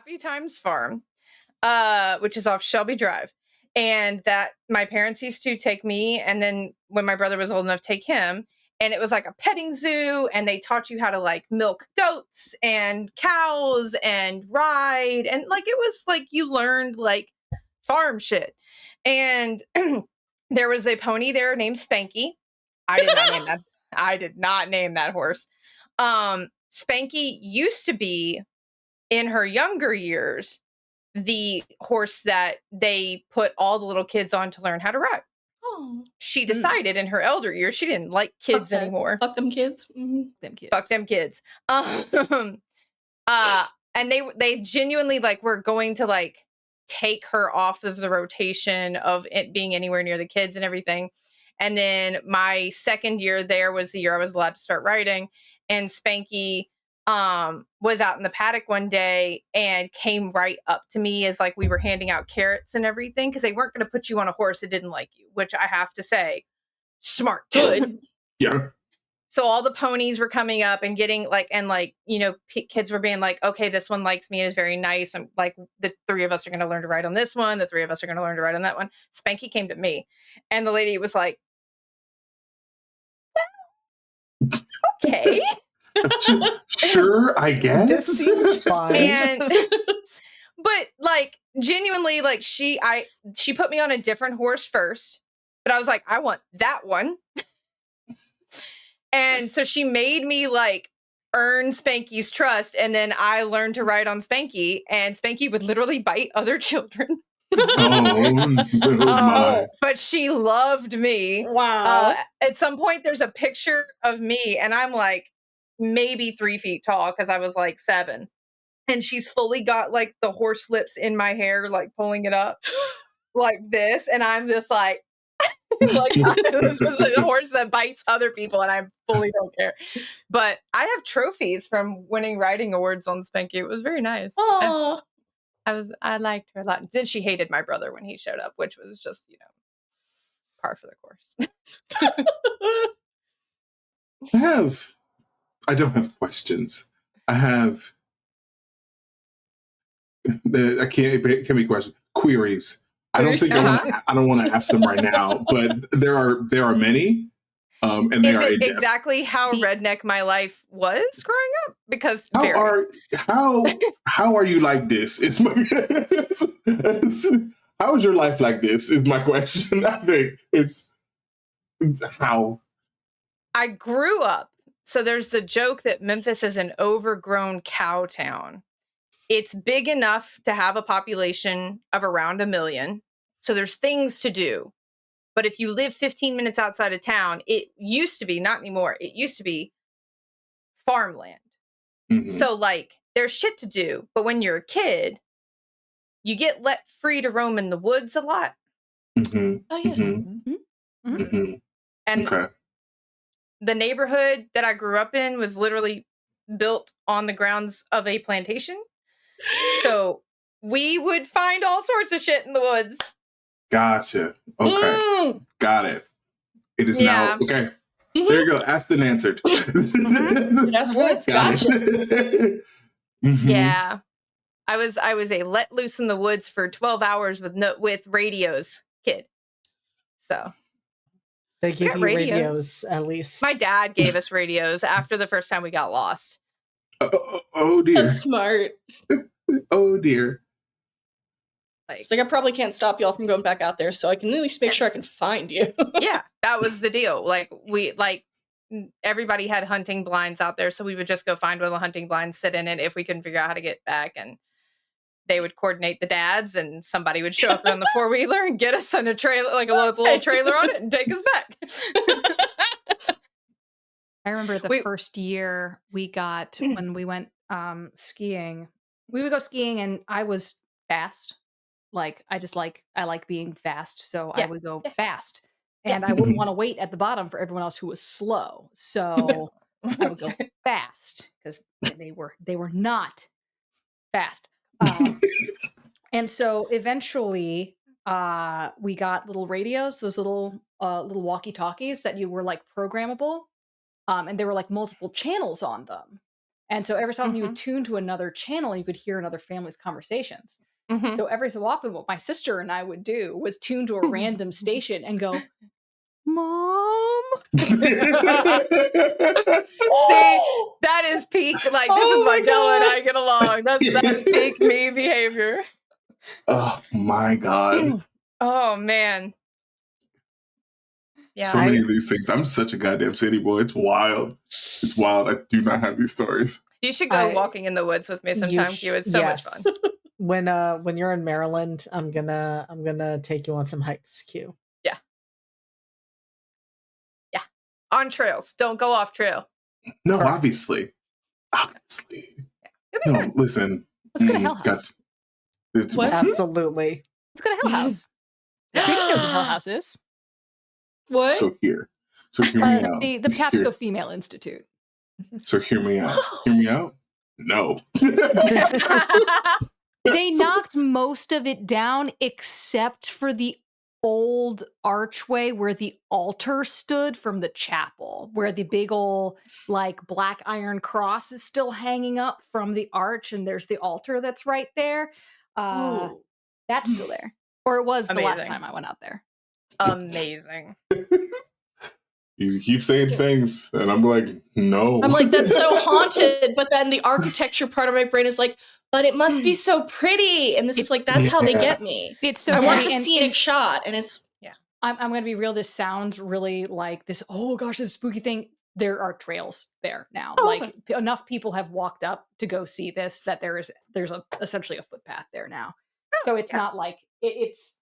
Happy Times Farm, which is off Shelby Drive. And that my parents used to take me, and then when my brother was old enough, take him. And it was like a petting zoo, and they taught you how to like milk goats and cows and ride. And like it was like you learned like farm shit. And there was a pony there named Spanky. I did not name that. I did not name that horse. Spanky used to be, in her younger years, the horse that they put all the little kids on to learn how to ride. Oh. She decided in her elder years she didn't like kids anymore. Fuck them kids. Mm-hmm. Them kids. Fuck them kids. And they genuinely like were going to like take her off of the rotation of it being anywhere near the kids and everything. And then my second year there was the year I was allowed to start riding, and Spanky was out in the paddock one day and came right up to me as like we were handing out carrots and everything, because they weren't going to put you on a horse that didn't like you, which I have to say, smart. Good. Yeah. So all the ponies were coming up and getting like, and like, you know, kids were being like, okay, this one likes me and is very nice. I'm like, the three of us are going to learn to ride on this one. The three of us are going to learn to ride on that one. Spanky came to me, and the lady was like, okay. Sure, I guess. This seems fine. And but like genuinely, like she put me on a different horse first, but I was like, I want that one. And so she made me like earn Spanky's trust, and then I learned to ride on Spanky, and Spanky would literally bite other children. Oh my. But she loved me. Wow. At some point there's a picture of me, and I'm like maybe 3 feet tall because I was like 7, and she's fully got like the horse lips in my hair, like pulling it up like this, and I'm just like like this is a horse that bites other people, and I fully don't care. But I have trophies from winning riding awards on Spanky. It was very nice. Oh. I liked her a lot. Then she hated my brother when he showed up, which was just, you know, par for the course. I don't have questions. I have I can't be questions. Queries. I don't think I don't want to ask them right now, but there are many. And they is are it exactly how redneck my life was growing up? Because how are you like this? Is my how is your life like this? Is my question. I think it's how I grew up. So there's the joke that Memphis is an overgrown cow town. It's big enough to have a population of around 1 million. So there's things to do. But if you live 15 minutes outside of town, it used to be, not anymore, it used to be farmland. Mm-hmm. So like there's shit to do. But when you're a kid, you get let free to roam in the woods a lot. Mm-hmm. Oh, yeah. Mm-hmm. Mm-hmm. Mm-hmm. And the neighborhood that I grew up in was literally built on the grounds of a plantation. So we would find all sorts of shit in the woods. Gotcha. Okay. Got it. It is now. Okay. Mm-hmm. There you go. Asked and answered. That's words. Gotcha. Mm-hmm. Yeah. I was a let loose in the woods for 12 hours with radios kid. So they gave you radios at least. My dad gave us radios after the first time we got lost. Oh dear. So smart. Oh dear. It's like I probably can't stop y'all from going back out there, so I can at least make sure I can find you. Yeah, that was the deal. Everybody had hunting blinds out there, so we would just go find one of the hunting blinds, sit in it if we couldn't figure out how to get back, and they would coordinate the dads, and somebody would show up on the 4-wheeler and get us on a trailer, like a little trailer on it, and take us back. I remember the first year we got when we went skiing. We would go skiing, and I was fast. Like I like being fast, so I would go fast, and I wouldn't want to wait at the bottom for everyone else who was slow. So I would go fast because they were not fast. And so eventually, we got little radios, those little walkie-talkies that you were like programmable, and there were like multiple channels on them. And so every so often you Mhm. would tune to another channel, you could hear another family's conversations. Mhm. So every so often, what my sister and I would do was tune to a random station and go, Mom. See, that is peak. Like, this Oh is why my Della and God. I get along. That's peak me behavior. Oh my God. Oh man. Yeah. So many of these things. I'm such a goddamn city boy. It's wild. It's wild. I do not have these stories. You should go walking in the woods with me sometime, Q. It's so much fun. When you're in Maryland, I'm gonna take you on some hikes, Q. Yeah. Yeah. On trails. Don't go off trail. No, Correct. obviously. No, listen. Let's go to Hell House. What? Absolutely. Let's go to Hell House. Peter knows what Hell House is. What? So hear me out. The Patapsco Female Institute. So hear me out. Hear me out? No. They knocked most of it down except for the old archway where the altar stood from the chapel, where the big old like black iron cross is still hanging up from the arch, and there's the altar that's right there. That's still there. Or it was the last time I went out there. Amazing. You keep saying things, and I'm like, no. I'm like, that's so haunted. But then the architecture part of my brain is like, but it must be so pretty. And this is like, that's how they get me. It's so I want the pretty. scenic shot, and it's I'm going to be real. This sounds really like this. Oh gosh, this spooky thing. There are trails there now. Like enough people have walked up to go see this that there's essentially a footpath there now. So it's not like it's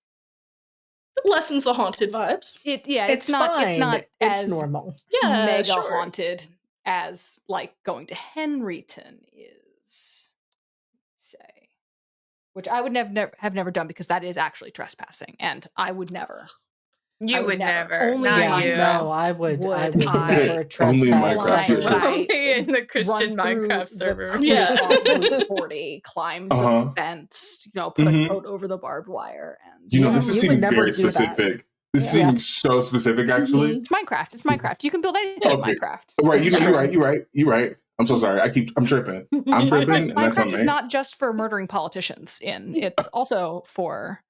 lessens the haunted vibes. It's not as normal. Yeah, mega haunted as like going to Henryton is, say, which I would have never done because that is actually trespassing, and I would never. You would never. Only Not you. No, I would never trespass. Only in Minecraft. Only in the Christian Minecraft server. Route 40, climb the fence, put a coat over the barbed wire, and this is seeming very specific. This is seeming so specific, actually. It's Minecraft. It's Minecraft. You can build anything in Minecraft. Right, you're right. I'm so sorry. I'm tripping. I'm tripping. Minecraft is not just for murdering politicians. It's also for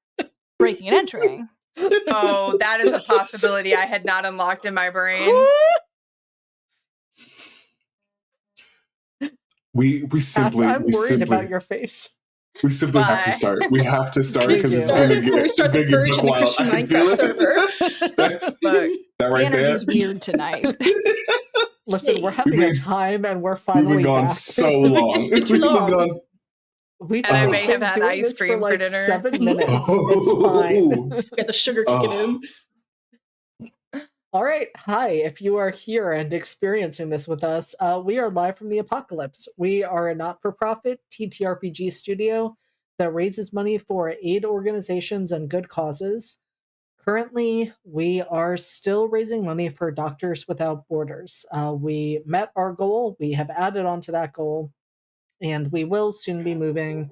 breaking and entering. Oh, that is a possibility I had not unlocked in my brain. I'm worried about your face. We simply have to start. We have to start because it's going to get the purge in the Christian Minecraft server. That's Look, that right the there. energy's weird tonight. Listen, we're having a time, and we're finally We've been gone back. so long. It's been too long. We've And I may have been had doing ice this cream for like dinner. 7 minutes. It's fine. Get the sugar kicking in. All right. Hi, if you are here and experiencing this with us, we are live from the apocalypse. We are a not-for-profit TTRPG studio that raises money for aid organizations and good causes. Currently, we are still raising money for Doctors Without Borders. We met our goal. We have added on to that goal, and we will soon be moving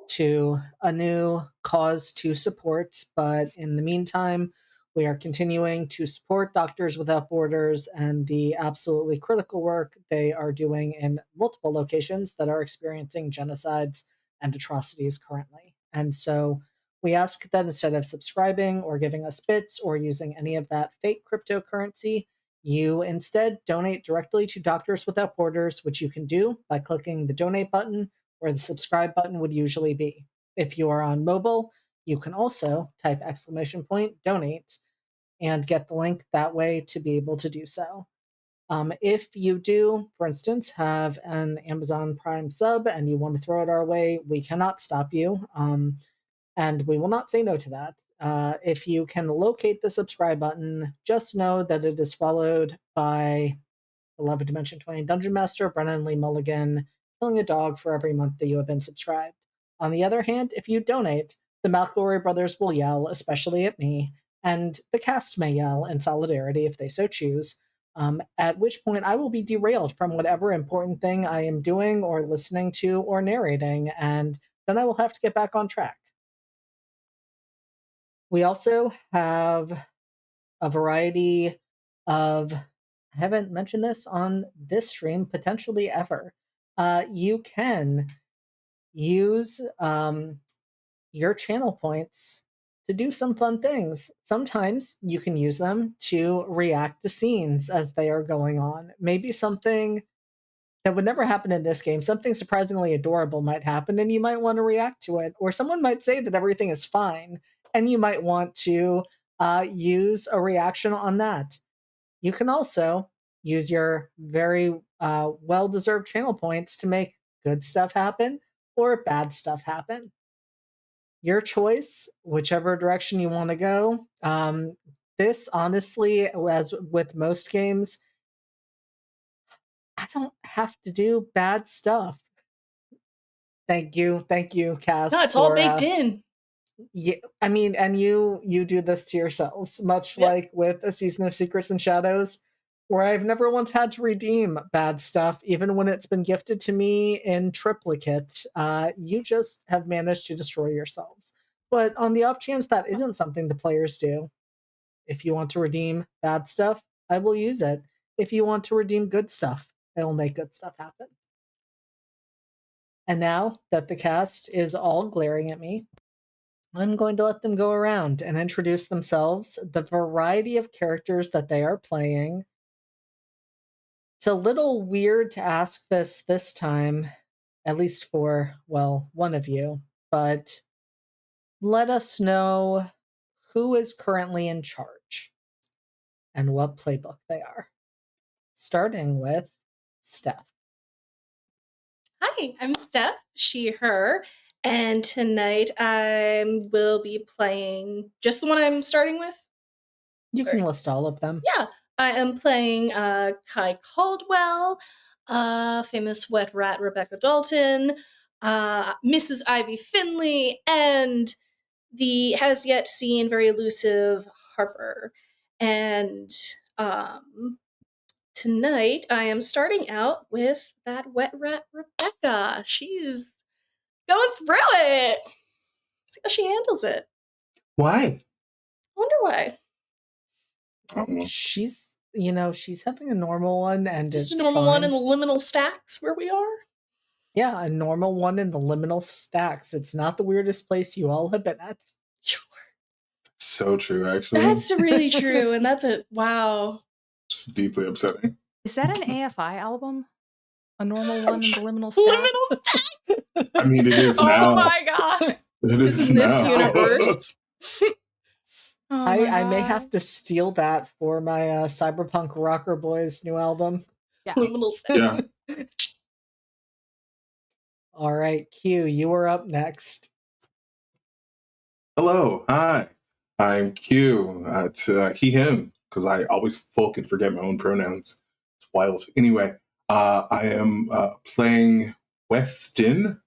to a new cause to support. But in the meantime, we are continuing to support Doctors Without Borders and the absolutely critical work they are doing in multiple locations that are experiencing genocides and atrocities currently. And so we ask that instead of subscribing or giving us bits or using any of that fake cryptocurrency, you instead donate directly to Doctors Without Borders, which you can do by clicking the donate button where the subscribe button would usually be. If you are on mobile, you can also type !donate and get the link that way to be able to do so. If you do, for instance, have an Amazon Prime sub and you want to throw it our way, we cannot stop you, and we will not say no to that. If you can locate the subscribe button, just know that it is followed by beloved Dimension 20 Dungeon Master Brennan Lee Mulligan killing a dog for every month that you have been subscribed. On the other hand, if you donate, the McElroy brothers will yell, especially at me, and the cast may yell in solidarity if they so choose, at which point I will be derailed from whatever important thing I am doing or listening to or narrating, and then I will have to get back on track. We also have a variety of, I haven't mentioned this on this stream potentially ever, you can use your channel points to do some fun things. Sometimes you can use them to react to scenes as they are going on. Maybe something that would never happen in this game, something surprisingly adorable might happen, and you might want to react to it. Or someone might say that everything is fine, and you might want to use a reaction on that. You can also use your very well-deserved channel points to make good stuff happen or bad stuff happen. Your choice, whichever direction you want to go. This, honestly, as with most games, I don't have to do bad stuff. Thank you, Cass. No, it's all for baked in. yeah, I mean, and you do this to yourselves, much Yep. like with A Season of Secrets and Shadows, where I've never once had to redeem bad stuff, even when it's been gifted to me in triplicate. You just have managed to destroy yourselves. But on the off chance that isn't something the players do, if you want to redeem bad stuff, I will use it. If you want to redeem good stuff, I will make good stuff happen. And now that the cast is all glaring at me, I'm going to let them go around and introduce themselves, the variety of characters that they are playing. It's a little weird to ask this time, at least for, well, one of you, but let us know who is currently in charge and what playbook they are. Starting with Steph. Hi, I'm Steph, she, her, and tonight I will be playing just the one I'm starting with. You can list all of them. Yeah, I am playing Kai Caldwell, famous wet rat Rebecca Dalton, Mrs. Ivy Finley, and the has yet seen very elusive Harper. And tonight I am starting out with that wet rat Rebecca. She's going through it. See how she handles it. Why? Wonder why. She's having a normal one, and Just a it's normal fine. one in the liminal stacks where we are. Yeah, a normal one in the liminal stacks. It's not the weirdest place you all have been at. Sure. So true, actually. That's really true, and that's a wow. Just deeply upsetting. Is that an AFI album? A normal one in the liminal stack? Liminal stack. I mean, it is now. Oh my god. It is In this now. universe. Oh I may have to steal that for my Cyberpunk Rocker Boys new album. Yeah. Liminal stack. Yeah. All right, Q, you are up next. Hello. Hi. I'm Q. To he, him, because I always fucking forget my own pronouns. It's wild. Anyway, I am playing Weston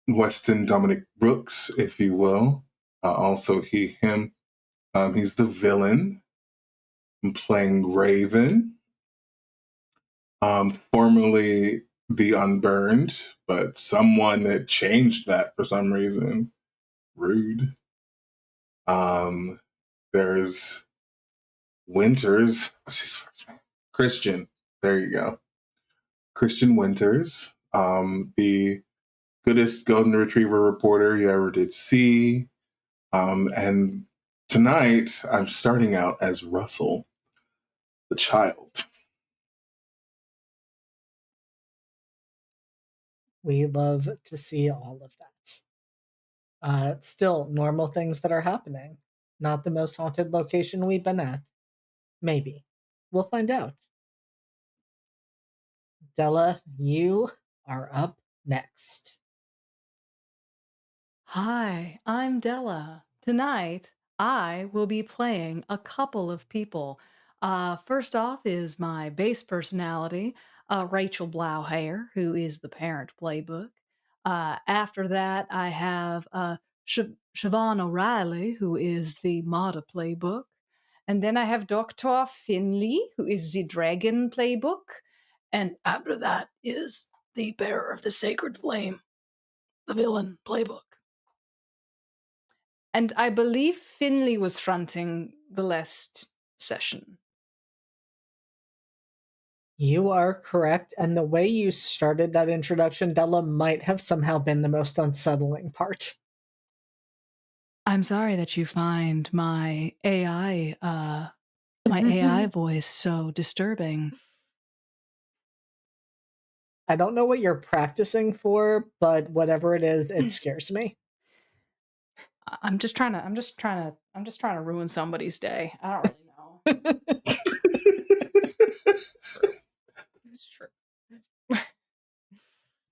Dominic Brooks, if you will. Also, he, him. He's the villain. I'm playing Raven. Formerly the Unburned, but someone that changed that for some reason. Rude. There's Winters. What's his first name? Christian. There you go. Christian Winters. The goodest golden retriever reporter you ever did see. And tonight I'm starting out as Russell, the child. We love to see all of that. Still, normal things that are happening. Not the most haunted location we've been at. Maybe. We'll find out. Della, you are up next. Hi, I'm Della. Tonight, I will be playing a couple of people. First off is my base personality, Rachel Blauhair, who is the parent playbook. After that, I have Siobhan O'Reilly, who is the Mata playbook. And then I have Dr. Finley, who is the Dragon playbook. And after that is the Bearer of the Sacred Flame, the villain playbook. And I believe Finley was fronting the last session. You are correct, and the way you started that introduction, Della, might have somehow been the most unsettling part. I'm sorry that you find my AI voice so disturbing. I don't know what you're practicing for, but whatever it is, it scares me. I'm just trying to ruin somebody's day. I don't really know. It's true.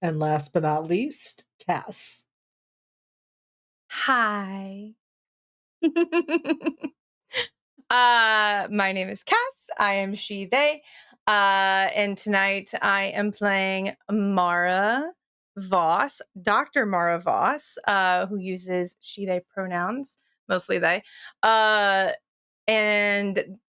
And last but not least, Cass. Hi. My name is Cass. I am she, they. And tonight I am playing Mara Voss, Dr. Mara Voss, who uses she, they pronouns, mostly they. And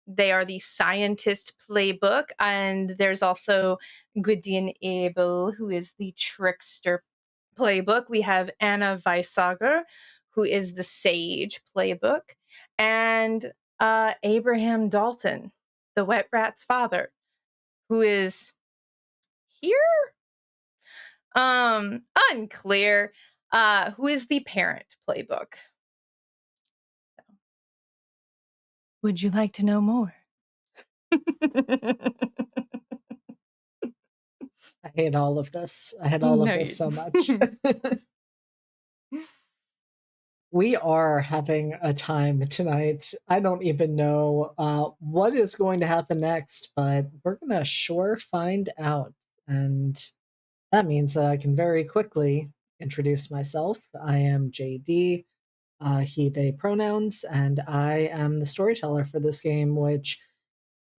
they are the scientist playbook. And there's also Gwydion Abel, who is the trickster playbook. We have Anna Weissager, who is the sage playbook. And Abraham Dalton, the wet rat's father, who is here? Unclear. Who is the parent playbook? Would you like to know more? I hate all of this. I hate all of No, this so you- much. We are having a time tonight. I don't even know what is going to happen next, but we're going to sure find out. And that means that I can very quickly introduce myself. I am JD, he, they pronouns, and I am the storyteller for this game, which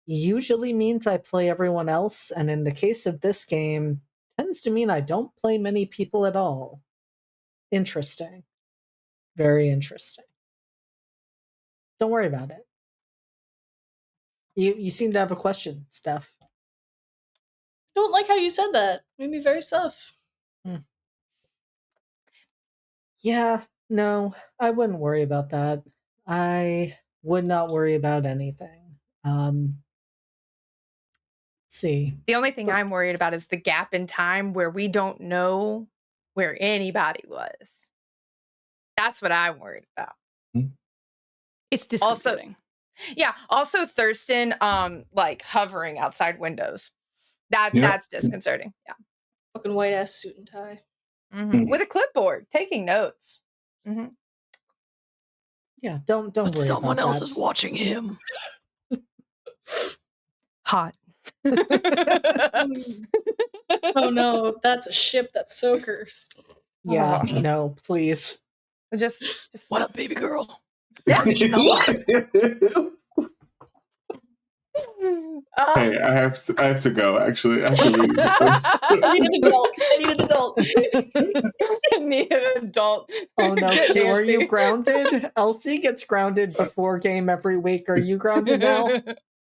usually means I play everyone else. And in the case of this game, tends to mean I don't play many people at all. Interesting. Very interesting. Don't worry about it. You seem to have a question, Steph. I don't like how you said that. Made me very sus. Yeah, no, I wouldn't worry about that. I would not worry about anything. Let's see. The only thing I'm worried about is the gap in time where we don't know where anybody was. That's what I'm worried about. It's disconcerting. Yeah. Also Thurston, like hovering outside windows. That's disconcerting. Yeah. Fucking white ass suit and tie. With a clipboard, taking notes. Yeah, don't worry Someone about else that. is watching him. Hot. Oh no, that's a ship that's so cursed. Yeah, no, please. Just What up, baby girl? Hey, I have to go. Actually, I have to leave. I need an adult. I need an adult. Need an adult. Oh no, Get Q, are you Nancy. grounded? Elsie gets grounded before game every week. Are you grounded now?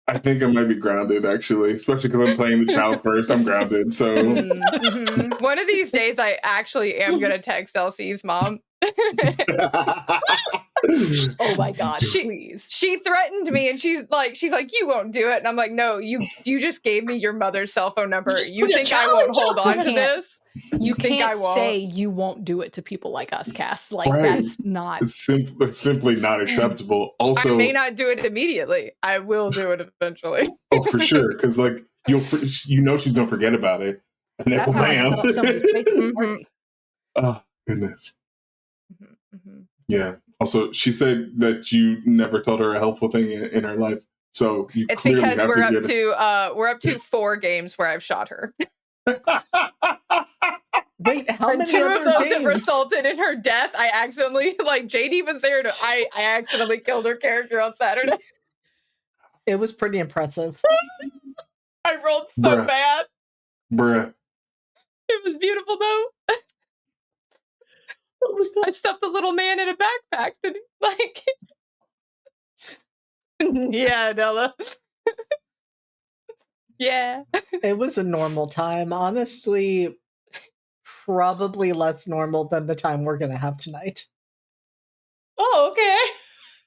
I think I might be grounded, actually, especially because I'm playing the child first. I'm grounded, so One of these days, I actually am gonna text Elsie's mom. Oh my god, please. She threatened me, and she's like, you won't do it, and I'm like, no, you just gave me your mother's cell phone number. Just You put a think I won't challenge hold on on to it. this? You think I can't won't? say you won't do it to people like us, Cass. Like Right. that's not. it's simply not acceptable. Also, I may not do it immediately. I will do it eventually. oh, for sure, because like she's gonna forget about it, and then That's how I bam. cut off somebody's face at a party. Oh goodness. Yeah. Also, she said that you never told her a helpful thing in her life, so you It's clearly because have we're up to 4 games where I've shot her. Wait, how And many 2 other of those have games? resulted in her death. I accidentally, like, JD was there to, I accidentally killed her character on Saturday. It was pretty impressive. I rolled so bad. Bruh. It was beautiful though. Oh my god. I stuffed a little man in a backpack that, like, yeah, Della. Yeah. It was a normal time. Honestly, probably less normal than the time we're going to have tonight. Oh, okay.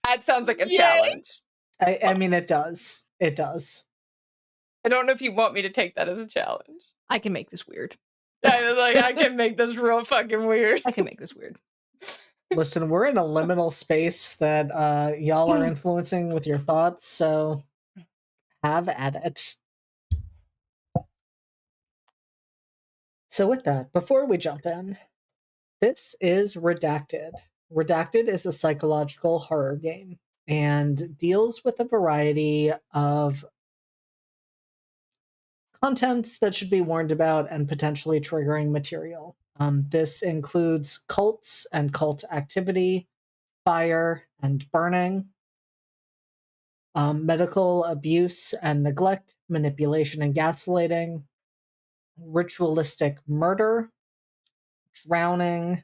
That sounds like a Yay. challenge. I mean, it does. It does. I don't know if you want me to take that as a challenge. I can make this weird. I was like, I can make this real fucking weird. I can make this weird. Listen, we're in a liminal space that y'all are influencing with your thoughts, so have at it. So with that, before we jump in, this is Redacted. Redacted is a psychological horror game and deals with a variety of contents that should be warned about and potentially triggering material. This includes cults and cult activity, fire and burning, medical abuse and neglect, manipulation and gaslighting, ritualistic murder, drowning.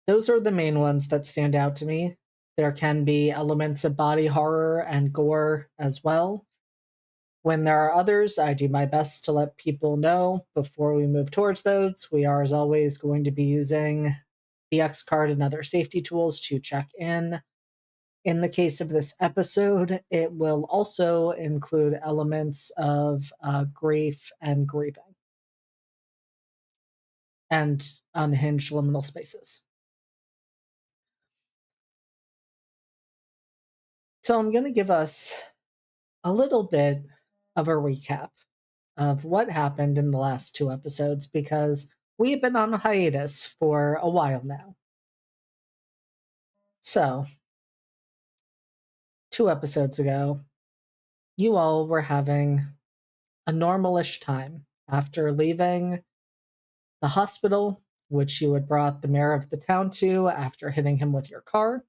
Those are the main ones that stand out to me. There can be elements of body horror and gore as well. When there are others, I do my best to let people know before we move towards those. We are, as always, going to be using the X card and other safety tools to check in. In the case of this episode, it will also include elements of grief and grieving and unhinged liminal spaces. So I'm going to give us a little bit of a recap of what happened in the last 2 episodes because we have been on a hiatus for a while now. So, 2 episodes ago, you all were having a normalish time after leaving the hospital, which you had brought the mayor of the town to after hitting him with your car.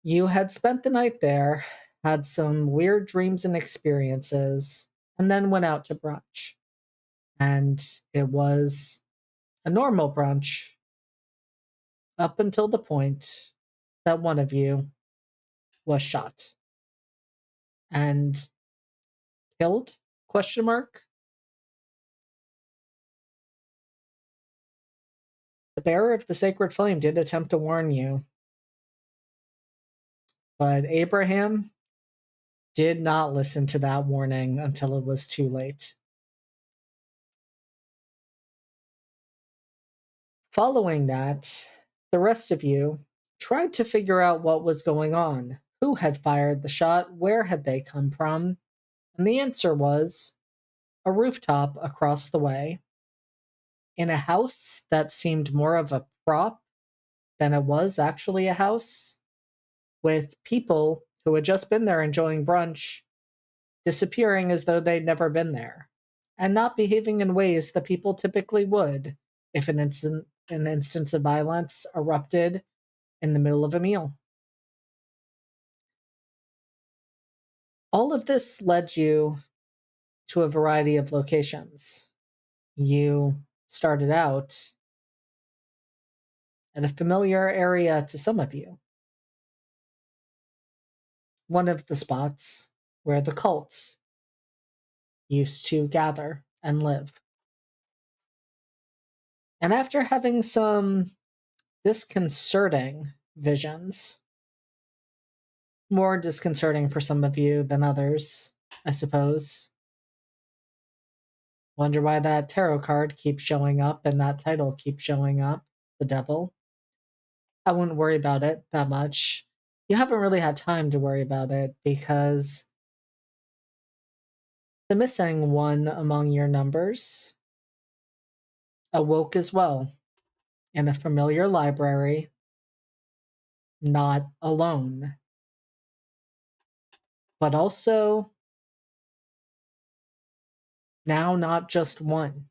You had spent the night there, had some weird dreams and experiences, and then went out to brunch. And it was a normal brunch up until the point that one of you was shot and killed? Question mark. The bearer of the sacred flame did attempt to warn you, but Abraham did not listen to that warning until it was too late. Following that, the rest of you tried to figure out what was going on, who had fired the shot, where had they come from, and the answer was a rooftop across the way, in a house that seemed more of a prop than it was actually a house, with people who had just been there enjoying brunch disappearing as though they'd never been there, and not behaving in ways that people typically would if an instance of violence erupted in the middle of a meal. All of this led you to a variety of locations. You started out at a familiar area to some of you. One of the spots where the cult used to gather and live. And after having some disconcerting visions, more disconcerting for some of you than others, I suppose. Wonder why that tarot card keeps showing up and that title keeps showing up, the devil. I wouldn't worry about it that much. You haven't really had time to worry about it because the missing one among your numbers awoke as well in a familiar library, not alone, but also now not just one.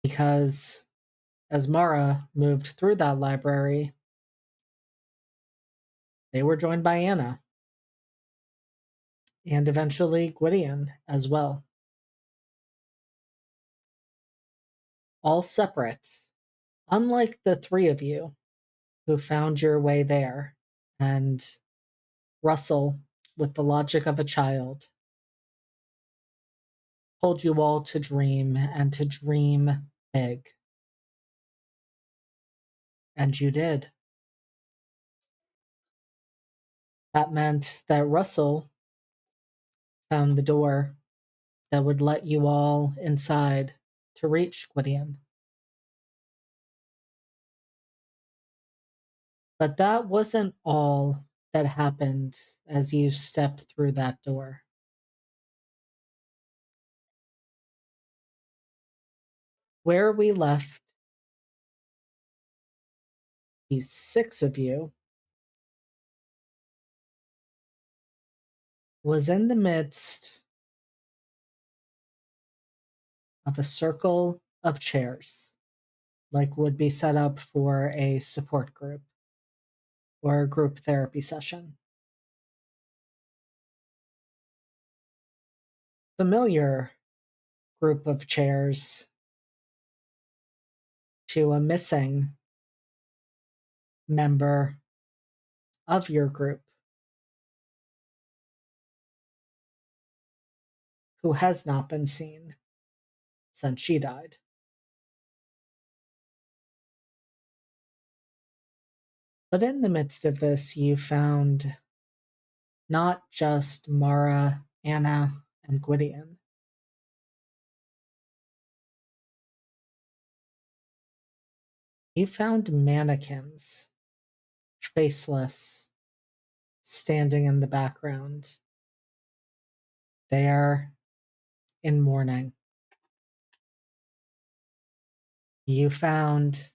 Because as Mara moved through that library, they were joined by Anna. And eventually Gwydion as well. All separate, unlike the 3 of you who found your way there, and Russell, with the logic of a child, told you all to dream and to dream big. And you did. That meant that Russell found the door that would let you all inside to reach Gwydion. But that wasn't all that happened as you stepped through that door. Where we left these 6 of you was in the midst of a circle of chairs, like would be set up for a support group or a group therapy session. Familiar group of chairs to a missing member of your group who has not been seen since she died. But in the midst of this, you found not just Mara, Anna, and Gwydion. You found mannequins, faceless, standing in the background. They are in mourning. You found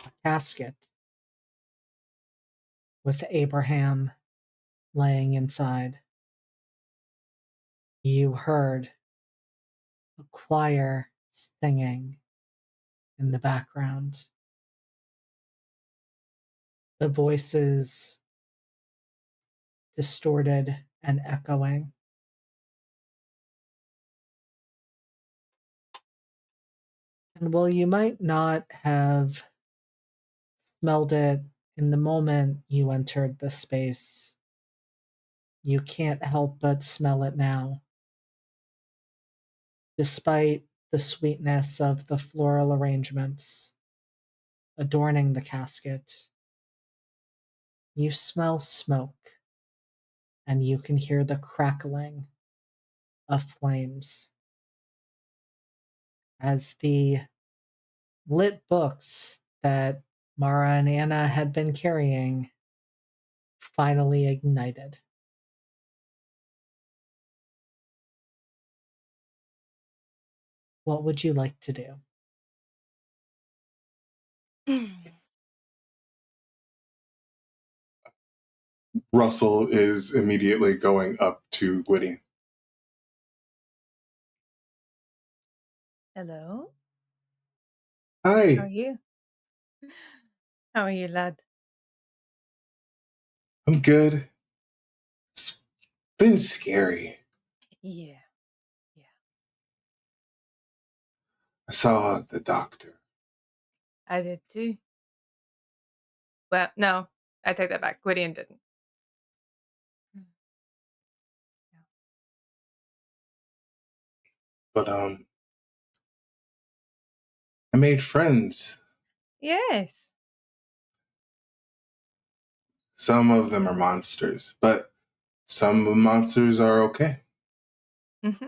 a casket with Abraham laying inside. You heard a choir singing in the background. The voices distorted and echoing. And while you might not have smelled it in the moment you entered the space, you can't help but smell it now. Despite the sweetness of the floral arrangements adorning the casket, you smell smoke and you can hear the crackling of flames as the lit books that Mara and Anna had been carrying finally ignited. What would you like to do? Russell is immediately going up to Gwydion. Hello. How are Hi, you? How are you, lad? I'm good. It's been scary. Yeah. I saw the doctor. I did too. Well, no, I take that back. Gwydion didn't. But I made friends. Yes. Some of them are monsters, but some monsters are okay. Mm-hmm.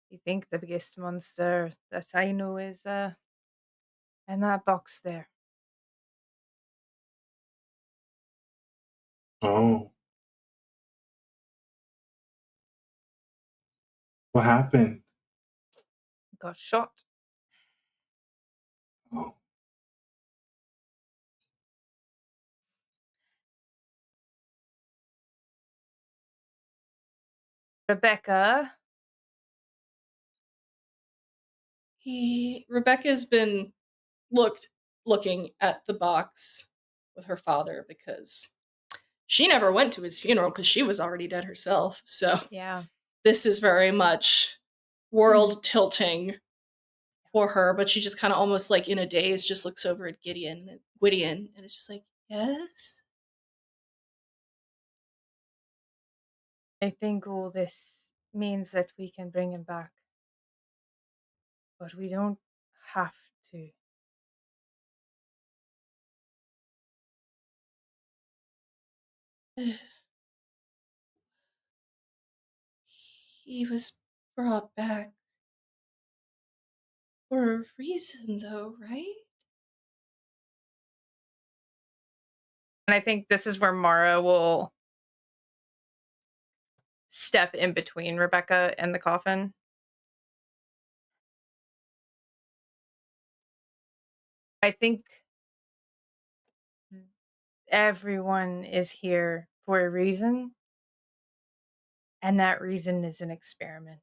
You think the biggest monster that I know is in that box there. Oh, what happened? Got shot. Oh, Rebecca. Rebecca's been looking at the box with her father because she never went to his funeral because she was already dead herself. So Yeah. this is very much world tilting for her, but she just kind of almost like in a daze just looks over at Gwydion, and it's just like, yes. I think all this means that we can bring him back. But we don't have to. He was brought back for a reason, though, right? And I think this is where Mara will step in between Rebecca and the coffin. I think everyone is here for a reason, and that reason is an experiment.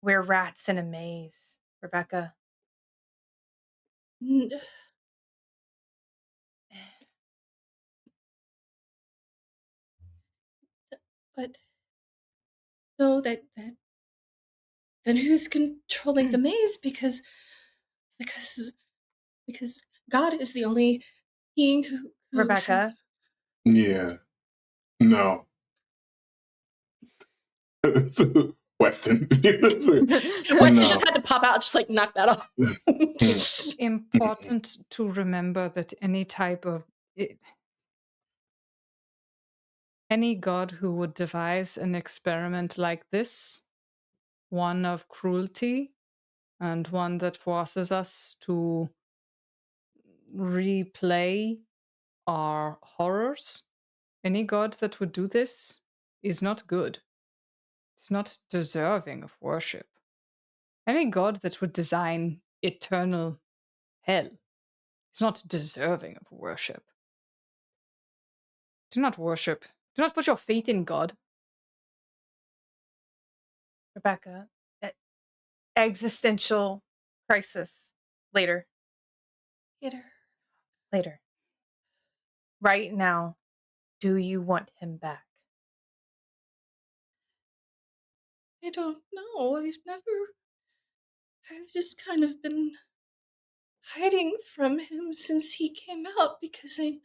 We're rats in a maze, Rebecca. N- But no, then who's controlling the maze? Because God is the only being who Rebecca. has. Yeah. No. Weston. Weston No. just had to pop out, just like knock that off. It's important to remember that any god who would devise an experiment like this, one of cruelty and one that forces us to replay our horrors, any god that would do this is not good. It's not deserving of worship. Any god that would design eternal hell is not deserving of worship. Do not worship. Do not put your faith in God. Rebecca, existential crisis. Later. Later. Right now, do you want him back? I don't know. I've just kind of been hiding from him since he came out because I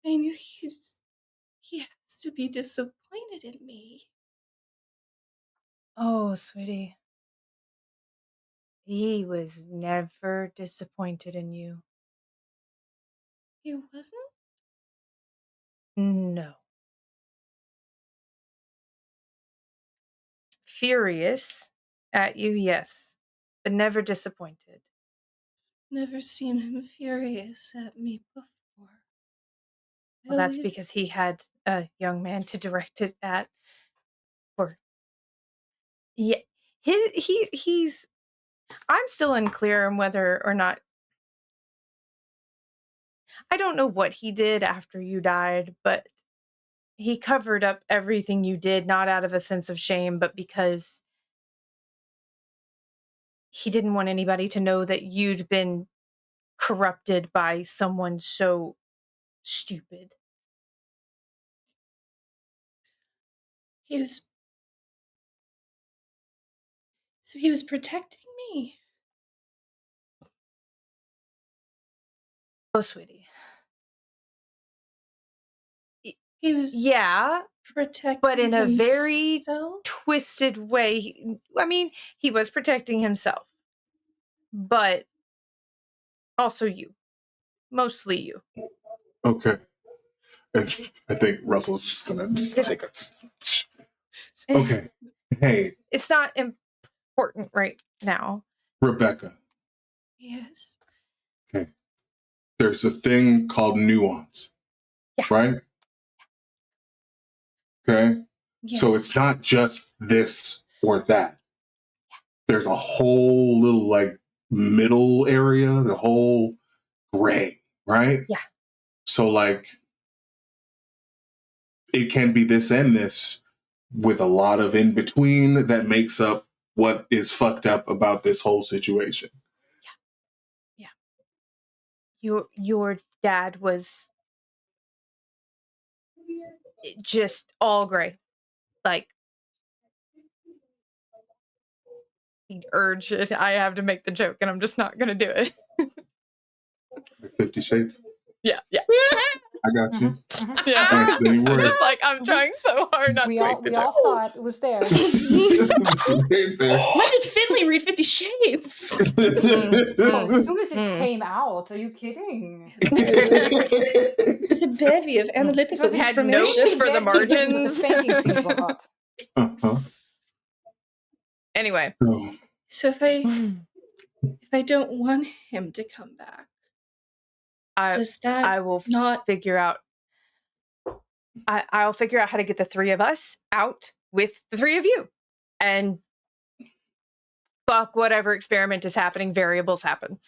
knew he has to be disappointed in me. Oh, sweetie. He was never disappointed in you. He wasn't? No. Furious at you, yes, but never disappointed. Never seen him furious at me before. Well, that's because he had a young man to direct it at. Or yeah, he's. I'm still unclear on whether or not. I don't know what he did after you died, but he covered up everything you did, not out of a sense of shame, but because he didn't want anybody to know that you'd been corrupted by someone so stupid. He was. So he was protecting me. Oh, sweetie. He was Yeah, protecting but in a very himself? twisted way. I mean, he was protecting himself, but also you. Mostly you. Okay. And I think Russell's just gonna take us. Okay. Hey. It's not important right now. Rebecca. Yes. Okay. There's a thing called nuance. Yeah. Right? Okay. Yes. So it's not just this or that. There's a whole little like middle area, the whole gray, right? Yeah. So like it can be this and this with a lot of in between that makes up what is fucked up about this whole situation. Yeah. Your dad was just all gray. Like he'd urge it. I have to make the joke and I'm just not gonna do it. 50 Shades? Yeah. I got you. Yeah. All right, then you I'm were. just like, I'm trying so hard not We to all make the we all joke. saw it. It was there. Right there. When did Finley read 50 Shades? Oh, as soon as it Mm. came out, are you kidding? There's a bevy of analytical It Had information. notes for the Even the margins. spanking scenes were hot. Uh-huh. Anyway. So if I don't want him to come back, does that I will not figure out. I'll figure out how to get the three of us out with the three of you, and fuck whatever experiment is happening. Variables happen.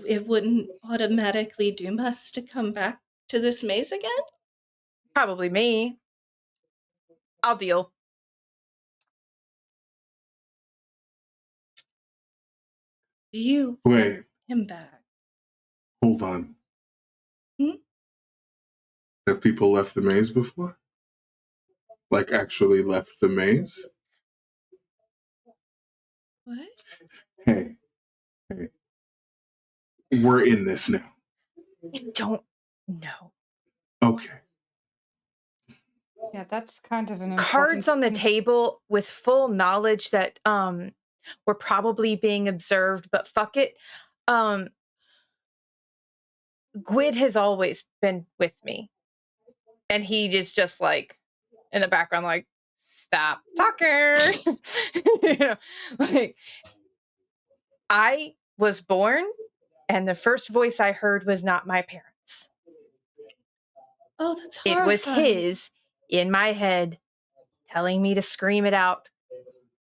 it wouldn't automatically doom us to come back to this maze again? Probably me. I'll deal. Do you Wait, want him back? hold on. Hmm? Have people left the maze before? Like, actually left the maze? What? Hey. We're in this now. I don't know. Okay. Yeah, that's kind of an Cards on the table with full knowledge that we're probably being observed, but fuck it. Gwyd has always been with me. And he is just like in the background, like, stop talking. You know, like, I was born, and the first voice I heard was not my parents. Oh, that's It horrifying. was his in my head telling me to scream it out.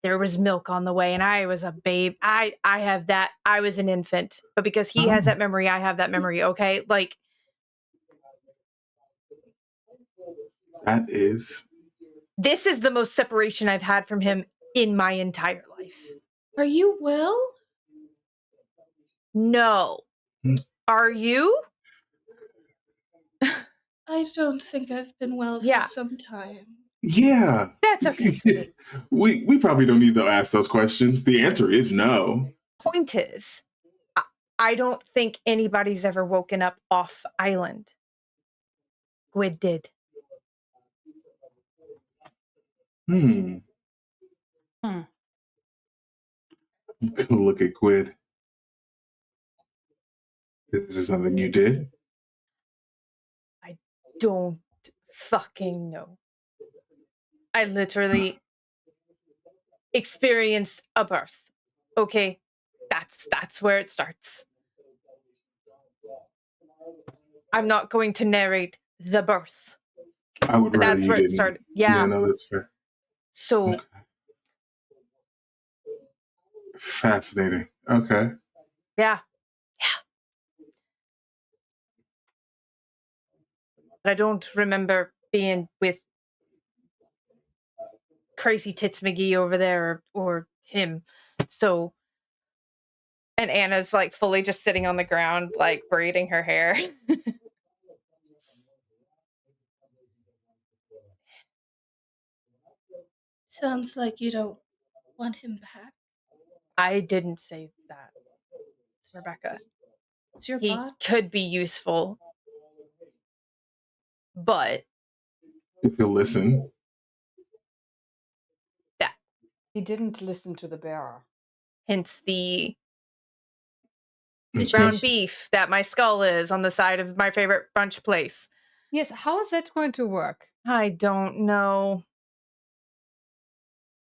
There was milk on the way, and I was a babe. I have that. I was an infant, but because he has that memory, I have that memory. Okay, like That is. this is the most separation I've had from him in my entire life. Are you well? No. Are you? I don't think I've been well Yeah. for some time. Yeah. That's okay, sweetie. we probably don't need to ask those questions. The answer is no. Point is, I don't think anybody's ever woken up off island. Gwyd did. Hmm. Look at Gwyd. Is this something you did? I don't fucking know. I literally experienced a birth. Okay, that's where it starts. I'm not going to narrate the birth. I would But rather that's you where it didn't. started. Yeah. No, that's fair. So Okay. Fascinating. Okay. yeah. But I don't remember being with Crazy Tits McGee over there or him. So, and Anna's like fully just sitting on the ground, like braiding her hair. Sounds like you don't want him back. I didn't say that, Rebecca. It's your He body. could be useful, but If you'll listen. He didn't listen to the bearer. hence the Situation. ground beef that my skull is on the side of my favorite brunch place. Yes, how is that going to work? I don't know.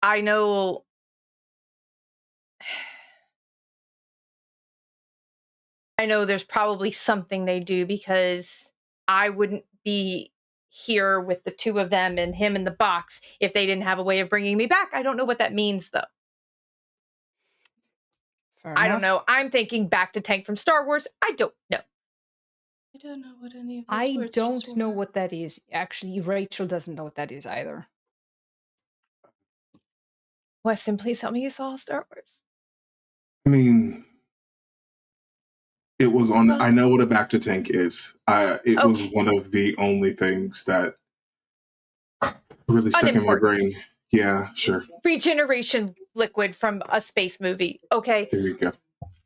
I know. I know there's probably something they do because I wouldn't be here with the two of them and him in the box if they didn't have a way of bringing me back. I don't know what that means, though. Fair I don't enough. know. I'm thinking back to Tank from Star Wars. I don't know. I don't know what any of those I words don't just know were. what that is. Actually, Rachel doesn't know what that is either. Weston, please tell me you saw Star Wars. I mean, it was on. I know what a back to tank is. It was one of the only things that really stuck in my brain. Yeah, sure. Regeneration liquid from a space movie. Okay. There you go.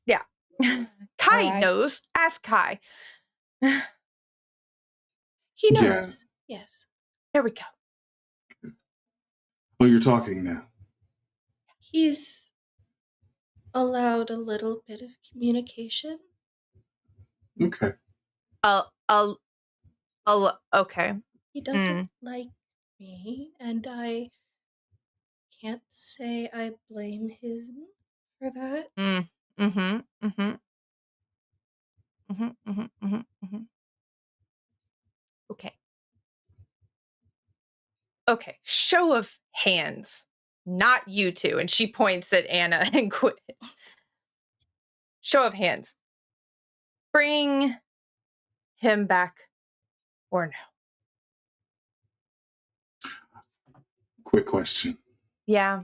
Yeah. Kai All right. knows. Ask Kai. He Yeah. knows. Yes. There we go. Well, you're talking now. He's allowed a little bit of communication. Okay. Okay. He doesn't like me, and I can't say I blame him for that. Okay. Okay. Show of hands. Not you two. And she points at Anna and quit. Show of hands. Bring him back or no? Quick question. Yeah.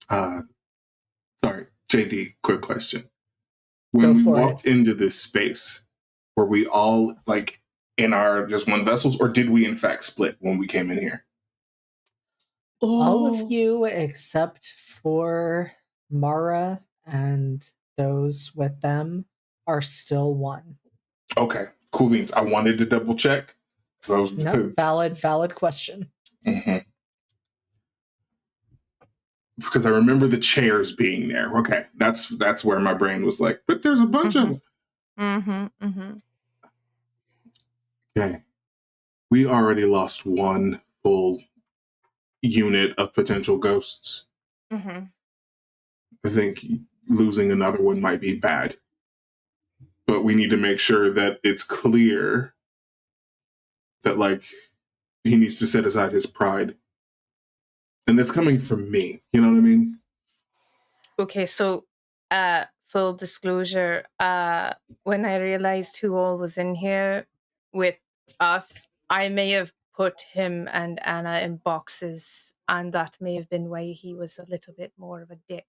Sorry, JD, quick question. Go When we for walked into this space, were we all like in our just one vessels, or did we in fact split when we came in here? All of you except for Mara and those with them are still one. Okay, cool beans. I wanted to double check. So No, valid question. Because I remember the chairs being there. Okay, that's where my brain was like, but there's a bunch of them. Okay, we already lost one full unit of potential ghosts. I think losing another one might be bad, but we need to make sure that it's clear that like he needs to set aside his pride, and that's coming from me. You know what I mean? Okay, so full disclosure, when I realized who all was in here with us, I may have put him and Anna in boxes, and that may have been why he was a little bit more of a dick.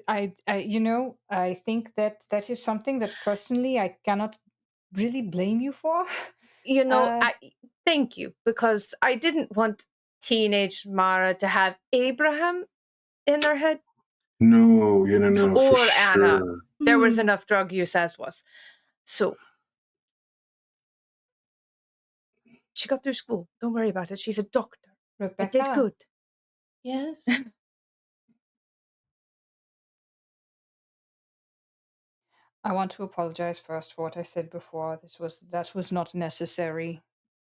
I think that is something that personally I cannot really blame you for. You know, thank you, because I didn't want teenage Mara to have Abraham in their head. No, Or for Anna. sure. There was enough drug use as was. So she got through school. Don't worry about it. She's a doctor. Rebecca, It did good. Yes. I want to apologize first for what I said before. That was not necessary.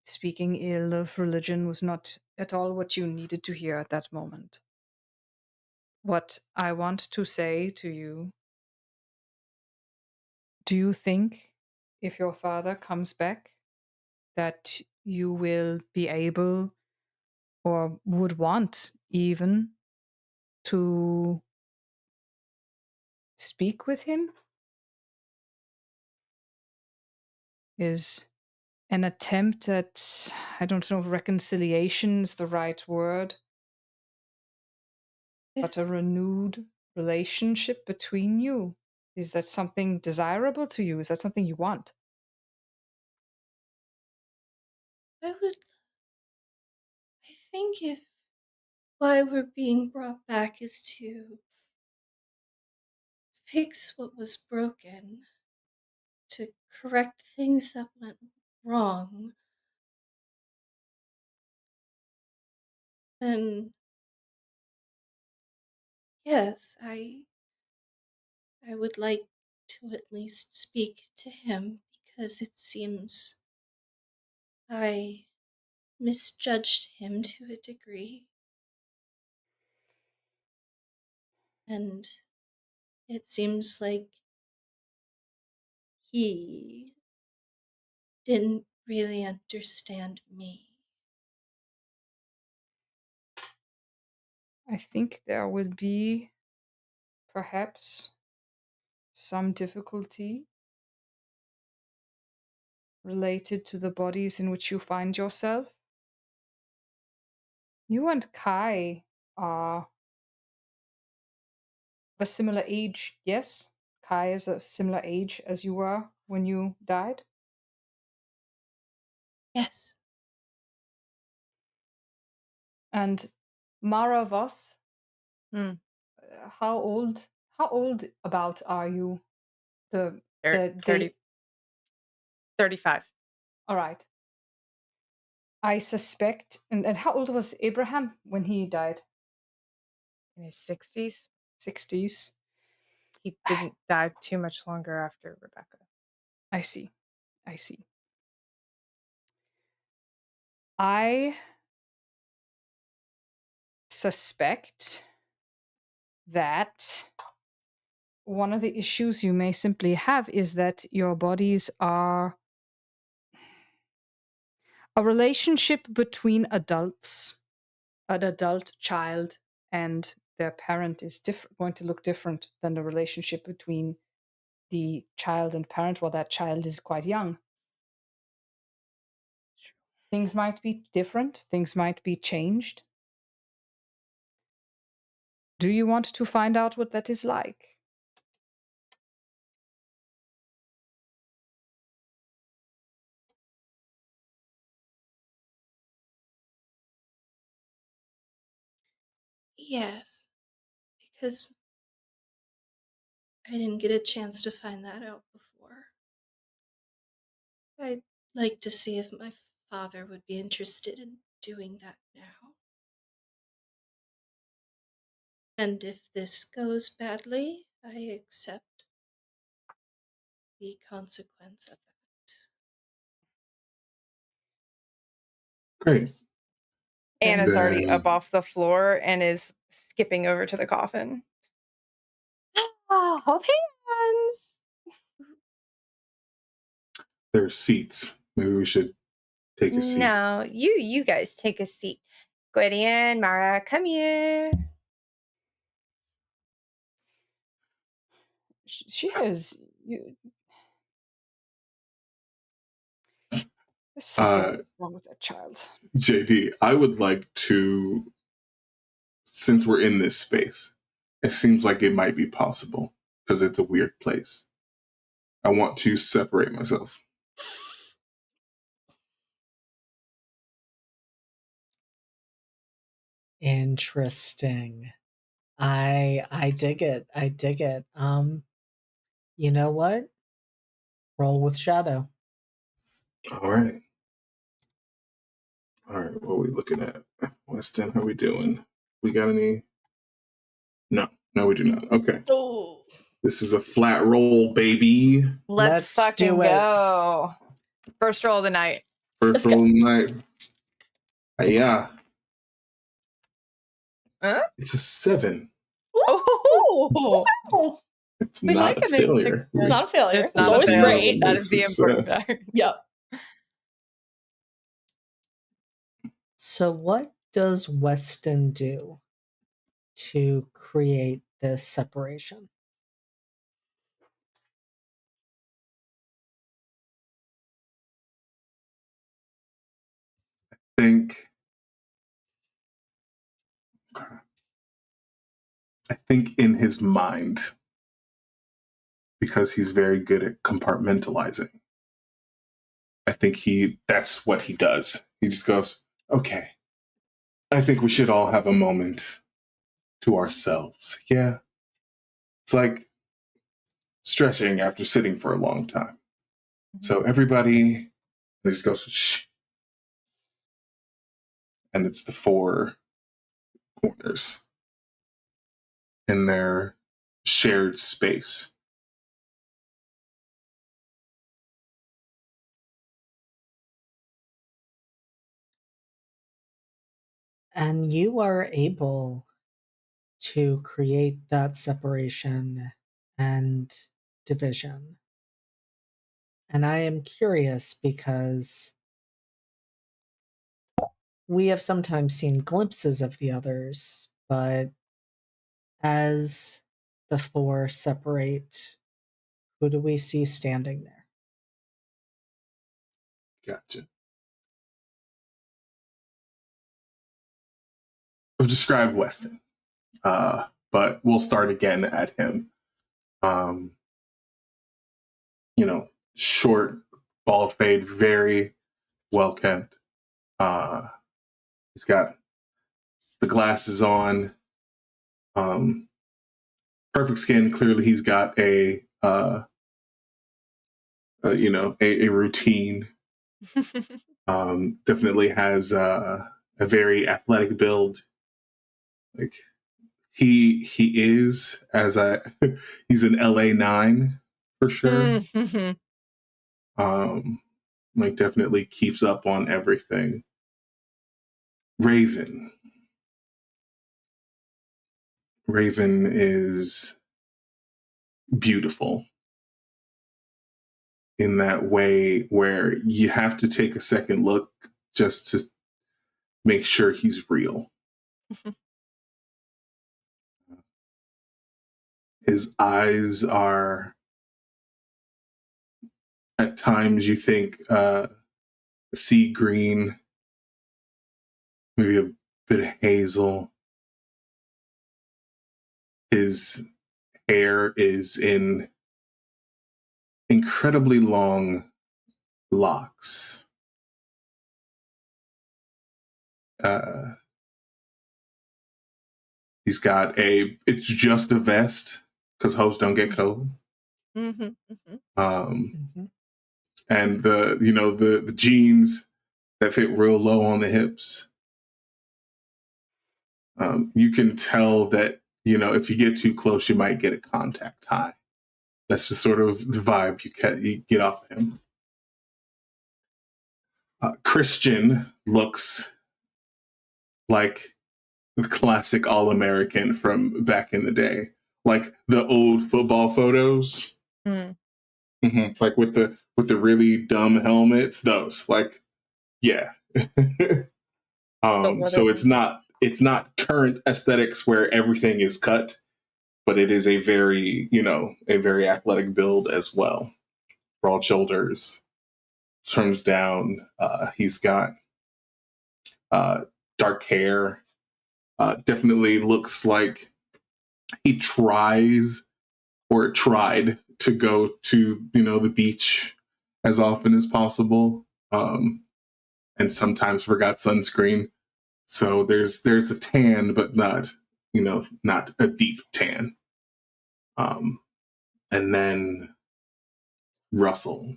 Speaking ill of religion was not at all what you needed to hear at that moment. What I want to say to you, do you think if your father comes back that you will be able or would want even to speak with him? Is an attempt at, I don't know if reconciliation is the right word, but a renewed relationship between you. Is that something desirable to you? Is that something you want? I think if why we're being brought back is to fix what was broken, to correct things that went wrong, then yes, I would like to at least speak to him because it seems I misjudged him to a degree. And it seems like he didn't really understand me. I think there will be perhaps some difficulty related to the bodies in which you find yourself. You and Kai are a similar age, yes? Kai is a similar age as you were when you died? Yes. And Mara Voss, Hmm. how old about are you? The 30, 35. All right. I suspect. And how old was Abraham when he died? In his 60s. 60s. He didn't die too much longer after Rebecca. I see. I see. I suspect that one of the issues you may simply have is that your bodies are a relationship between adults, an adult child, and their parent is going to look different than the relationship between the child and parent while that child is quite young. Things might be different, things might be changed. Do you want to find out what that is like? Yes, because I didn't get a chance to find that out before. I'd like to see if my father would be interested in doing that now. And if this goes badly, I accept the consequence of that. Great. Anna's already Then up off the floor and is skipping over to the coffin. Oh, hold hands. there's seats. Maybe we should take a seat. No, you guys take a seat. Gwydion, Mara, come here. She has. There's something wrong with that child. JD, I would like to, since we're in this space, it seems like it might be possible because it's a weird place. I want to separate myself. Interesting. I dig it. I dig it. You know what? Roll with shadow. All right. All right. What are we looking at? Weston, how we doing? We got any? No, we do not. Okay. Oh. This is a flat roll, baby. Let's fucking do it. go. First roll of the night. First Let's go. roll night. Yeah. Huh? It's a 7. Oh, It's we not like a a big failure. 6. It's not a failure. It's It's not a always failure. great. That is the important part. Yep. So what does Weston do to create this separation? I think in his mind, because he's very good at compartmentalizing, I think that's what he does. He just goes, okay, I think we should all have a moment to ourselves. Yeah. It's like stretching after sitting for a long time. So everybody just goes, shh. And it's the 4 corners in their shared space. And you are able to create that separation and division. And I am curious because we have sometimes seen glimpses of the others, but as the 4 separate, who do we see standing there? Gotcha. I've described Weston, but we'll start again at him. Short, bald fade, very well kept. He's got the glasses on. Perfect skin. Clearly, he's got a a routine. Definitely has a very athletic build. Like he is as a he's an LA 9 for sure. Like definitely keeps up on everything. Raven is beautiful in that way where you have to take a second look just to make sure he's real. His eyes are, at times, you think sea green, maybe a bit of hazel. His hair is in incredibly long locks. He's got it's just a vest because hoes don't get cold. And the jeans that fit real low on the hips. You can tell that, if you get too close, you might get a contact high. That's just sort of the vibe you get off of him. Christian looks like the classic All-American from back in the day, like the old football photos, like with the really dumb helmets. Those, like, yeah. So it's not current aesthetics where everything is cut, but it is a very athletic build as well. Broad shoulders, turns down. He's got dark hair. Definitely looks like he tried to go to the beach as often as possible, and sometimes forgot sunscreen. So there's a tan, but not a deep tan. And then Russell.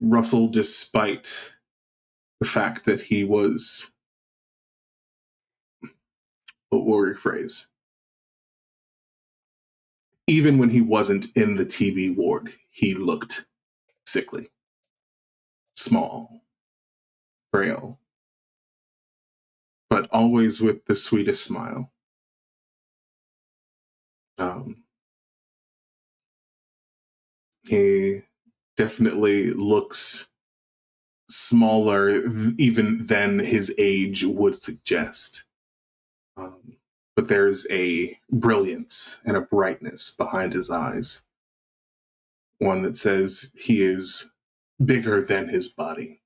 Russell, despite the fact that he was, what will rephrase? Even when he wasn't in the TB ward, he looked sickly, small, frail, but always with the sweetest smile. He definitely looks smaller even than his age would suggest. But there's a brilliance and a brightness behind his eyes. One that says he is bigger than his body.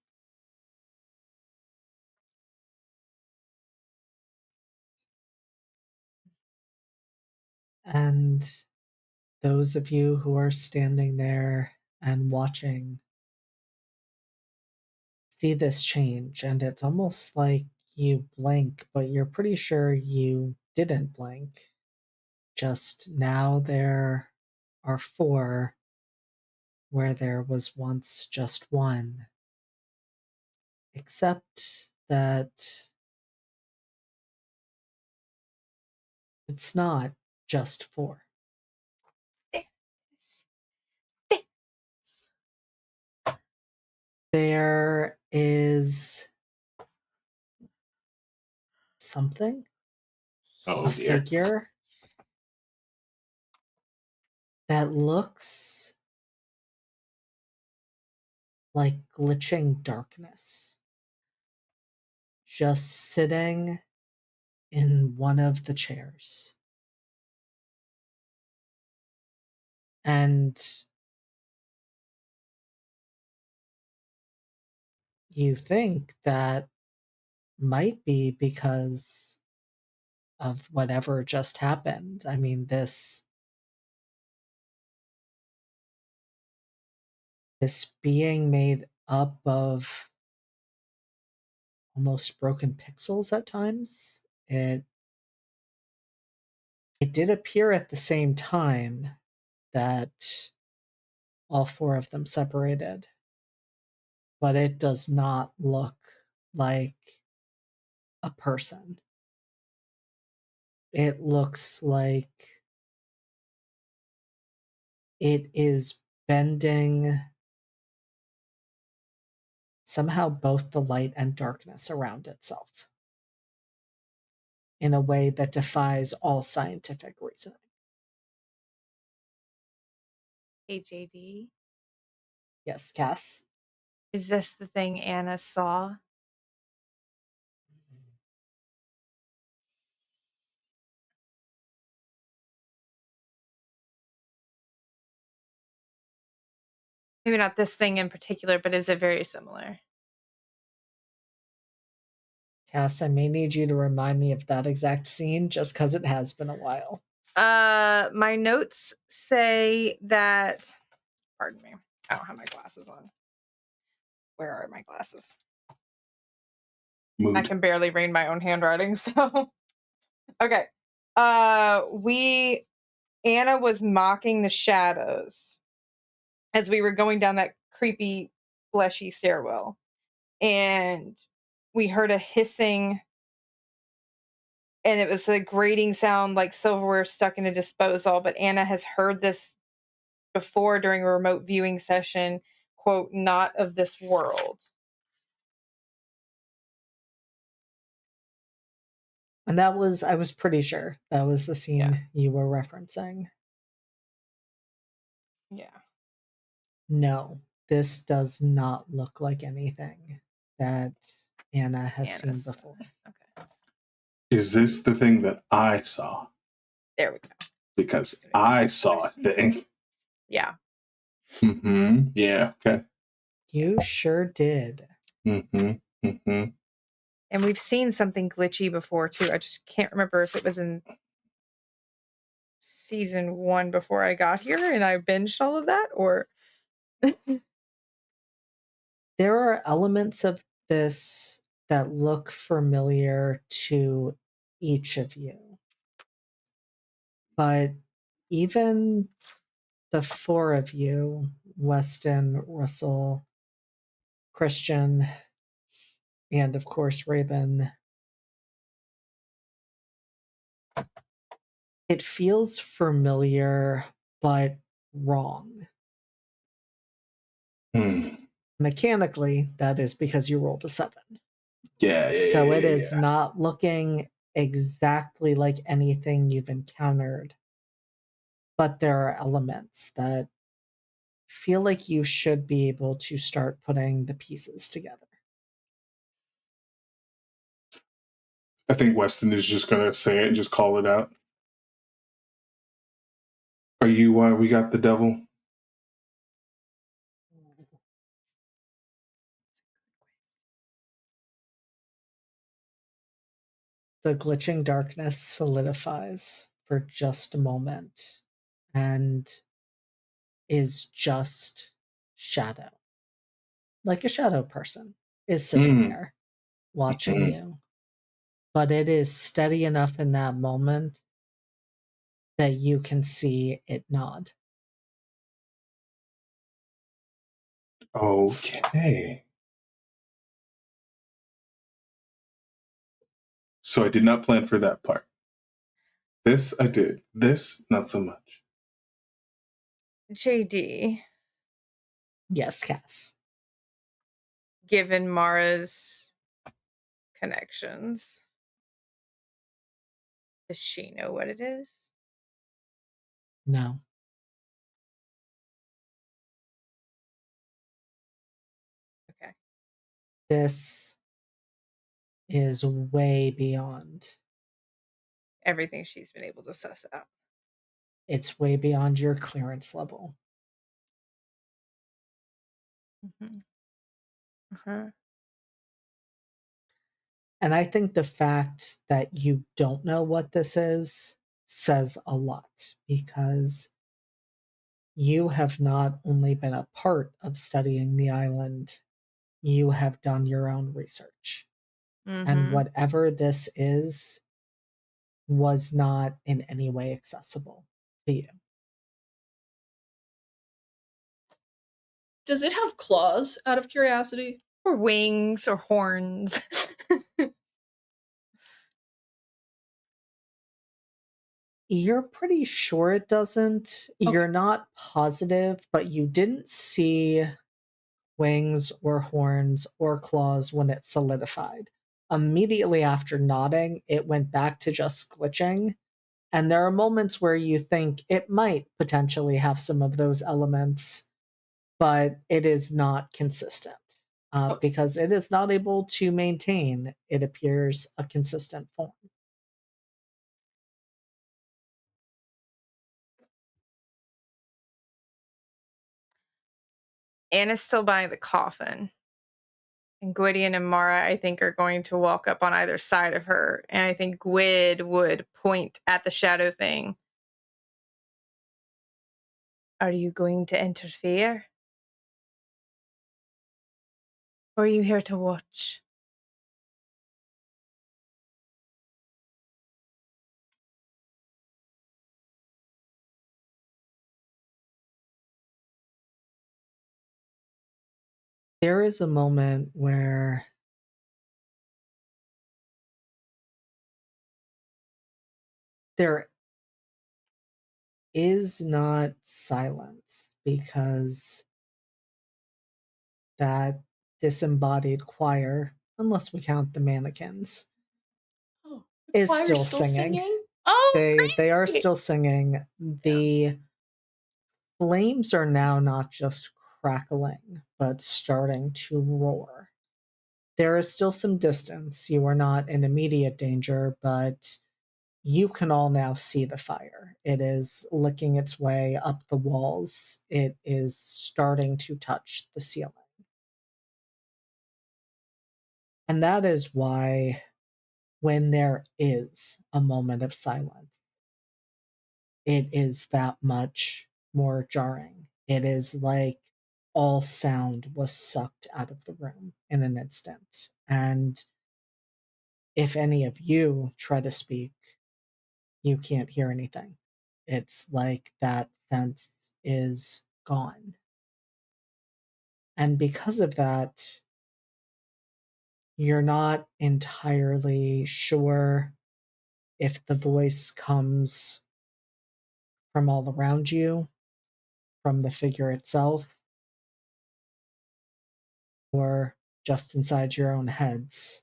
And those of you who are standing there and watching see this change, and it's almost like you blink, but you're pretty sure you didn't blink. Just now there are 4 where there was once just 1. Except that it's not just 4. There is something, a figure that looks like glitching darkness, just sitting in one of the chairs. And you think that might be because of whatever just happened. I mean, this being made up of almost broken pixels at times. It It did appear at the same time that all 4 of them separated, but it does not look like a person. It looks like it is bending somehow both the light and darkness around itself in a way that defies all scientific reasoning. HAD. Yes, Cass? Is this the thing Anna saw? Maybe not this thing in particular, but is it very similar? Cass, I may need you to remind me of that exact scene just because it has been a while. My notes say that, pardon me, I don't have my glasses on. Where are my glasses? Mood. I can barely read my own handwriting, so. Okay. Anna was mocking the shadows as we were going down that creepy, fleshy stairwell. And we heard a hissing, and it was a grating sound like silverware stuck in a disposal. But Anna has heard this before during a remote viewing session, quote, not of this world. And I was pretty sure that was the scene you were referencing. Yeah. No, this does not look like anything that Anna has seen before. Okay. Is this the thing that I saw? There we go. Because I saw a thing. Yeah. Mm-hmm. Yeah, okay. You sure did. Mm-hmm. Mm-hmm. And we've seen something glitchy before too. I just can't remember if it was in season 1 before I got here and I binged all of that, or There are elements of this that look familiar to each of you. But even the 4 of you, Weston, Russell, Christian, and of course Raven, it feels familiar but wrong. Mechanically, that is because you rolled a 7. Yeah. So it is not looking exactly like anything you've encountered, but there are elements that feel like you should be able to start putting the pieces together. I think Weston is just going to say it and just call it out. Are you why we got the devil? The glitching darkness solidifies for just a moment and is just shadow. Like a shadow person is sitting there watching you. But it is steady enough in that moment that you can see it nod. Okay. So I did not plan for that part. This I did. This, not so much. JD, Yes, Cass. given Mara's connections, does she know what it is? No. Okay. This is way beyond. Everything she's been able to suss out. It's way beyond your clearance level. Mm-hmm. Uh-huh. And I think the fact that you don't know what this is says a lot, because you have not only been a part of studying the island, you have done your own research. And whatever this is, was not in any way accessible to you. Does it have claws, out of curiosity? Or wings or horns. You're pretty sure it doesn't. Okay. You're not positive, but you didn't see wings or horns or claws when it solidified. Immediately after nodding, it went back to just glitching. And there are moments where you think it might potentially have some of those elements, but it is not consistent Okay. because it is not able to maintain, it appears, a consistent form. Anna's still by the coffin. And Gwydion and Mara, I think, are going to walk up on either side of her. And I think Gwyd would point at the shadow thing. Are you going to interfere? Or are you here to watch? There is a moment where there is not silence because that disembodied choir, unless we count the mannequins, Oh, is choir's still singing. Oh, They are great! still singing. The flames are now not just crackling, but starting to roar. There is still some distance. You are not in immediate danger, but you can all now see the fire. It is licking its way up the walls. It is starting to touch the ceiling. And that is why, when there is a moment of silence, it is that much more jarring. It is like all sound was sucked out of the room in an instant. And if any of you try to speak, you can't hear anything. It's like that sense is gone. And because of that, you're not entirely sure if the voice comes from all around you, from the figure itself, or just inside your own heads.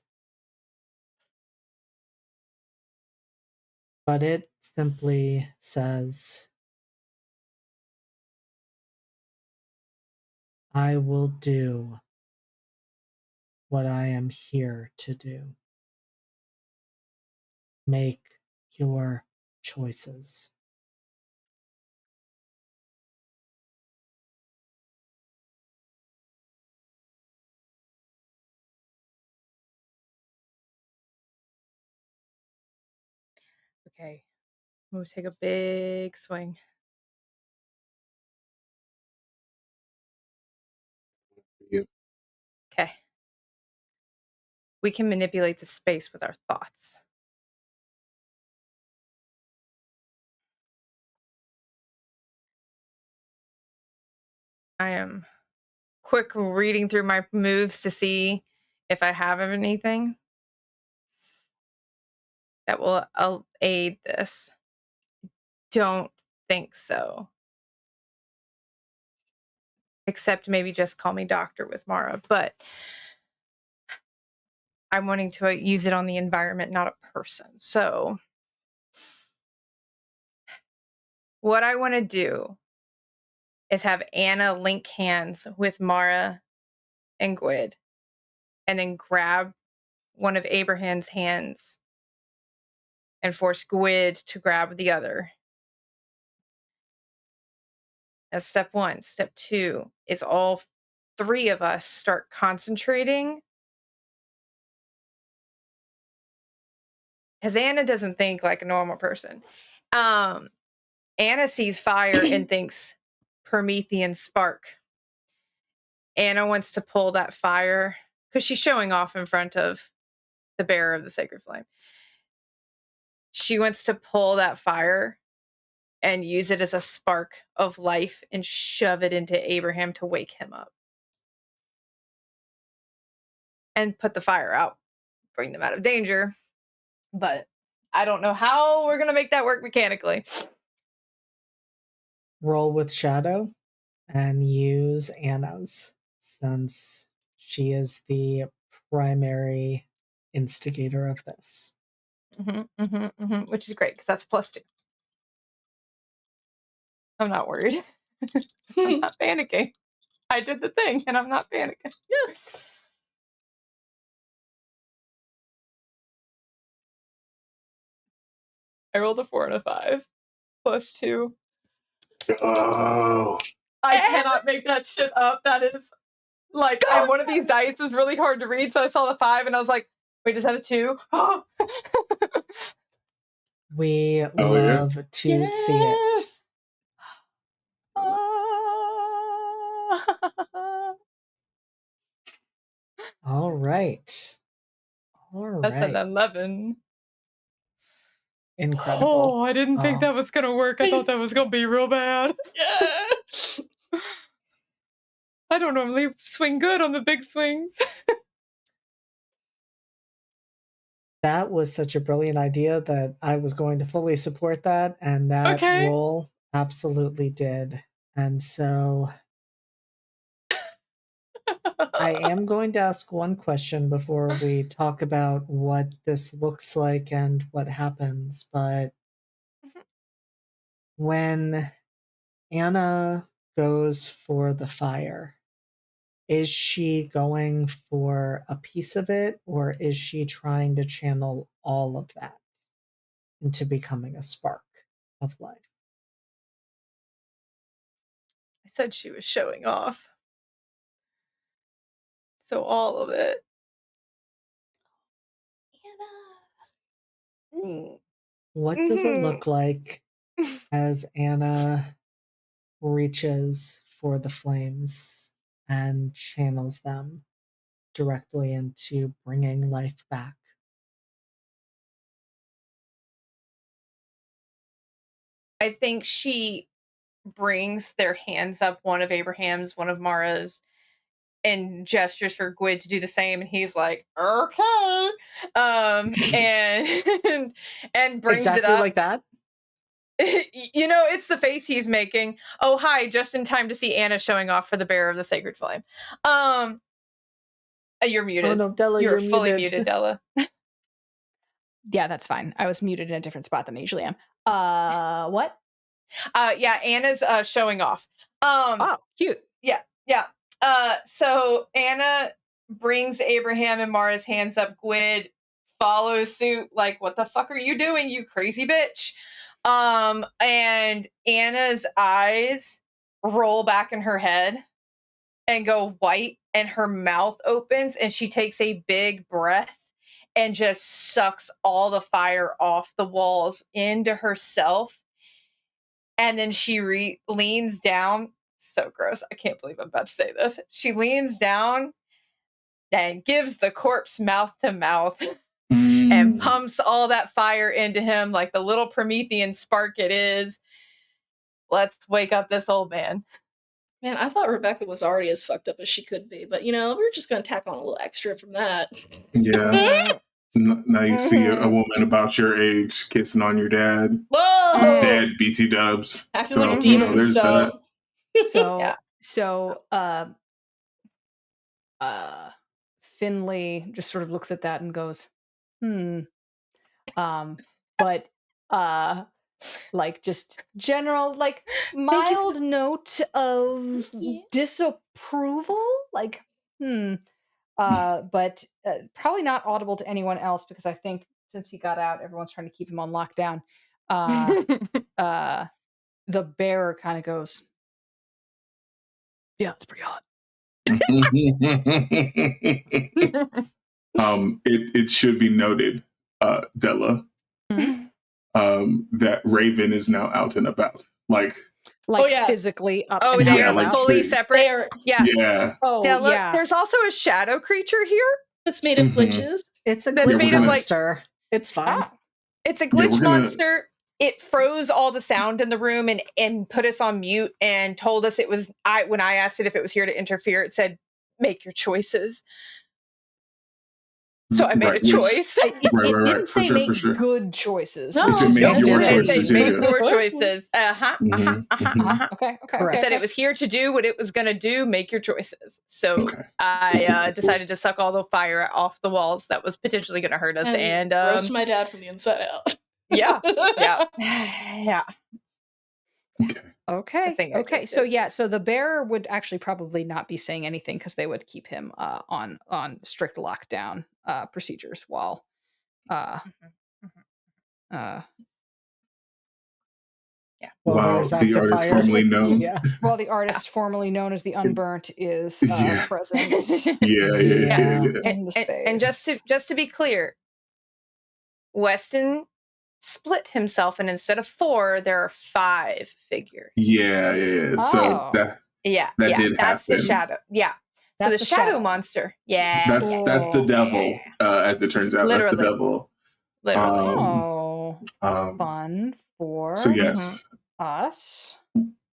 But it simply says, I will do what I am here to do. Make your choices. Okay. I'm going to take a big swing. You. Okay. We can manipulate the space with our thoughts. I am quick reading through my moves to see if I have anything that will aid this. Don't think so. Except maybe just call me doctor with Mara. But I'm wanting to use it on the environment, not a person. So what I want to do is have Anna link hands with Mara and Gwyd and then grab one of Abraham's hands and force Gwyd to grab the other. That's step one. Step two is all three of us start concentrating. Because Anna doesn't think like a normal person. Anna sees fire and thinks Promethean spark. Anna wants to pull that fire because she's showing off in front of the bearer of the sacred flame. she wants to pull that fire and use it as a spark of life and shove it into Abraham to wake him up. And put the fire out, bring them out of danger. But I don't know how we're going to make that work mechanically. Roll with Shadow and use Anna's, since she is the primary instigator of this. Which is great, because that's +2. I'm not worried. I'm not panicking. I did the thing, and I'm not panicking. Yeah. I rolled a 4 and a 5. +2. Oh. I cannot make that shit up. That is like, and one of these dice is really hard to read, so I saw the 5 and I was like, wait, is that a 2? We love to see it. All right. That's an 11. Incredible. Oh, I didn't think that was gonna work. I thought that was gonna be real bad. I don't normally swing good on the big swings. That was such a brilliant idea that I was going to fully support that, and that roll absolutely did. And so I am going to ask one question before we talk about what this looks like and what happens. But when Anna goes for the fire, is she going for a piece of it, or is she trying to channel all of that into becoming a spark of life? I said she was showing off. So all of it. Anna. What does it look like as Anna reaches for the flames and channels them directly into bringing life back? I think she brings their hands up, one of Abraham's, one of Mara's, and gestures for Gwyd to do the same, and he's like, okay. And and brings exactly it up. Like that? You know, it's the face he's making. Oh, hi, just in time to see Anna showing off for the bearer of the sacred flame. You're muted. Oh no, Della, you're you're fully muted. Della. Yeah, that's fine. I was muted in a different spot than I usually am. What? Yeah, Anna's showing off. Oh, cute. Yeah. So Anna brings Abraham and Mara's hands up. Gwyd follows suit, like, what the fuck are you doing, you crazy bitch? And Anna's eyes roll back in her head and go white, and her mouth opens, and she takes a big breath and just sucks all the fire off the walls into herself. And then she leans down. So gross. I can't believe I'm about to say this. She leans down and gives the corpse mouth to mouth and pumps all that fire into him like the little Promethean spark it is. Let's wake up this old man. Man, I thought Rebecca was already as fucked up as she could be, but we're just gonna tack on a little extra from that. Yeah. Now you see a woman about your age kissing on your dad. Whoa! His dad, BT Dubs. Acting like a demon himself. Finley just sort of looks at that and goes, but like just general, like mild note of disapproval, like but probably not audible to anyone else, because I think since he got out, everyone's trying to keep him on lockdown. The bearer kind of goes, yeah, it's pretty hot. It should be noted, Della, that Raven is now out and about. Like physically up. Oh, they are fully separate. Yeah. Oh, Della, yeah. there's also a shadow creature here that's made of glitches. It's a glitch monster. It's fine. It's a Yeah, glitch we're gonna. monster. It froze all the sound in the room and put us on mute and told us it was when I asked it if it was here to interfere, it said, "Make your choices." So I made a Right, which choice. It didn't for say sure, make for sure. good choices. No, It said it make your didn't. It choices. said, make Yeah. your Choices. choices. Okay. It said it was here to do what it was going to do. Make your choices. So Okay. I decided to suck all the fire off the walls that was potentially going to hurt us. And roast my dad from the inside out. yeah, yeah. Okay. I think I Okay. just So did. so the bear would actually probably not be saying anything because they would keep him on strict lockdown procedures while uh uh Well, Wow, there's the active artist fire. formerly known. Yeah. while the artist formerly known as the Unburnt is Yeah. present Yeah. in the space. And just to be clear, Weston split himself, and instead of 4, there are 5 figures. Yeah. So Oh. that Yeah, did that's the happen. shadow. Yeah. So That's the the shadow shadow. monster. Yeah. That's the devil, as it turns out. That's the Literally. devil. Oh, Um, fun for so yes. us.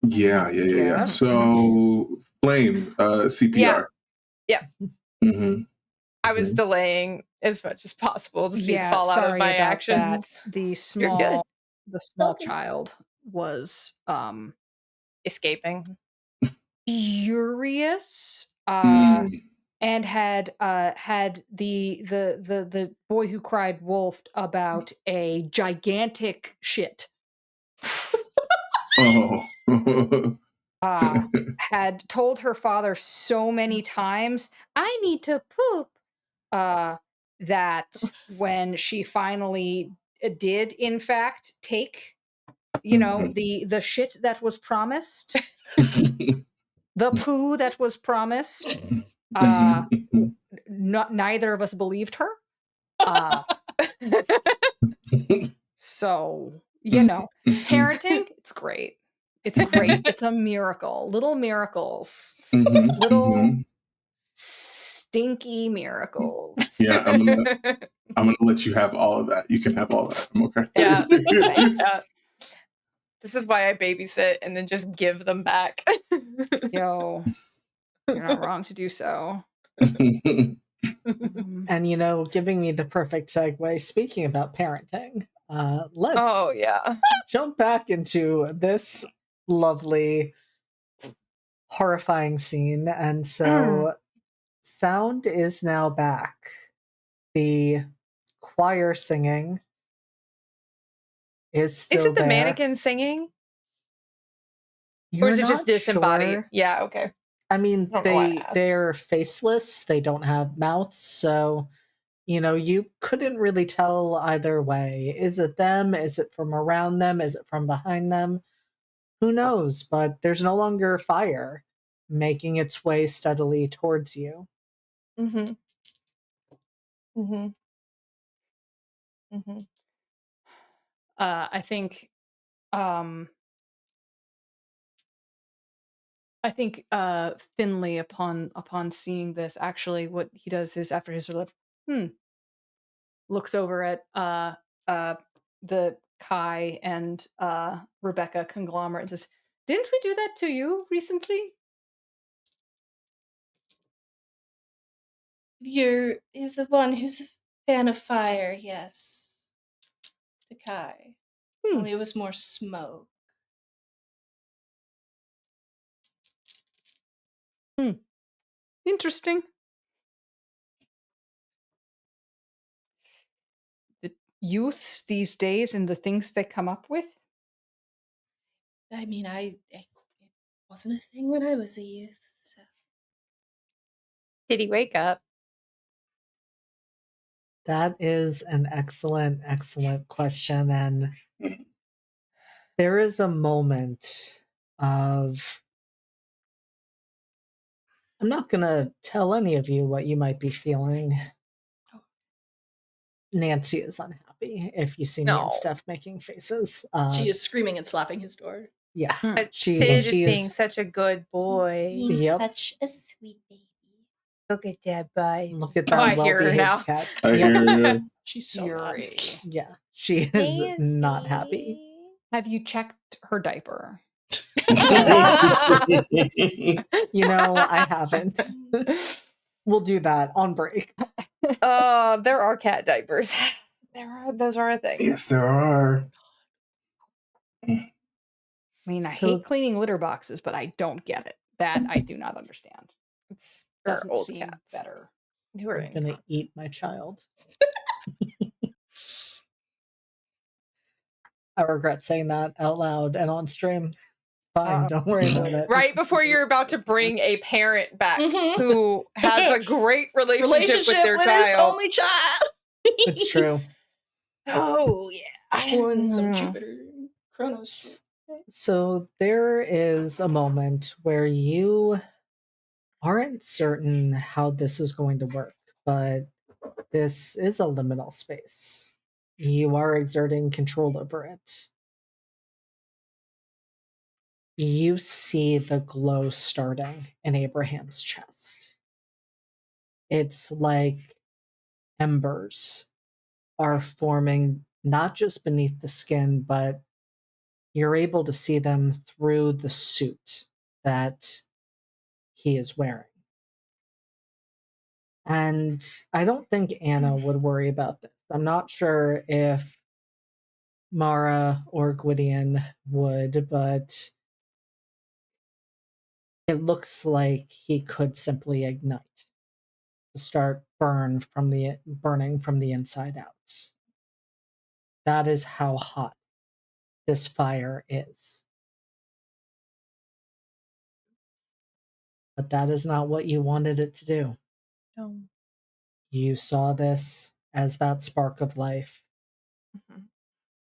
Yeah. Yes. So Flame, CPR. Yeah. Mm-hmm. I was delaying as much as possible to see Yeah, fall out of sorry my about actions. that. The You're good. small child was Escaping. furious Mm. and had the boy who cried wolfed about a gigantic shit. Oh. Had told her father so many times, I need to poop. That when she finally did, in fact, take, the shit that was promised, the poo that was promised, neither of us believed her. So, parenting, it's great. It's great. It's a miracle. Little miracles. Little stinky miracles. Yeah, I'm gonna let you have all of that. You can have all that. I'm okay. Yeah. This is why I babysit and then just give them back. Yo, you're not wrong to do so. And giving me the perfect segue, speaking about parenting, let's jump back into this lovely, horrifying scene. And so sound is now back. The choir singing is still Is it the there. mannequin singing? You're or is it just not disembodied? sure. Yeah, okay. I mean, I don't know why I asked. they're faceless. They don't have mouths, so you couldn't really tell either way. Is it them? Is it from around them? Is it from behind them? Who knows? But there's no longer fire making its way steadily towards you. Mm-hmm. Mm-hmm. Mm-hmm. I think Finley, upon seeing this, actually what he does is, after his sort of looks over at the Kai and Rebecca conglomerate and says, "Didn't we do that to you recently?" You're the one who's a fan of fire, yes. To Kai. Only it was more smoke. Interesting. The youths these days and the things they come up with. I mean, it wasn't a thing when I was a youth, so. Did he wake up? That is an excellent, excellent question. And there is a moment of, I'm not going to tell any of you what you might be feeling. Nancy is unhappy if you see me and Steph making faces. She is screaming and slapping his door. Yeah. Sid is being such a good boy. Being such a sweet baby. Look at that, bye. Look at that I hear her well-behaved now. cat. I hear you. She's so mad. Yeah. She is not happy. Have you checked her diaper? You know, I haven't. We'll do that on break. There are cat diapers. Those are a thing. Yes, there are. I mean, I hate cleaning litter boxes, but I don't get it. That I do not understand. It's Doesn't old seem cats. better. Who are I'm gonna eat my child. I regret saying that out loud and on stream. Fine, don't worry about it. Right before you're about to bring a parent back who has a great relationship with their his child. only child. It's true. Oh yeah. Once of Jupiter, Kronos. So there is a moment where you aren't certain how this is going to work, but this is a liminal space. You are exerting control over it. You see the glow starting in Abraham's chest. It's like embers are forming not just beneath the skin, but you're able to see them through the suit that he is wearing. And I don't think Anna would worry about this. I'm not sure if Mara or Gwydion would, but it looks like he could simply ignite to start burning from the inside out. That is how hot this fire is. But that is not what you wanted it to do. No. You saw this as that spark of life,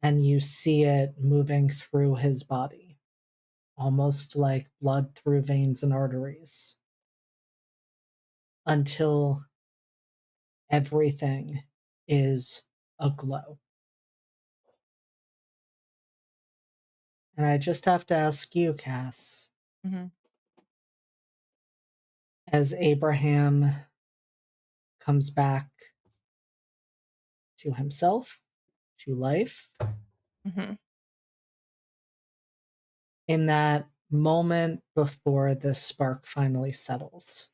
and you see it moving through his body, almost like blood through veins and arteries, until everything is aglow. And I just have to ask you, Cass, as Abraham comes back to himself, to life, in that moment before the spark finally settles,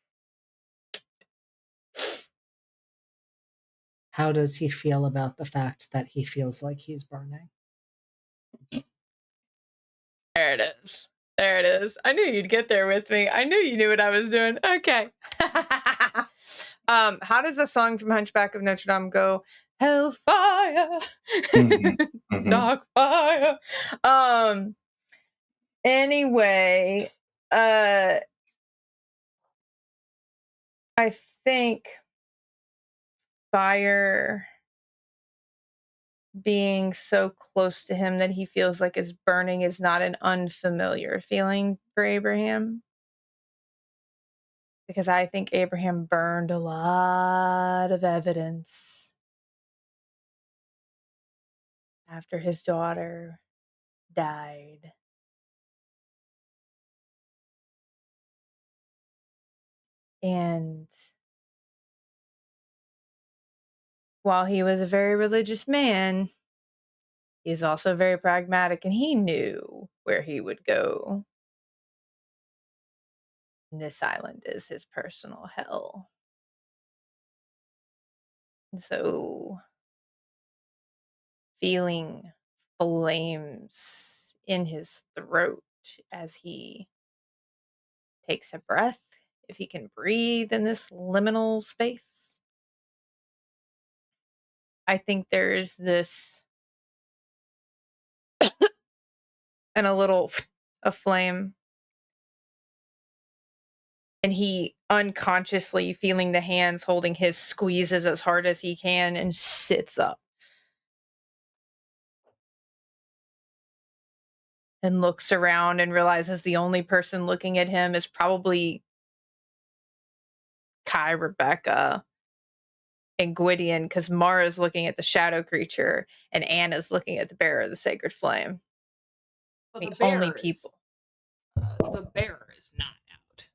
how does he feel about the fact that he feels like he's burning? There it is. There it is. I knew you'd get there with me. I knew you knew what I was doing. Okay. How does the song from Hunchback of Notre Dame go? Hellfire, dark fire. Anyway, I think fire being so close to him that he feels like his burning is not an unfamiliar feeling for Abraham. Because I think Abraham burned a lot of evidence after his daughter died. And while he was a very religious man, he's also very pragmatic, and he knew where he would go. And this island is his personal hell. And so feeling flames in his throat as he takes a breath, if he can breathe in this liminal space. I think there's this and a little a flame, and he unconsciously feeling the hands holding his squeezes as hard as he can and sits up and looks around and realizes the only person looking at him is probably Kai, Rebecca, and Gwydion, because Mara's looking at the shadow creature and Anna's looking at the bearer of the sacred flame. But the only people. The bearer is not out.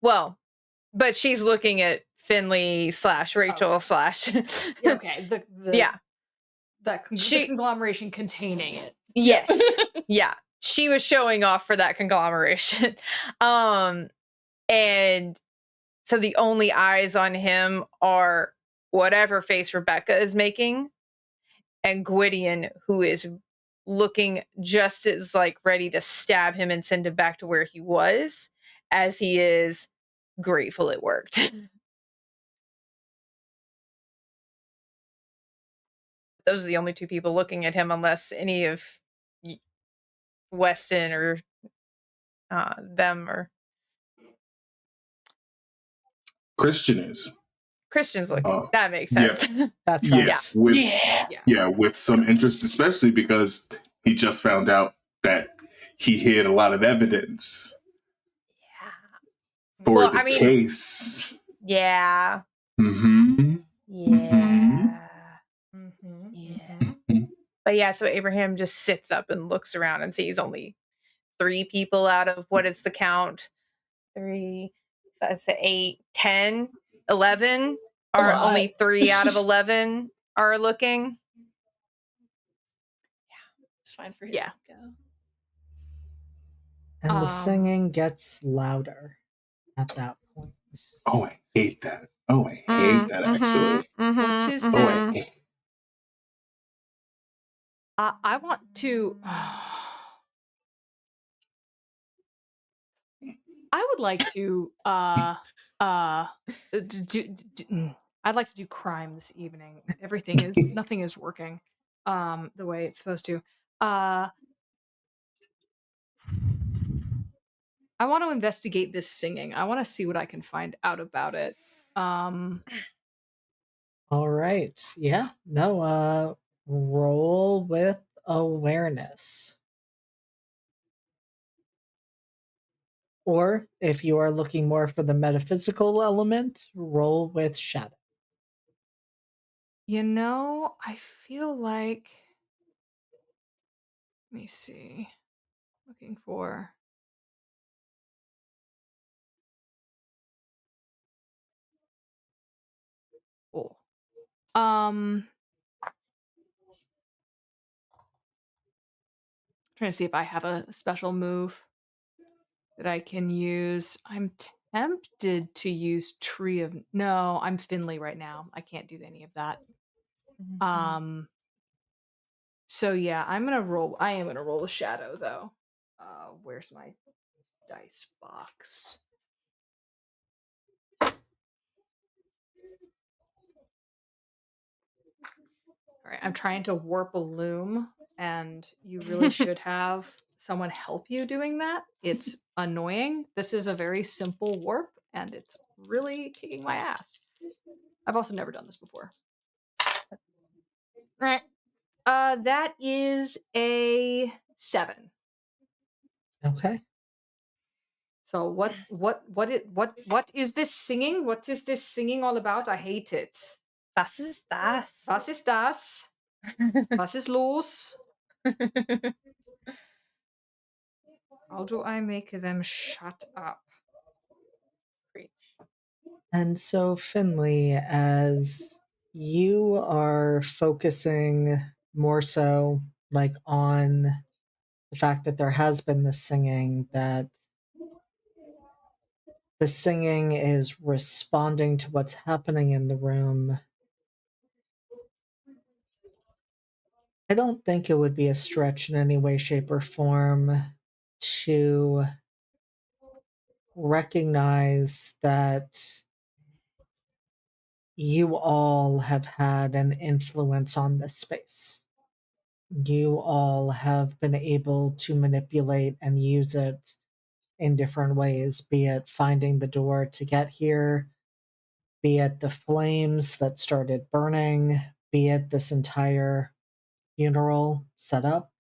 Well, but she's looking at Finley / Rachel / Okay. yeah. the conglomeration containing it. Yes. Yeah. She was showing off for that conglomeration. And so the only eyes on him are whatever face Rebecca is making, and Gwydion, who is looking just as like ready to stab him and send him back to where he was, as he is grateful it worked. Those are the only two people looking at him, unless any of Weston or them or Christian is. Christian's looking. That makes sense. That's yes, with some interest, especially because he just found out that he hid a lot of evidence for the case. Yeah. Mm-hmm. Yeah. Mm-hmm. Yeah. But yeah, so Abraham just sits up and looks around and sees only 3 people out of what is the count? 3, 5, 8, 10, 11 are only 3 out of 11 are looking. Yeah, it's fine for his ego. And the singing gets louder at that point. Oh, I hate that. Oh, I hate that, actually. What is this? I want to... I would like to I'd like to do crime this evening. Nothing is working the way it's supposed to. I want to investigate this singing. I want to see what I can find out about it. All right. Yeah. No, roll with awareness. Or if you are looking more for the metaphysical element, roll with shadow. You know, I feel like, let me see. Looking for trying to see if I have a special move that I can use. I'm tempted to use Tree of... No, I'm Finley right now. I can't do any of that. So yeah, I am gonna roll a shadow though. Where's my dice box? Alright, I'm trying to warp a loom, and you really should have someone help you doing that. It's annoying. This is a very simple warp, and it's really kicking my ass. I've also never done this before. Alright. That is a 7. Okay. So what is this singing? What is this singing all about? I hate it. Was ist das? Was ist das? Was ist los? How do I make them shut up? And so, Finley, as you are focusing more so like on the fact that there has been this singing, that the singing is responding to what's happening in the room, I don't think it would be a stretch in any way, shape, or form to recognize that you all have had an influence on this space. You all have been able to manipulate and use it in different ways, be it finding the door to get here, be it the flames that started burning, be it this entire funeral setup,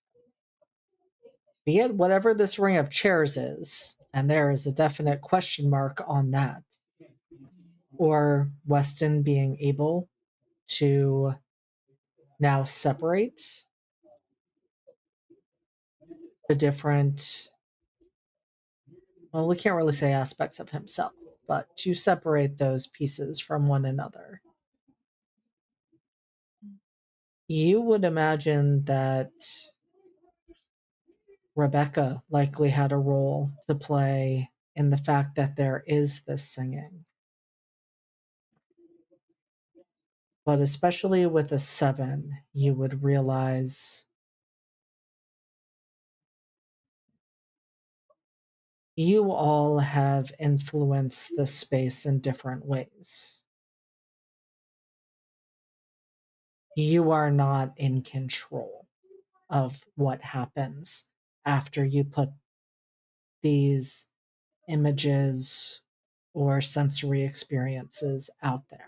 be it whatever this ring of chairs is, and there is a definite question mark on that, or Weston being able to now separate the different, well, we can't really say aspects of himself, but to separate those pieces from one another. You would imagine that Rebecca likely had a role to play in the fact that there is this singing. But especially with a 7, you would realize you all have influenced the space in different ways. You are not in control of what happens after you put these images or sensory experiences out there.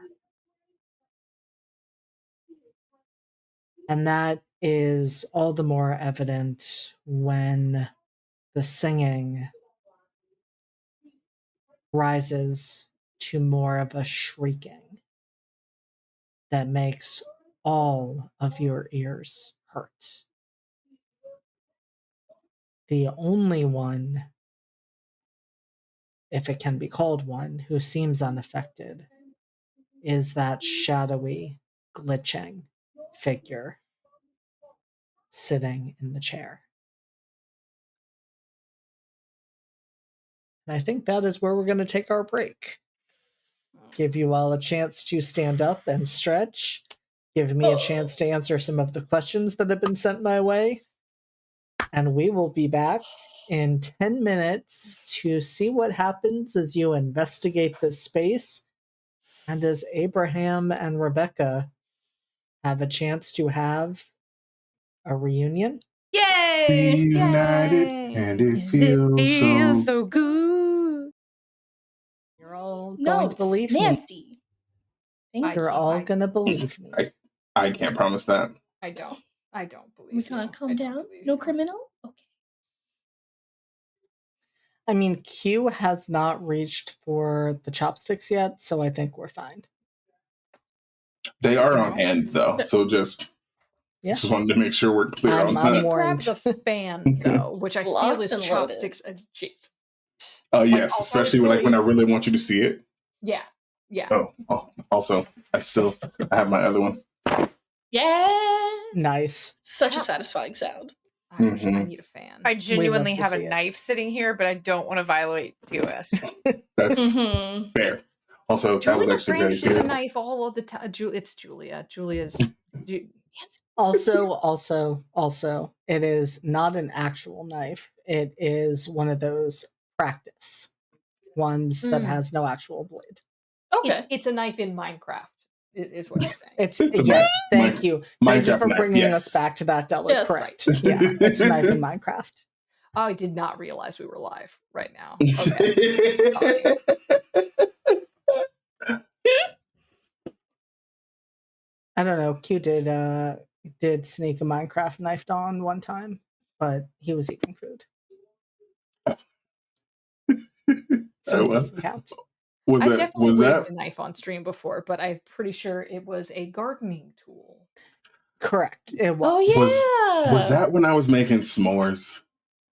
And that is all the more evident when the singing rises to more of a shrieking that makes all of your ears hurt. The only one, if it can be called one, who seems unaffected is that shadowy, glitching figure sitting in the chair. And I think that is where we're going to take our break. Give you all a chance to stand up and stretch. Give me a chance to answer some of the questions that have been sent my way. And we will be back in 10 minutes to see what happens as you investigate this space and as Abraham and Rebecca have a chance to have a reunion. Yay! Reunited, Yay! and it feels so good. You're all No, going to it's believe me. Nancy. Thank You're you. all going to believe me. I can't promise that. I don't believe We you. gotta I calm don't down. believe No you. criminal? Okay. I mean, Q has not reached for the chopsticks yet, so I think we're fine. They are on hand though, so just wanted to make sure we're clear on I'm that. warned. Grab the fan though, which I feel Locked is and loaded. chopsticks adjacent. Oh Like, yes, also, especially it's like when I really- really want you to see it. Yeah. Oh, also, I have my other one. Yeah. Nice. Such a satisfying sound. I Mhm. need a fan. I genuinely to have a see it. knife sitting here, but I don't want to violate TOS. That's Mm-hmm. fair. Also, that was Julia actually very brandishes a good. knife all of the time. It's Julia. Julia's. Also, it is not an actual knife. It is one of those practice ones that has no actual blade. Okay. It's a knife in Minecraft. Is what you're saying. It's a yes. Thank you. Thank you Minecraft for knife, bringing yes. us back to that, Della. Yes. Correct. Yeah, it's a knife in Minecraft. I did not realize we were live right now. Okay. Sorry. I don't know. Q did sneak a Minecraft knife on one time, but he was eating food, so it doesn't count. I've definitely was waved that a knife on stream before, but I'm pretty sure it was a gardening tool. Correct. It was. Oh yeah. was that when I was making s'mores?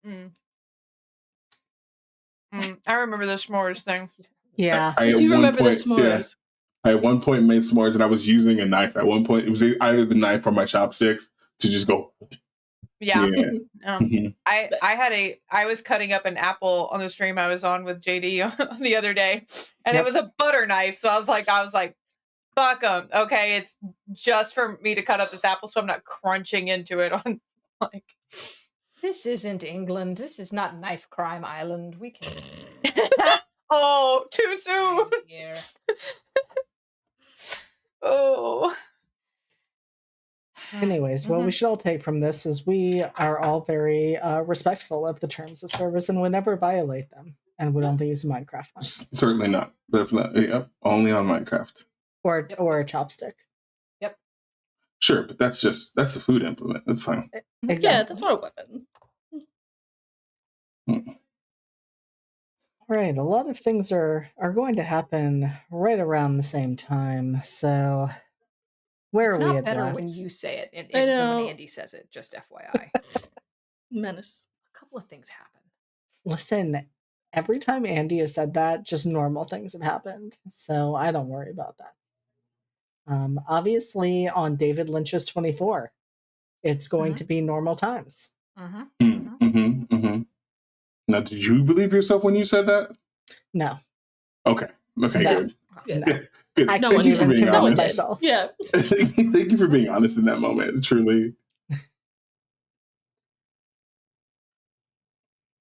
I remember the s'mores thing. Yeah. I do remember the s'mores. I at one point made s'mores and I was using a knife. At one point, it was either the knife or my chopsticks to just go. Yeah. Mhm. I was cutting up an apple on the stream I was on with JD the other day, and Yep. it was a butter knife. So I was like, fuck them. Okay, it's just for me to cut up this apple, so I'm not crunching into it on like. This isn't England. This is not Knife Crime Island. We can. Oh, too soon. Here. Oh. Anyways, what we should all take from this is we are all very respectful of the terms of service and would never violate them, and would only use a Minecraft knife Certainly not. Definitely, yep. Only on Minecraft. or a chopstick. Yep. Sure, but that's a food implement. That's fine. Exactly. Yeah, that's not a weapon. All right, a lot of things are going to happen right around the same time. So where It's are we not at better left? when you say it and I than know. when Andy says it. Just FYI. Menace. A couple of things happen. Listen, every time Andy has said that, just normal things have happened. So I don't worry about that. Obviously, on David Lynch's 24, it's going to be normal times. Now, did you believe yourself when you said that? No. Okay. Okay, No. good. No. Good. I No couldn't one even did. No one convince did. myself. Yeah. Thank you for being honest in that moment, truly.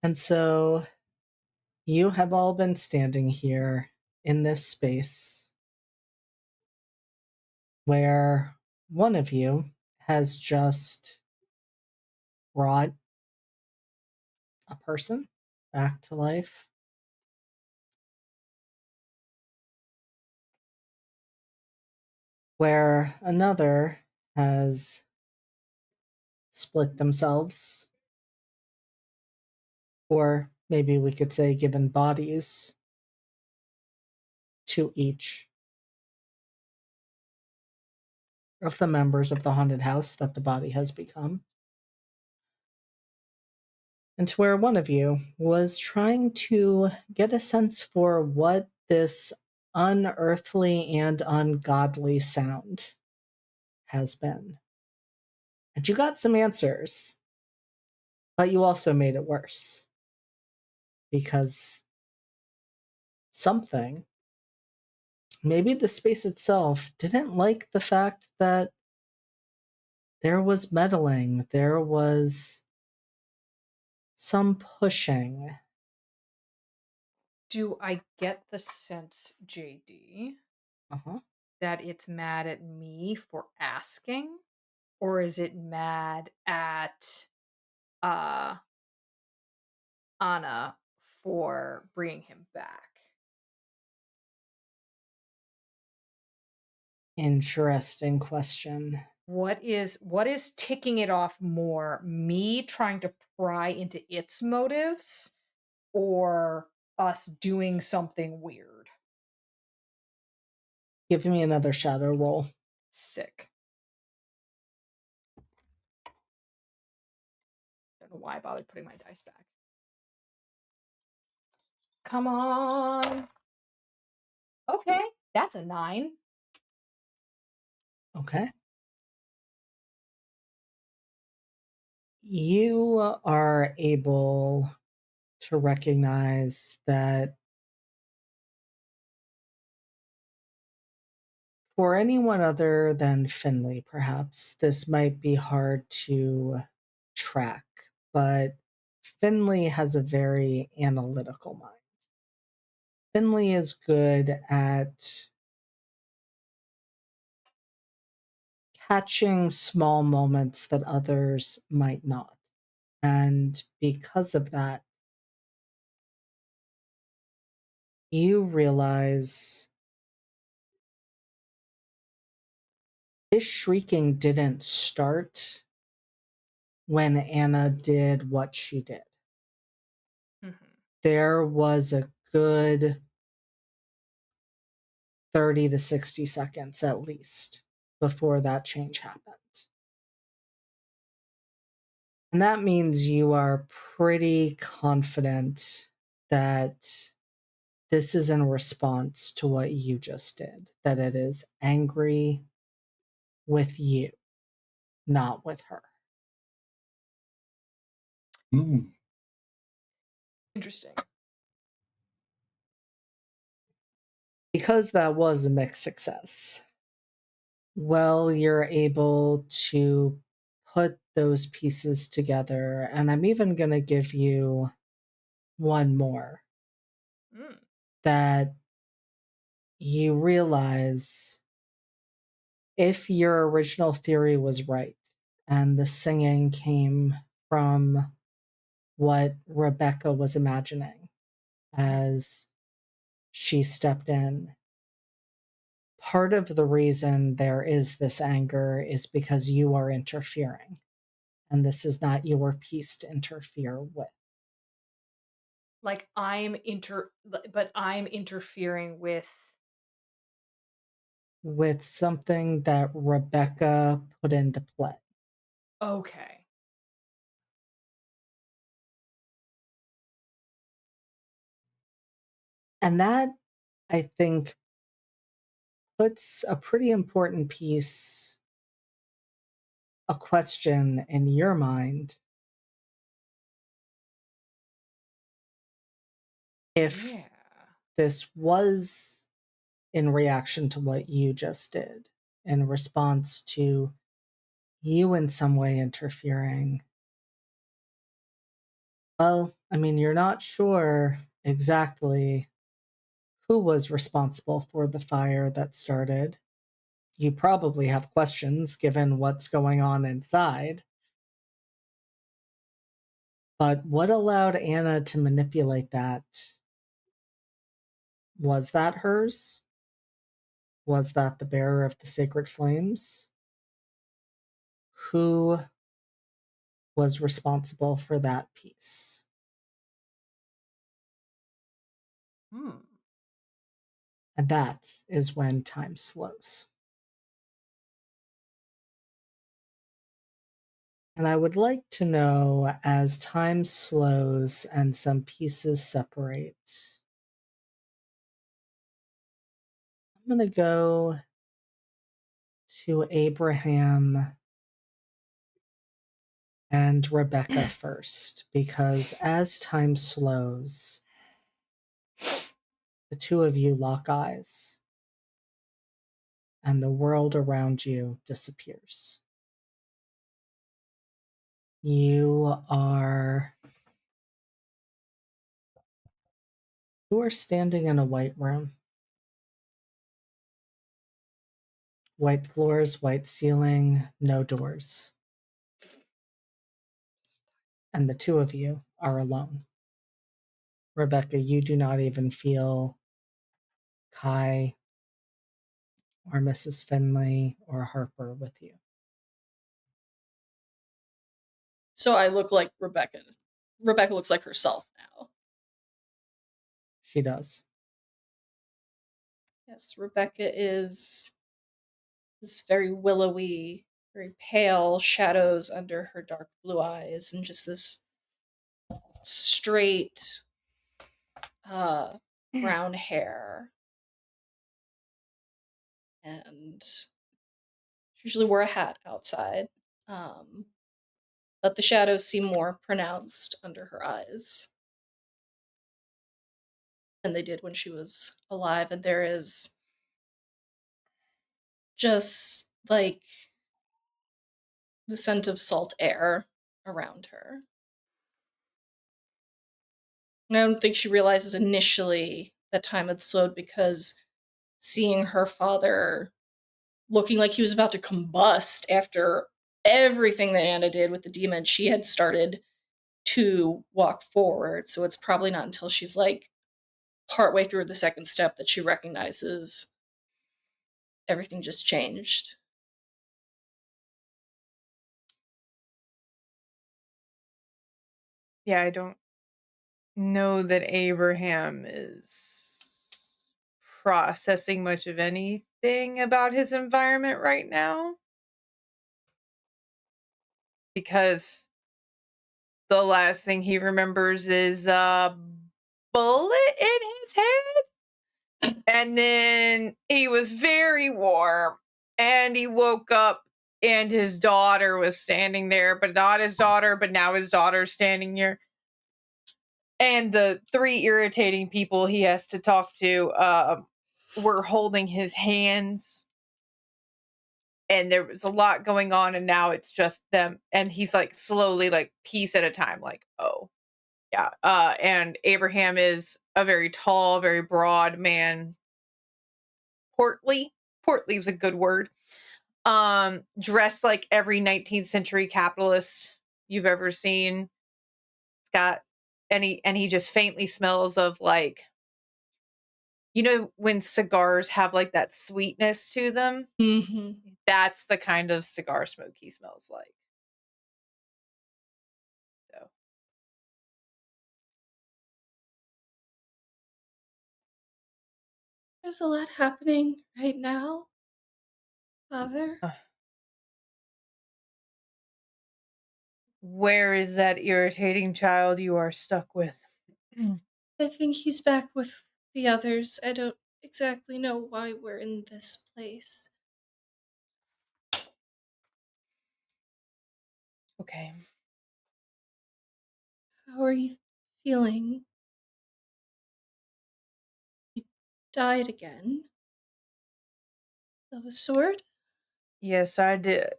And so you have all been standing here in this space where one of you has just brought a person back to life. Where another has split themselves, or maybe we could say given bodies to each of the members of the haunted house that the body has become. And to where one of you was trying to get a sense for what this unearthly and ungodly sound has been. And you got some answers, but you also made it worse. Because something, maybe the space itself, didn't like the fact that there was meddling, there was some pushing. Do I get the sense, JD, that it's mad at me for asking? Or is it mad at Anna for bringing him back? Interesting question. What is ticking it off more? Me trying to pry into its motives or us doing something weird? Give me another shadow roll. Sick. Don't know why I bothered putting my dice back. Come on. Okay, that's a 9. Okay. You are able to recognize that for anyone other than Finley, perhaps, this might be hard to track, but Finley has a very analytical mind. Finley is good at catching small moments that others might not. And because of that, you realize this shrieking didn't start when Anna did what she did. There was a good 30 to 60 seconds at least before that change happened. And that means you are pretty confident that this is in response to what you just did, that it is angry with you, not with her. Interesting. Because that was a mixed success, well, you're able to put those pieces together, and I'm even going to give you one more that you realize if your original theory was right and the singing came from what Rebecca was imagining as she stepped in, part of the reason there is this anger is because you are interfering, and this is not your piece to interfere with. Like I'm interfering with something that Rebecca put into play. Okay. And that, I think, puts a pretty important piece, a question in your mind. If this was in reaction to what you just did, in response to you in some way interfering, well, I mean, you're not sure exactly who was responsible for the fire that started. You probably have questions given what's going on inside. But what allowed Anna to manipulate that? Was that hers? Was that the bearer of the sacred flames? Who was responsible for that piece? And that is when time slows. And I would like to know, as time slows and some pieces separate, I'm going to go to Abraham and Rebecca first, because as time slows, the two of you lock eyes, and the world around you disappears. You are standing in a white room. White floors, white ceiling, no doors. And the two of you are alone. Rebecca, you do not even feel Kai or Mrs. Finley or Harper with you. So I look like Rebecca. Rebecca looks like herself now. She does. Yes, Rebecca is this very willowy, very pale, shadows under her dark blue eyes, and just this straight brown hair. And she usually wore a hat outside. But the shadows seem more pronounced under her eyes than they did when she was alive. And there is just like the scent of salt air around her. And I don't think she realizes initially that time had slowed, because seeing her father looking like he was about to combust after everything that Anna did with the demon, she had started to walk forward. So it's probably not until she's like partway through the second step that she recognizes everything just changed. Yeah, I don't know that Abraham is processing much of anything about his environment right now, because the last thing he remembers is a bullet in his head, and then he was very warm, and he woke up and his daughter was standing there, but not his daughter, but now his daughter's standing here. And the three irritating people he has to talk to were holding his hands. And there was a lot going on, and now it's just them. And he's like slowly, like piece at a time, like, oh, yeah. And Abraham is a very tall, very broad man. Portly. Portly is a good word. Dressed like every 19th century capitalist you've ever seen. It's got and he just faintly smells of, like, you know, when cigars have like that sweetness to them, Mm-hmm. that's the kind of cigar smoke he smells like. So There's a lot happening right now, Father. where is that irritating child you are stuck with? I think he's back with the others. I don't exactly know why we're in this place. Okay. How are you feeling? You died again. Of a sword? Yes, I did.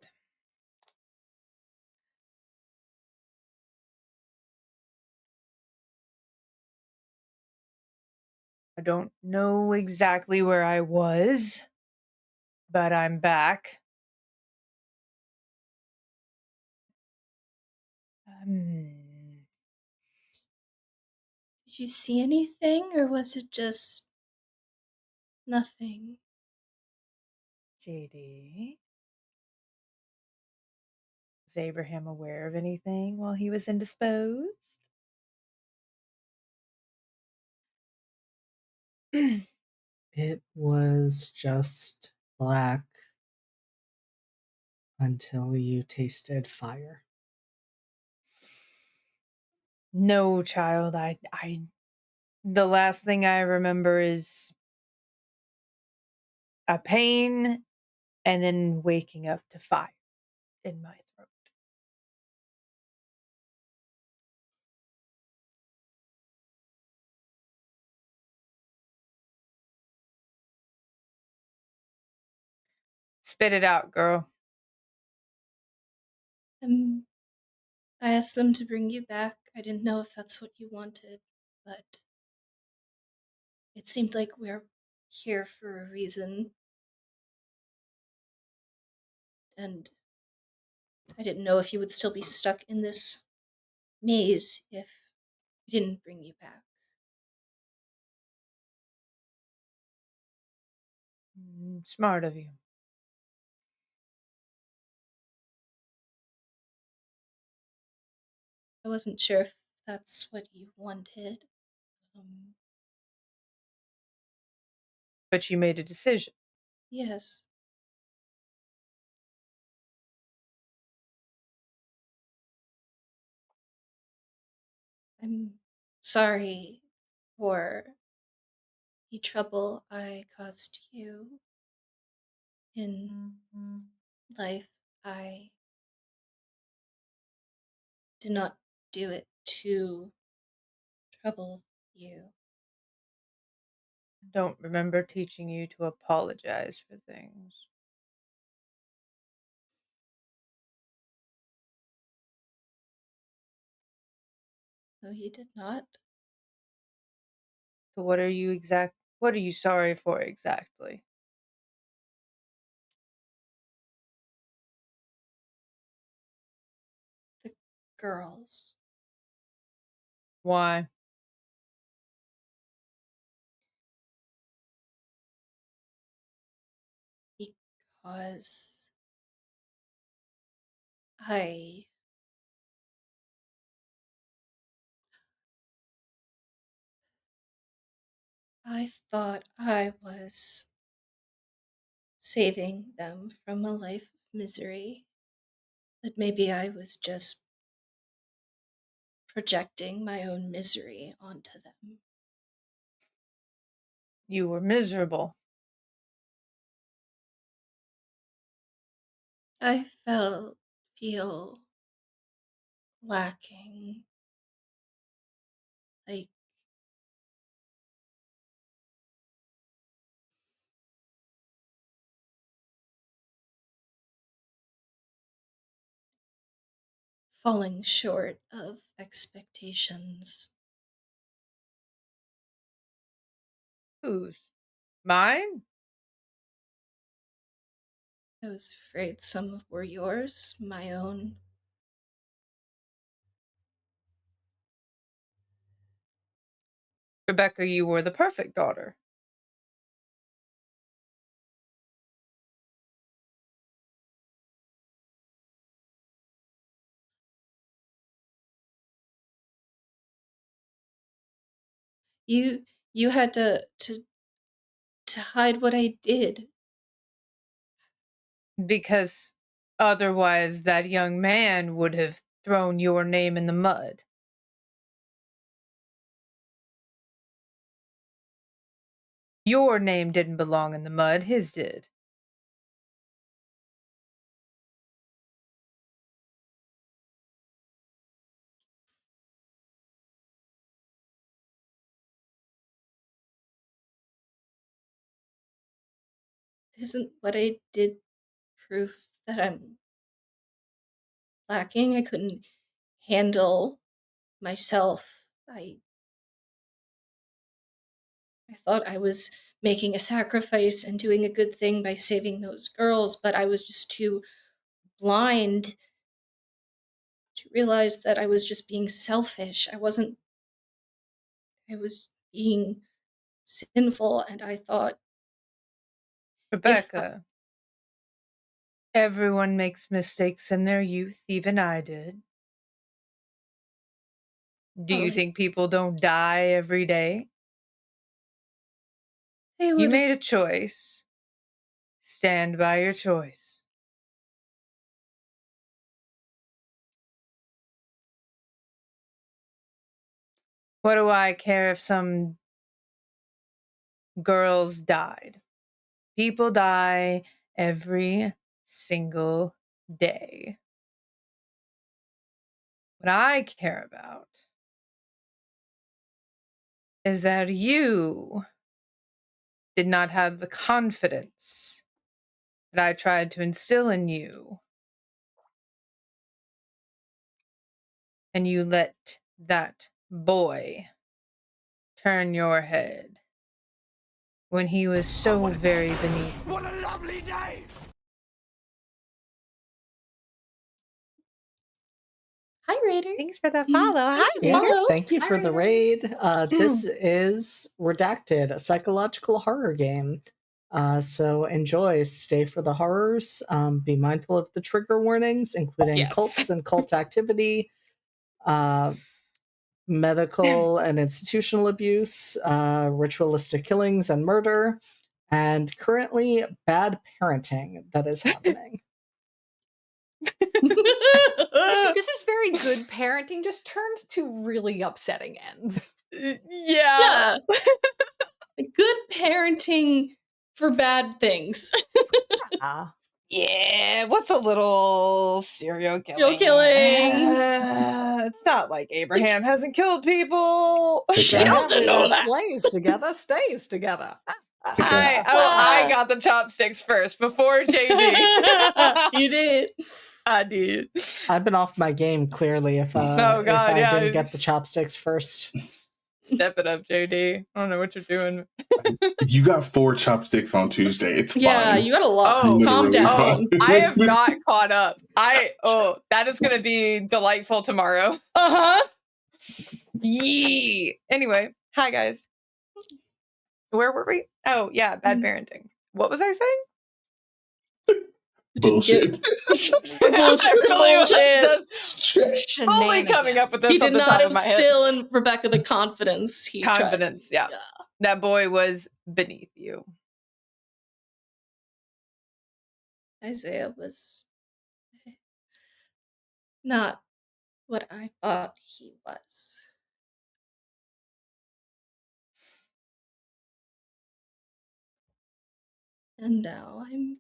I don't know exactly where I was, but I'm back. Um, Did you see anything, or was it just nothing? JD, was Abraham aware of anything while he was indisposed? It was just black until you tasted fire. No, child. The last thing I remember is a pain and then waking up to fire in my throat. Spit it out, girl. I asked them to bring you back. I didn't know if that's what you wanted, but it seemed like we're here for a reason. And I didn't know if you would still be stuck in this maze if we didn't bring you back. Smart of you. I wasn't sure if that's what you wanted. But you made a decision. Yes. I'm sorry for the trouble I caused you in life. I did not do it to trouble you. Don't remember teaching you to apologize for things. No, you did not. So what are you sorry for exactly? The girls. Why? Because I I thought I was saving them from a life of misery. But maybe I was just projecting my own misery onto them. You were miserable. I feel lacking. Like falling short of expectations. Whose? Mine? I was afraid some were yours, my own. Rebecca, you were the perfect daughter. You had to hide what I did. Because otherwise that young man would have thrown your name in the mud. Your name didn't belong in the mud, his did. Isn't what I did proof that I'm lacking? I couldn't handle myself. I thought I was making a sacrifice and doing a good thing by saving those girls, but I was just too blind to realize that I was just being selfish. I was being sinful, and I thought if I, Rebecca, everyone makes mistakes in their youth, even I did. Do well, you think people don't die every day? they You would made a choice. Stand by your choice. What do I care if some girls died? People die every single day. What I care about is that you did not have the confidence that I tried to instill in you, and you let that boy turn your head when he was so very beneath you. What a lovely day! Hi, Raiders. Thanks for the follow. Hi, Thanks for the Yeah, follow. thank you Hi, for the Raiders. raid. This is Redacted, a psychological horror game. So enjoy, stay for the horrors. Be mindful of the trigger warnings, including Yes. cults and cult activity, medical and institutional abuse, ritualistic killings and murder, and currently bad parenting that is happening. This is very good parenting, just turned to really upsetting ends. Yeah. Good parenting for bad things. Ah. Yeah. What's a little serial killing? killing. It's not like Abraham hasn't killed people. She doesn't know that. Slays together, stays together. I got the chopsticks first before JD. You did. I did. I've been off my game clearly if Oh, God, if I yeah, didn't get the it's- chopsticks first. Step it up, JD. I don't know what you're doing. You got 4 chopsticks on Tuesday. It's Yeah, fine. you got a lot. Oh, Calm literally down. fine. I have not caught up. That is going to be delightful tomorrow. Uh-huh. Yee. Anyway, hi guys. Where were we? Oh, yeah, bad parenting. What was I saying? Bullshit. Bullshit. It's a Really was bullshit. just fully coming up with this He on did the not top of my head. instill in Rebecca the confidence he Confidence, tried. yeah. That boy was beneath you. Isaiah was not what I thought he was. And now I'm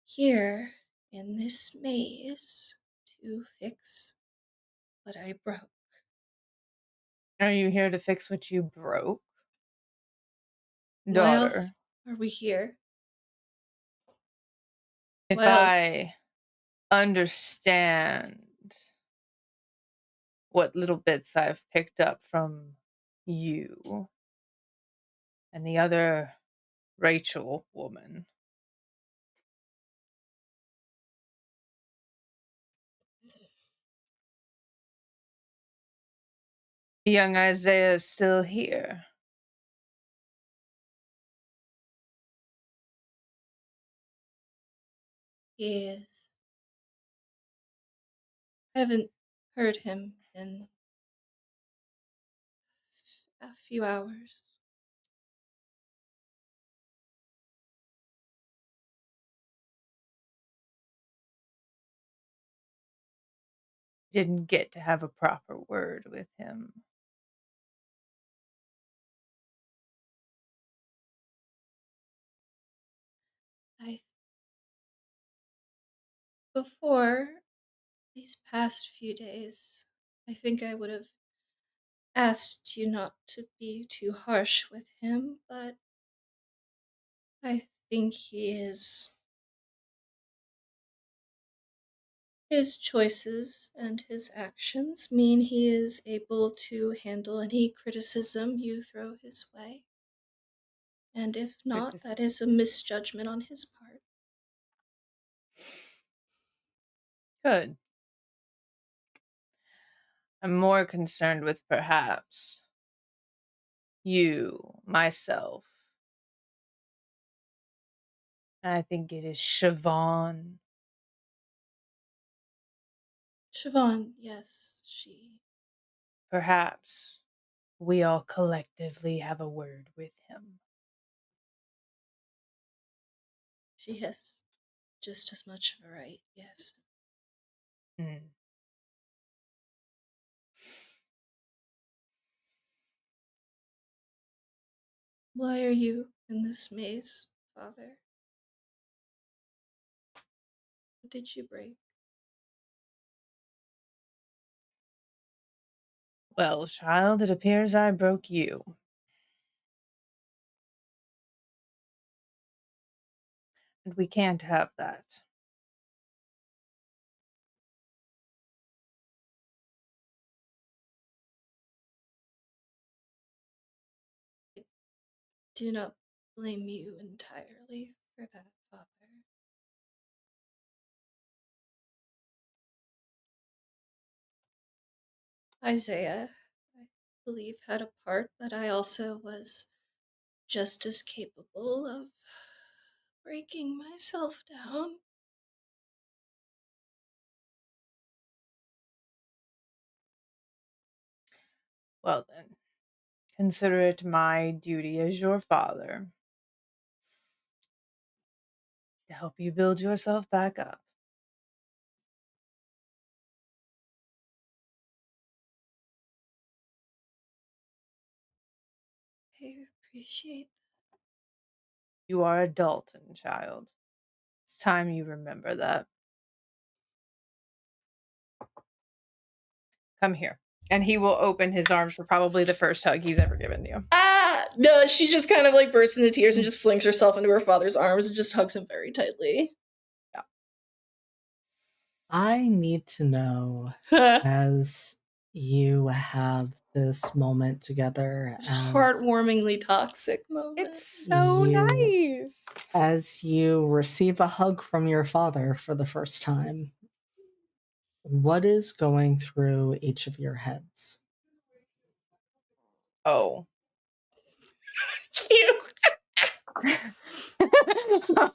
here in this maze to fix what I broke. Are you here to fix what you broke? Why else Daughter, are we here? if Why else? I understand what little bits I've picked up from you and the other Rachel woman, young Isaiah is still here. He is. I haven't heard him in a few hours. Didn't get to have a proper word with him. Before these past few days, I think I would have asked you not to be too harsh with him, but I think his choices and his actions mean he is able to handle any criticism you throw his way. And if not, that is a misjudgment on his part. Good. I'm more concerned with perhaps you, myself. I think it is Siobhan. Siobhan, yes, Perhaps we all collectively have a word with him. she has just as much of a right, yes. Hmm. Why are you in this maze, Father? What did you break? Well, child, it appears I broke you. And we can't have that. Do not blame you entirely for that, Father. Isaiah, I believe, had a part, but I also was just as capable of breaking myself down. Well, then, consider it my duty as your father to help you build yourself back up. I appreciate You are a Dalton, child. It's time you remember that. Come here. And he will open his arms for probably the first hug he's ever given you. No, she just kind of like bursts into tears and just flings herself into her father's arms and just hugs him very tightly. Yeah. I need to know, as you have this moment together, It's heartwarmingly toxic moment. It's so nice. As you receive a hug from your father for the first time, what is going through each of your heads? Oh. Q.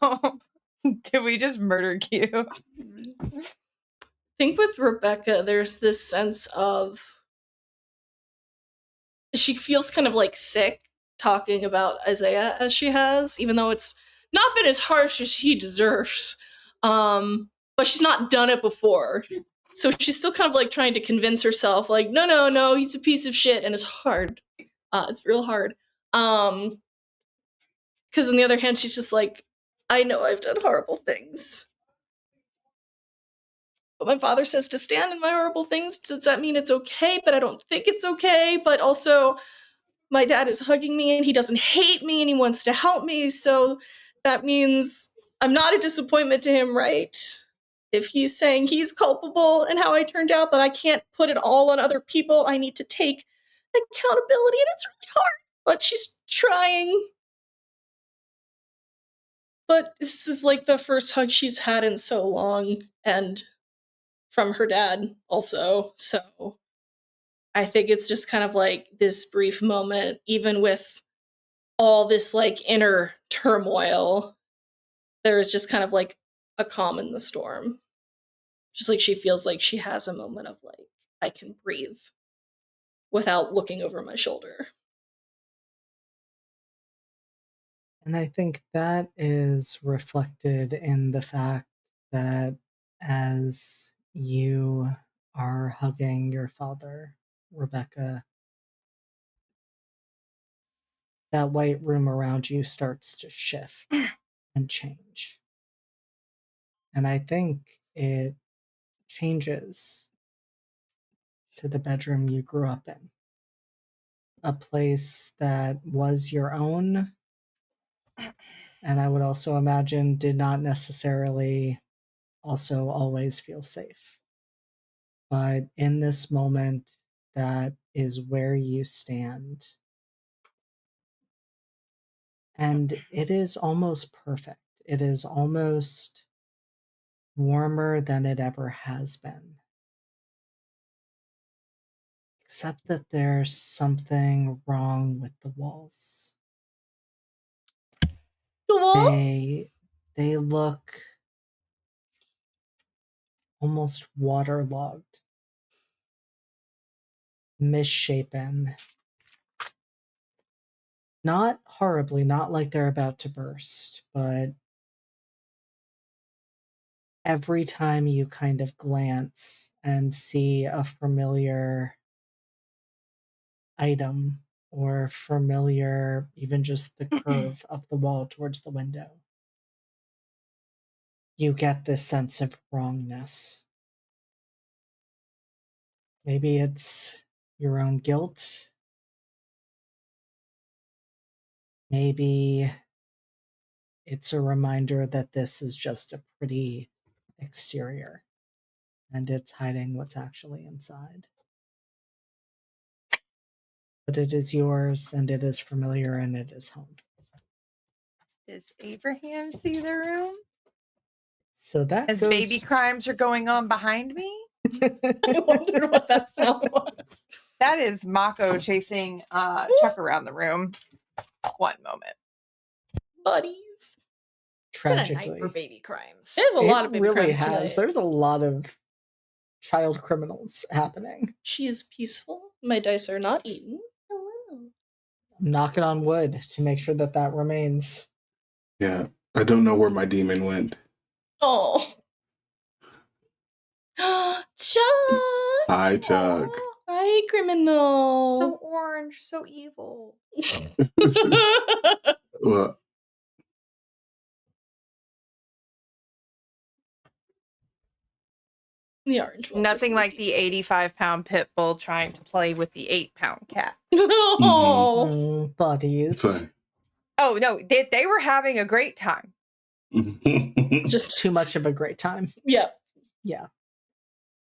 Oh. Did we just murder Q? I think with Rebecca, there's this sense of she feels kind of like sick talking about Isaiah as she has, even though it's not been as harsh as he deserves. But she's not done it before. So she's still kind of like trying to convince herself, like, no, he's a piece of shit, and it's hard. It's real hard. Because on the other hand, she's just like, I know I've done horrible things. But my father says to stand in my horrible things. Does that mean it's okay? But I don't think it's okay. But also, my dad is hugging me and he doesn't hate me and he wants to help me. So that means I'm not a disappointment to him, right? If he's saying he's culpable and how I turned out, but I can't put it all on other people, I need to take accountability, and it's really hard. But she's trying. But this is like the first hug she's had in so long, and from her dad also. So I think it's just kind of like this brief moment, even with all this like inner turmoil, there is just kind of like a calm in the storm. Just like she feels like she has a moment of like, I can breathe without looking over my shoulder. And I think that is reflected in the fact that as you are hugging your father, Rebecca, that white room around you starts to shift and change. And I think it changes to the bedroom you grew up in. A place that was your own, and I would also imagine did not necessarily also always feel safe. But in this moment, that is where you stand. And it is almost perfect. It is almost warmer than it ever has been. Except that there's something wrong with the walls. The walls? They look almost waterlogged, misshapen. Not horribly, not like they're about to burst, but every time you kind of glance and see a familiar item or familiar, even just the curve of the wall towards the window, you get this sense of wrongness. Maybe it's your own guilt. Maybe it's a reminder that this is just a pretty exterior and it's hiding what's actually inside. But it is yours and it is familiar and it is home. Does Abraham see the room? So that As goes... baby crimes are going on behind me? I wondered what that sound was. That is Mako chasing Chuck around the room. One moment. Buddies. It's been a night Tragically. for baby crimes. There's a lot of It baby really crimes has. tonight. There's a lot of child criminals happening. She is peaceful. My dice are not eaten. Hello. I'm knocking on wood to make sure that that remains. Yeah, I don't know where my demon went. Oh. Chuck! Hi, Chuck. Aw, hi, criminal. So orange, so evil. Well, The orange ones. Nothing like the 85-pound pit bull trying to play with the 8-pound cat. Oh. Buddies. sorry. Oh, no, they were having a great time. Just Too much of a great time. yeah. Yeah.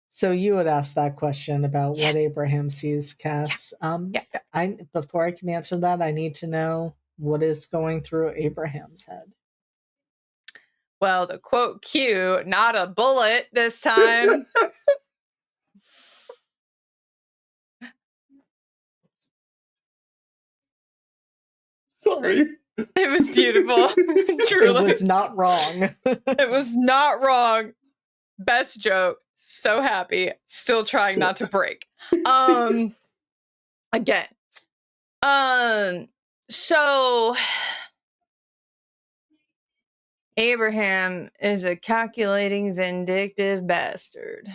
So you would ask that question about what Abraham sees, Cass. Yeah. Before I can answer that, I need to know what is going through Abraham's head. Well, to quote Q, not a bullet this time. Sorry. It was beautiful. Truly. It was not wrong. It was not wrong. Best joke. So happy. Still trying not to break. Again. So Abraham is a calculating, vindictive bastard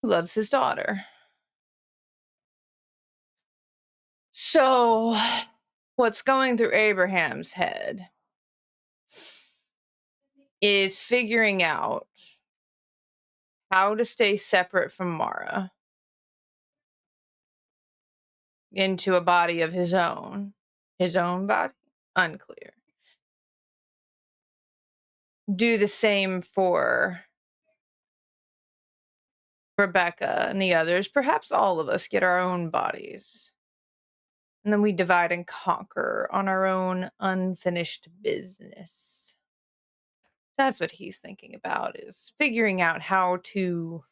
who loves his daughter. So what's going through Abraham's head is figuring out how to stay separate from Mara into a body of his own. His own body? Unclear. Do the same for Rebecca and the others. Perhaps all of us get our own bodies. And then we divide and conquer on our own unfinished business. That's what he's thinking about, is figuring out how to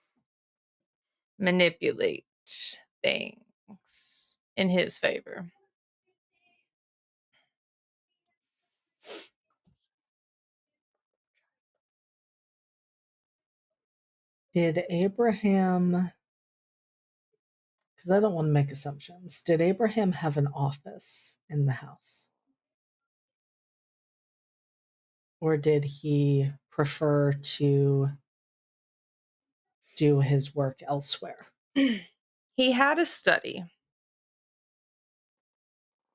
manipulate things in his favor. Did Abraham... Because I don't want to make assumptions. Did Abraham have an office in the house? Or did he prefer to do his work elsewhere? He had a study.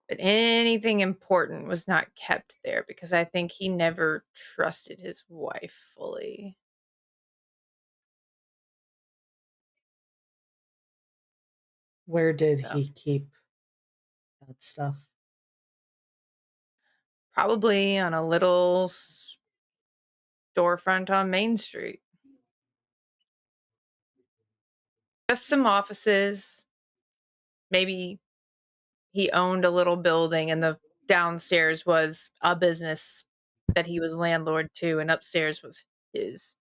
But anything important was not kept there because I think he never trusted his wife fully. Where did So he keep that stuff? probably on a little storefront on Main Street. Just some offices. Maybe he owned a little building and the downstairs was a business that he was landlord to, and upstairs was his.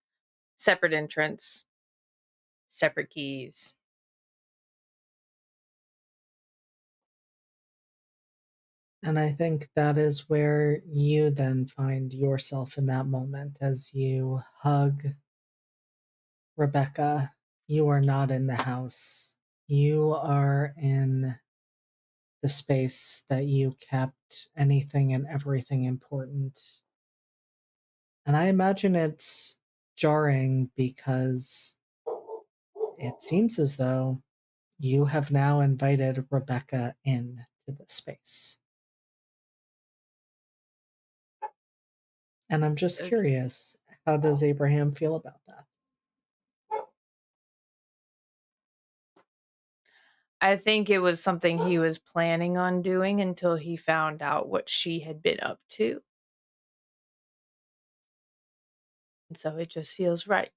Separate entrance, separate keys. And I think that is where you then find yourself in that moment as you hug Rebecca. You are not in the house. You are in the space that you kept anything and everything important. And I imagine it's jarring because it seems as though you have now invited Rebecca in to the space. And I'm just curious, how does Abraham feel about that? I think it was something he was planning on doing until he found out what she had been up to. And so it just feels right.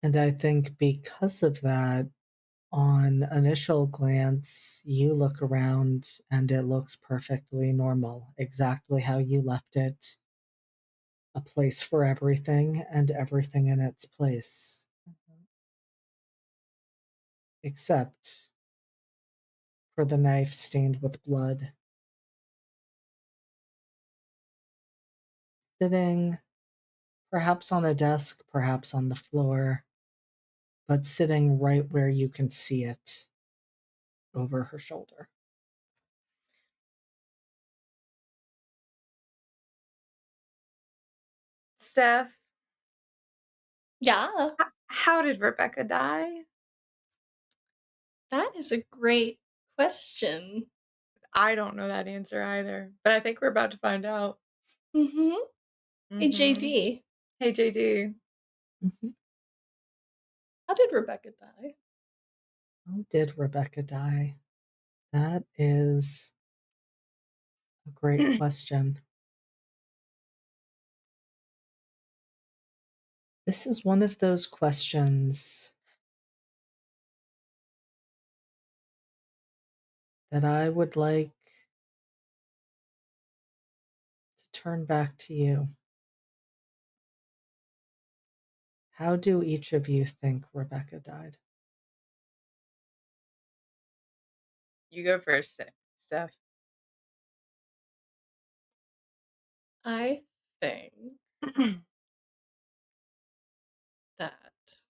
And I think because of that, on initial glance, you look around and it looks perfectly normal, exactly how you left it. A place for everything and everything in its place. Except for the knife stained with blood. Sitting, perhaps on a desk, perhaps on the floor, but sitting right where you can see it over her shoulder. Steph, Yeah, how did Rebecca die? that is a great question. I don't know that answer either, but I think we're about to find out. Mm-hmm. Hey, Mhm. JD, Hey, JD. Mhm. how did Rebecca die? How did Rebecca die? That is a great question. This is one of those questions that I would like to turn back to you. How do each of you think Rebecca died? You go first, Steph. I think that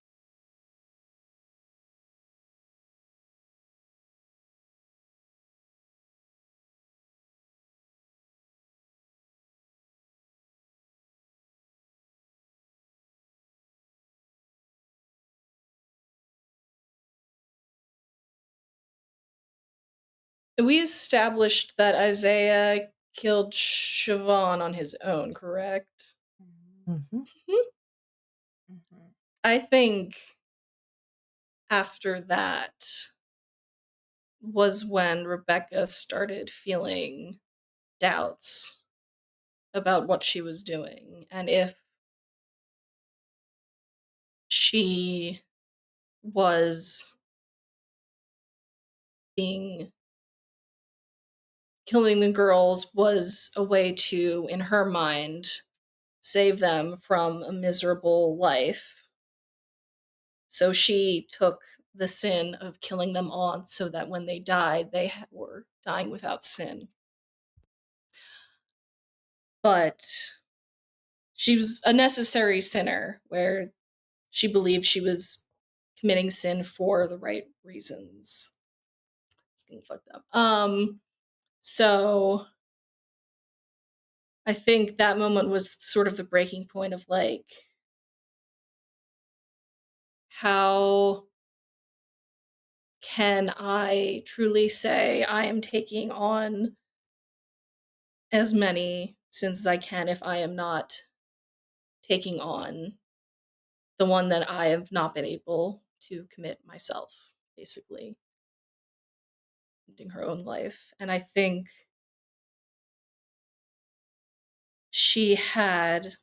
we established that Isaiah killed Siobhan on his own, correct? Mhm. I think after that was when Rebecca started feeling doubts about what she was doing and if she was being killing the girls was a way to, in her mind, save them from a miserable life. So she took the sin of killing them on so that when they died, they were dying without sin. But she was a necessary sinner where she believed she was committing sin for the right reasons. It's getting fucked up. So I think that moment was sort of the breaking point of like how can I truly say I am taking on as many sins as I can if I am not taking on the one that I have not been able to commit myself, basically, ending her own life. And I think she had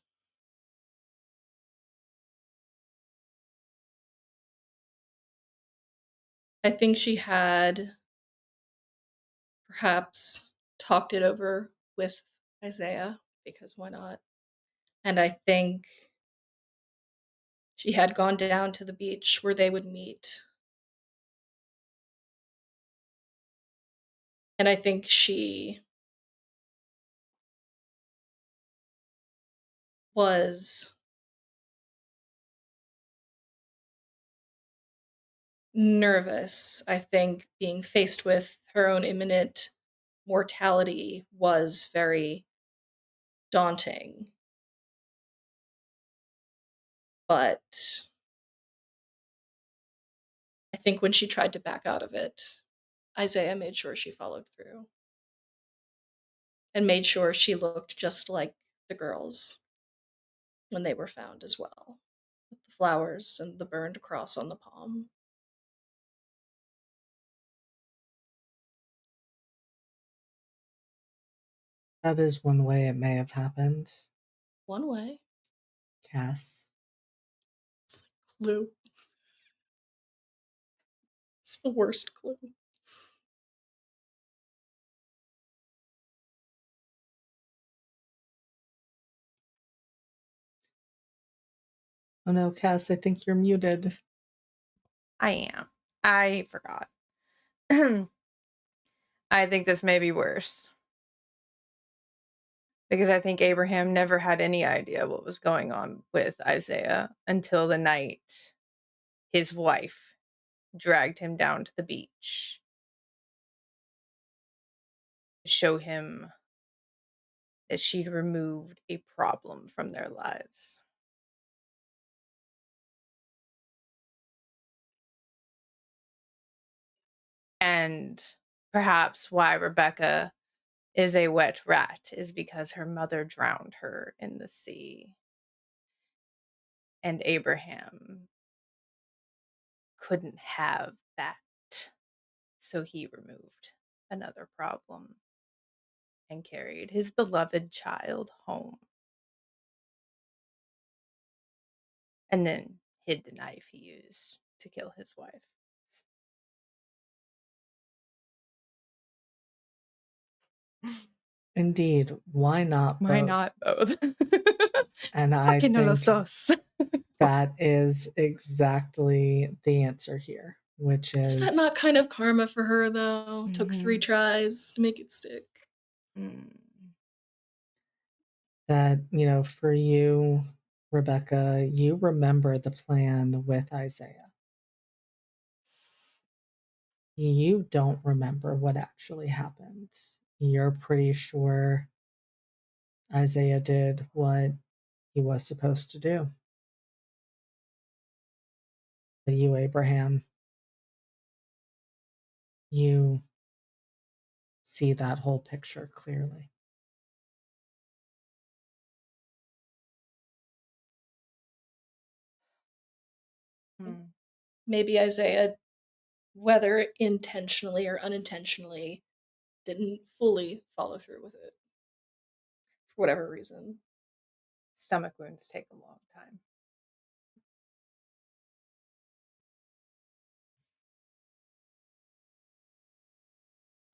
perhaps talked it over with Isaiah, because why not? And I think she had gone down to the beach where they would meet. And I think she was nervous. I think being faced with her own imminent mortality was very daunting. But I think when she tried to back out of it, Isaiah made sure she followed through and made sure she looked just like the girls when they were found as well, with the flowers and the burned cross on the palm. That is one way it may have happened. One way. Cass. It's the clue. It's the worst clue. Oh no, Cass, I think you're muted. I am. I forgot. I think this may be worse. Because I think Abraham never had any idea what was going on with Isaiah until the night his wife dragged him down to the beach to show him that she'd removed a problem from their lives. And perhaps why Rebecca is a wet rat is because her mother drowned her in the sea. And Abraham couldn't have that. So he removed another problem and carried his beloved child home. And then hid the knife he used to kill his wife. Indeed, why not both? Why not both? And I no los think dos. that is exactly the answer here, which Is that is not kind of karma for her, though? Took 3 tries to make it stick. that, for you, Rebecca, you remember the plan with Isaiah. You don't remember what actually happened. You're pretty sure Isaiah did what he was supposed to do. But you, Abraham, you see that whole picture clearly. Maybe Isaiah, whether intentionally or unintentionally, didn't fully follow through with it. For whatever reason. Stomach wounds take a long time.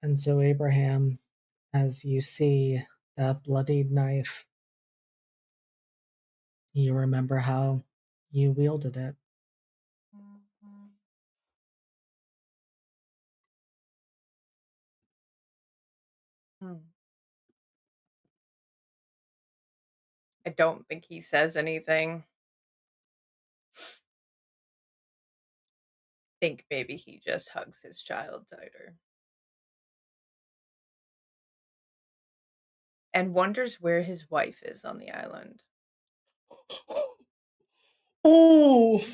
And so, Abraham, as you see that bloodied knife, you remember how you wielded it. I don't think he says anything. Think maybe he just hugs his child tighter. And wonders where his wife is on the island. Oh!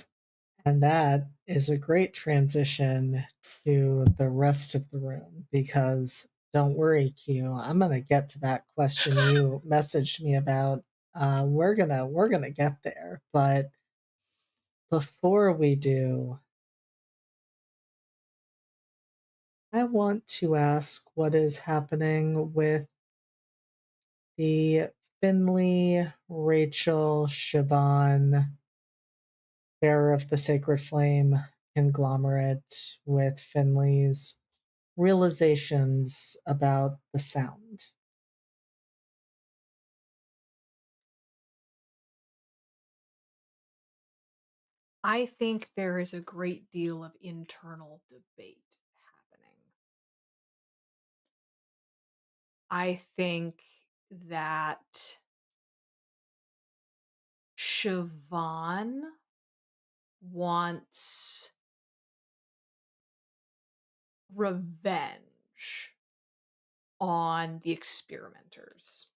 And that is a great transition to the rest of the room because don't worry, Q. I'm gonna get to that question you messaged me about. We're gonna get there, but before we do, I want to ask what is happening with the Finley, Rachel, Siobhan, bearer of the sacred flame conglomerate with Finley's realizations about the sound. I think there is a great deal of internal debate happening. I think that Siobhan wants revenge on the experimenters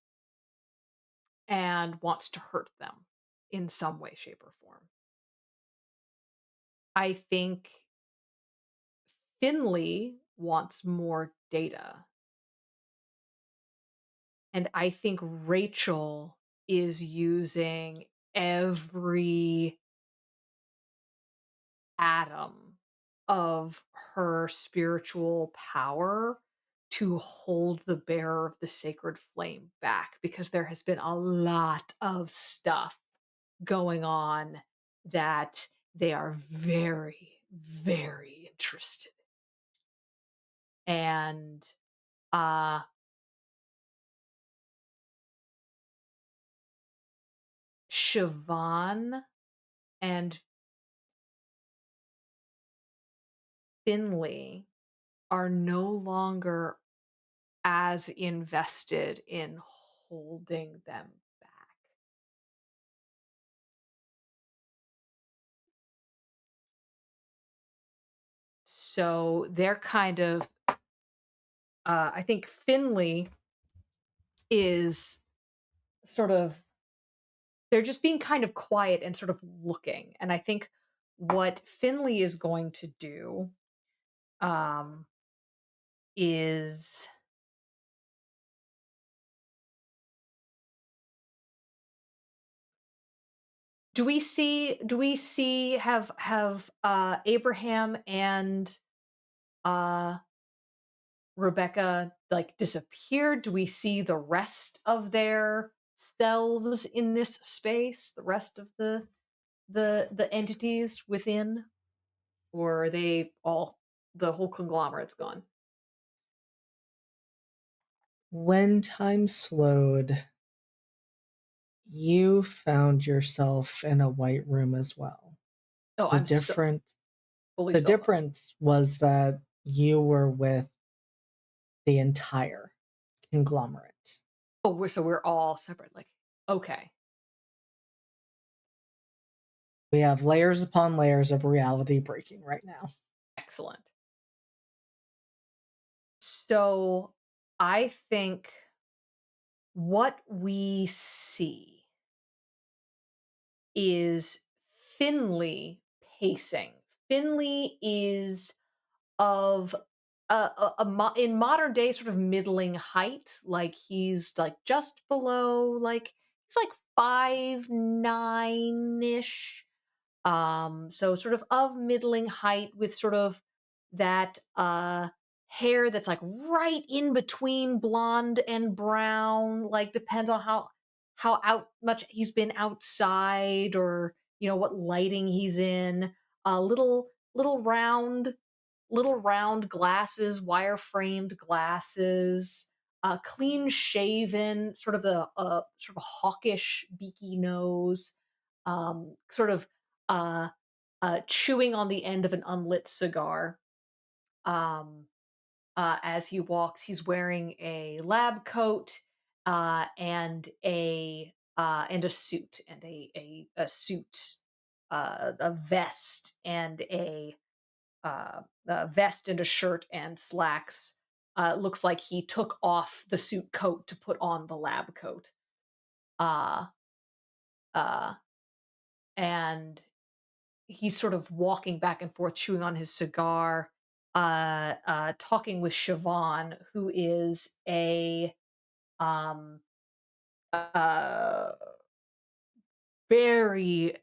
and wants to hurt them in some way, shape, or form. I think Finley wants more data. And I think Rachel is using every atom of her spiritual power to hold the bearer of the sacred flame back because there has been a lot of stuff going on that they are very, very interested in. And uh Siobhan and Finley are no longer as invested in holding them back. So they're kind of, I think Finley is sort of, they're just being kind of quiet and sort of looking. And I think what Finley is going to do um, is do we see have Abraham and uh Rebecca like disappeared? Do we see the rest of their selves in this space? The rest of the entities within, or are they all the whole conglomerate's gone? When time slowed, you found yourself in a white room as well. Oh, The I'm so difference fully the solo. difference was that you were with the entire conglomerate. Oh, we're all separate. Like, okay, We have layers upon layers of reality breaking right now. excellent. So I think what we see is Finley pacing. Finley is of in modern day sort of middling height, like he's like just below, like he's like 5'9" ish, so sort of middling height with sort of that hair that's like right in between blonde and brown, like depends on how out much he's been outside, or what lighting he's in. Little round glasses, wire framed glasses, clean shaven, sort of hawkish beaky nose, sort of uh, chewing on the end of an unlit cigar. Um, as he walks, he's wearing a lab coat and a suit, and a suit, a vest, and a vest and a shirt and slacks. Looks like he took off the suit coat to put on the lab coat. Uh, uh, and he's sort of walking back and forth, chewing on his cigar, talking with Siobhan, who is a um, uh, very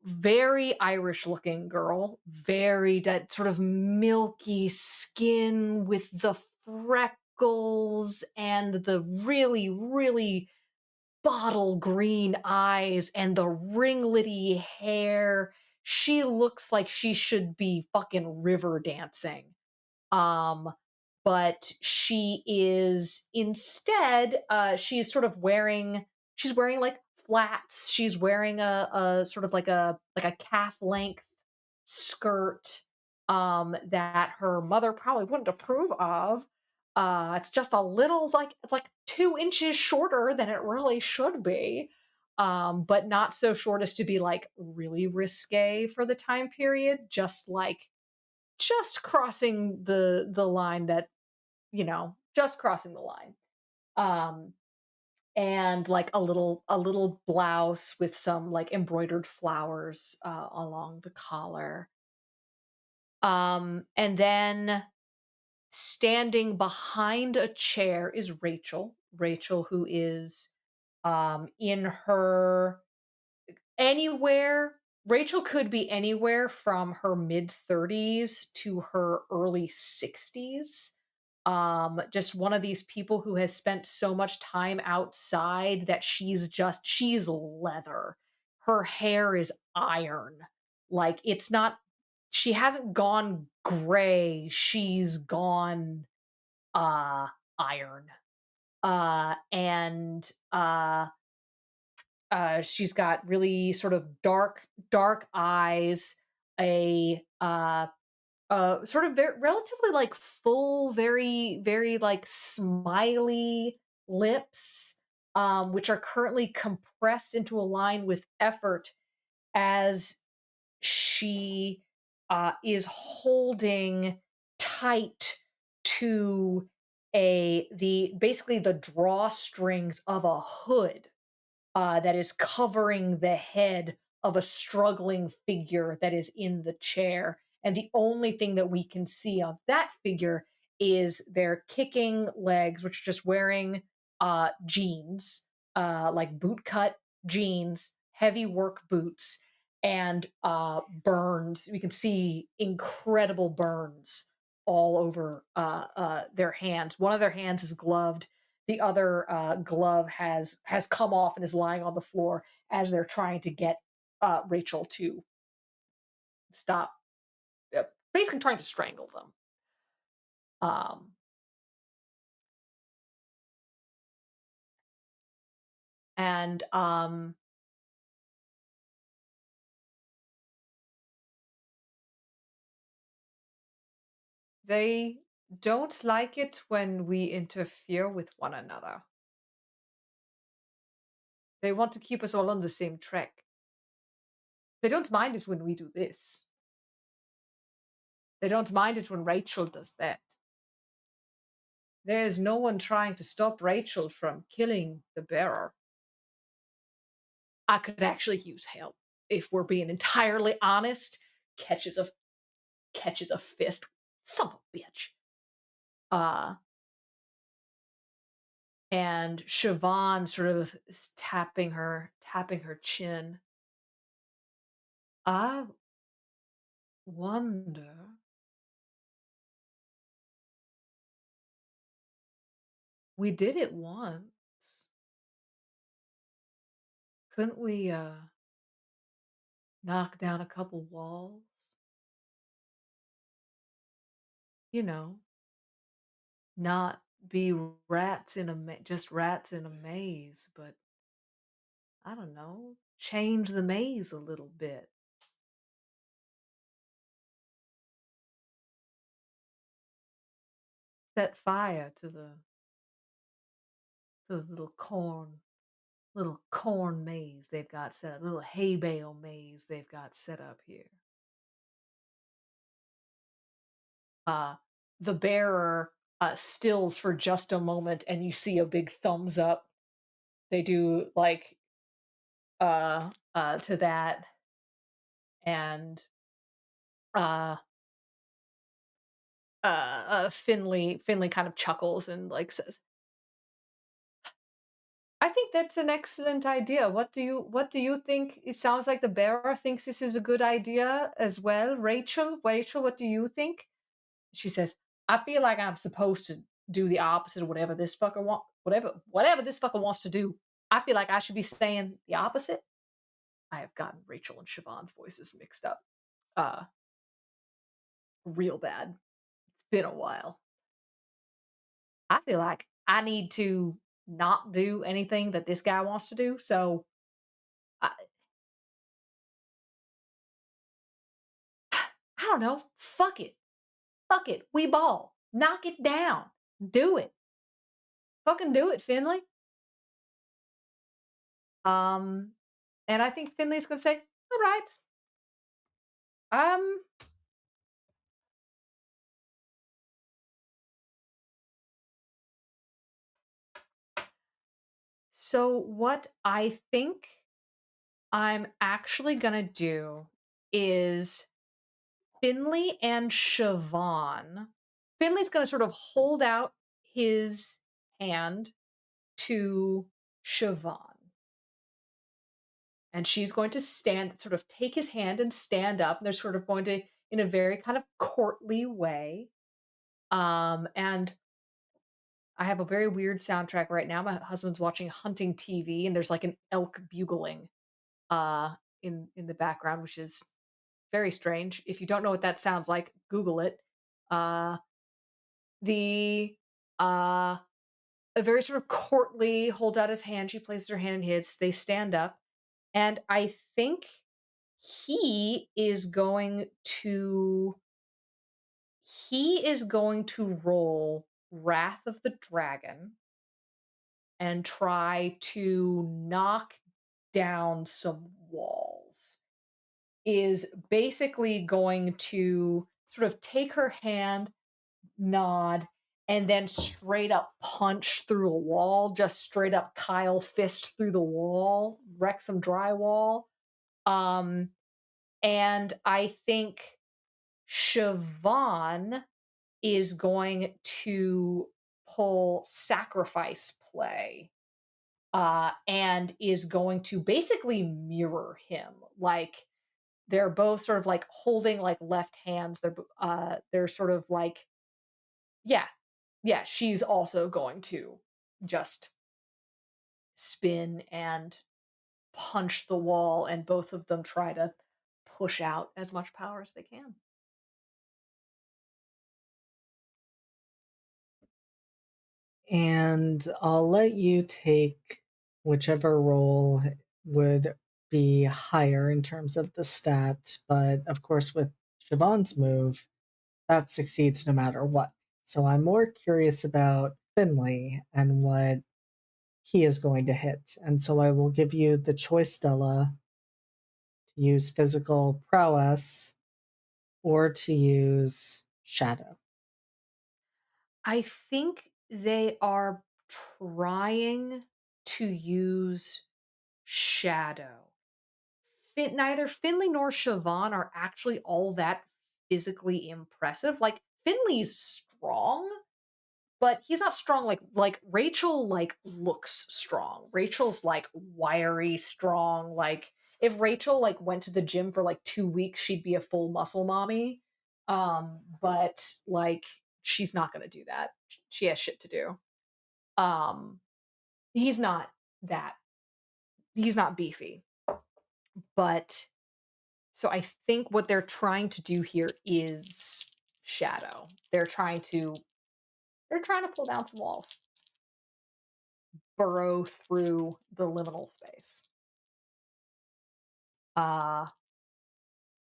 very Irish looking girl, very that sort of milky skin with the freckles and the really, really bottle green eyes and the ringlety hair. She looks like she should be fucking river dancing. Um, but she is instead, she is sort of wearing she's wearing like flats. She's wearing a sort of like a calf length skirt that her mother probably wouldn't approve of. It's just a little like it's like 2 inches shorter than it really should be. But not so short as to be like really risque for the time period, just crossing the line that, just crossing the line. Um, and like a little blouse with some like embroidered flowers along the collar. And then standing behind a chair is Rachel. Rachel, who is in her anywhere Rachel could be anywhere from her mid 30s to her early 60s. Just one of these people who has spent so much time outside that she's leather. Her hair is iron. Like it's not she hasn't gone gray, she's gone uh iron. And she's got really sort of dark eyes, a sort of relatively like full, very like smiley lips, which are currently compressed into a line with effort as she is holding tight to a the basically the drawstrings of a hood that is covering the head of a struggling figure that is in the chair. And the only thing that we can see of that figure is their kicking legs, which are just wearing jeans, like boot cut jeans, heavy work boots, and burns. We can see incredible burns all over their hands. One of their hands is gloved, the other glove has come off and is lying on the floor as they're trying to get Rachel to stop, basically trying to strangle them. Um, and they don't like it when we interfere with one another. They want to keep us all on the same track. They don't mind it when we do this. They don't mind it when Rachel does that. There is no one trying to stop Rachel from killing the bearer. I could actually use help if we're being entirely honest. Catches a catches a fist. Son of a bitch. Uh and Siobhan sort of is tapping her chin. I wonder, we did it once. Couldn't we knock down a couple walls? You know, not be just rats in a maze, but I don't know, change the maze a little bit. Set fire to the little corn maze they've got set up, little hay bale maze they've got set up here. Uh, the bearer stills for just a moment, and you see a big thumbs up. They do like to that. And uh Finley kind of chuckles and like says, I think that's an excellent idea. What do you think? It sounds like the bearer thinks this is a good idea as well. Rachel, what do you think? She says, I feel like I'm supposed to do the opposite of whatever this fucker wants to do. I feel like I should be saying the opposite. I have gotten Rachel and Siobhan's voices mixed up. Uh Real bad. It's been a while. I feel like I need to not do anything that this guy wants to do. So I, I don't know. Fuck it. Fuck it. We ball. Knock it down. Do it. Fucking do it, Finley. Um, and I think Finley's gonna say, all right. Um, so what I think I'm actually gonna do is Finley and Siobhan. Finley's gonna sort of hold out his hand to Siobhan. And she's going to sort of take his hand and stand up. And they're sort of going to, in a very kind of courtly way. And I have a very weird soundtrack right now. My husband's watching hunting TV, and there's like an elk bugling uh, in the background, which is very strange. If you don't know what that sounds like, Google it. Uh, the A very sort of courtly holds out his hand. She places her hand in his. They stand up, and I think he is going to roll Wrath of the Dragon and try to knock down some walls. Is basically going to sort of take her hand, nod, and then straight up punch through a wall, just straight up Kyle fist through the wall, wreck some drywall. Um, and I think Siobhan is going to pull sacrifice play and is going to basically mirror him. Like they're both sort of like holding like left hands. They're sort of like, yeah, yeah, she's also going to just spin and punch the wall, and both of them try to push out as much power as they can. And I'll let you take whichever role would be higher in terms of the stat, but of course, with Siobhan's move, that succeeds no matter what. So I'm more curious about Finley and what he is going to hit. And so I will give you the choice, Stella, to use physical prowess or to use shadow. I think they are trying to use shadow. Neither Finley nor Siobhan are actually all that physically impressive. Like Finley's strong, but he's not strong like Rachel like looks strong. Rachel's like wiry, strong. Like if Rachel like went to the gym for like 2 weeks, she'd be a full muscle mommy. But like she's not gonna do that. She has shit to do. Um, he's not that. He's not beefy. But so I think what they're trying to do here is shadow. They're trying to pull down some walls, burrow through the liminal space. Uh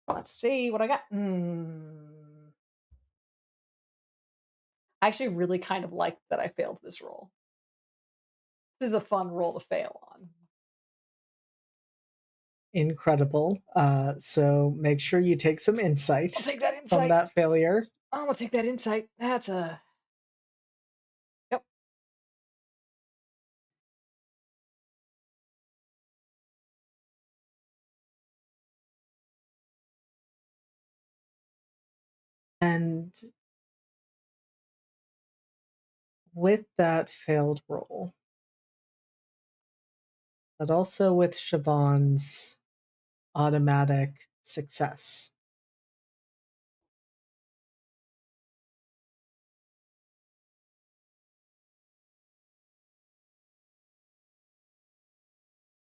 let's see what I got. I actually really kind of like that I failed this roll. This is a fun roll to fail on. Incredible. So make sure you take some insight I'll take that from insight. that failure. I'm gonna take that insight. That's a yep. And with that failed roll, but also with Siobhan's automatic success,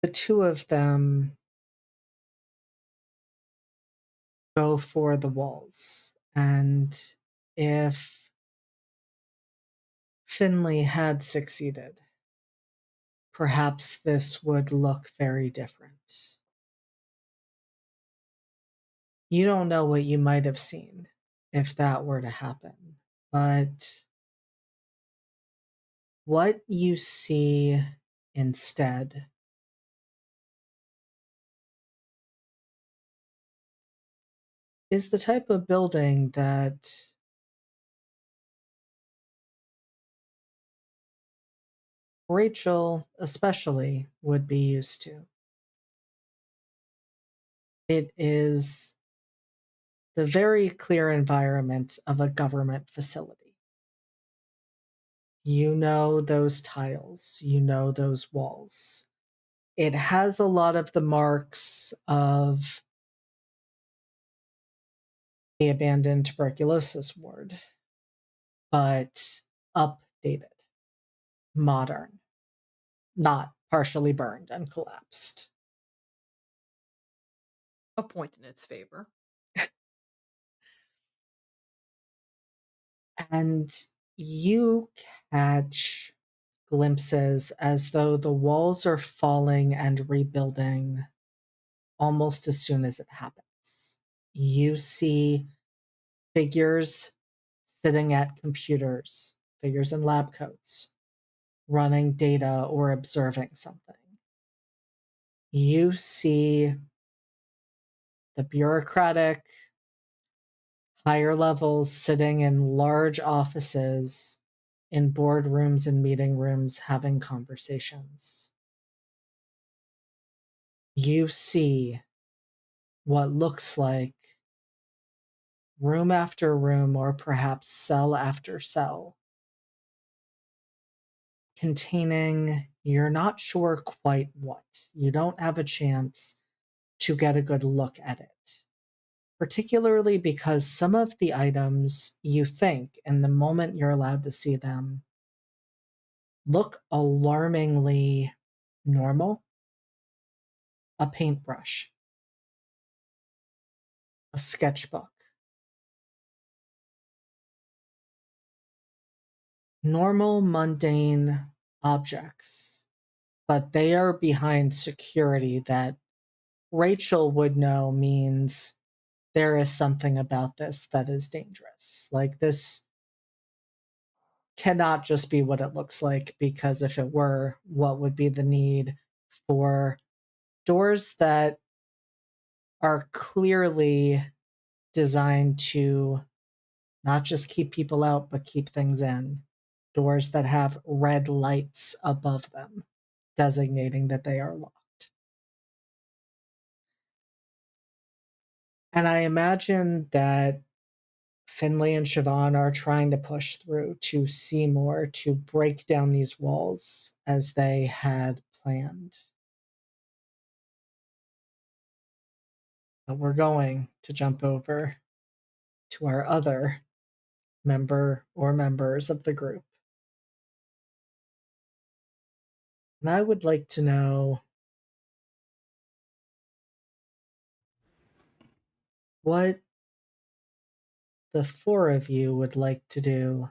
the two of them go for the walls. And if Finley had succeeded, perhaps this would look very different. You don't know what you might have seen if that were to happen, but what you see instead is the type of building that Rachel, especially, would be used to. It is the very clear environment of a government facility. You know those tiles, you know those walls. It has a lot of the marks of the abandoned tuberculosis ward, but updated, modern, not partially burned and collapsed. A point in its favor. And you catch glimpses as though the walls are falling and rebuilding almost as soon as it happens. You see figures sitting at computers, figures in lab coats, running data or observing something. You see the bureaucratic higher levels sitting in large offices, in boardrooms and meeting rooms, having conversations. You see what looks like room after room, or perhaps cell after cell, containing you're not sure quite what. You don't have a chance to get a good look at it, particularly because some of the items you think, in the moment you're allowed to see them, look alarmingly normal. A paintbrush, a sketchbook, normal, mundane objects, but they are behind security that Rachel would know means there is something about this that is dangerous. Like, this cannot just be what it looks like, because if it were, what would be the need for doors that are clearly designed to not just keep people out, but keep things in? Doors that have red lights above them, designating that they are locked. And I imagine that Finley and Siobhan are trying to push through to see more, to break down these walls as they had planned. But we're going to jump over to our other member or members of the group. And I would like to know what the four of you would like to do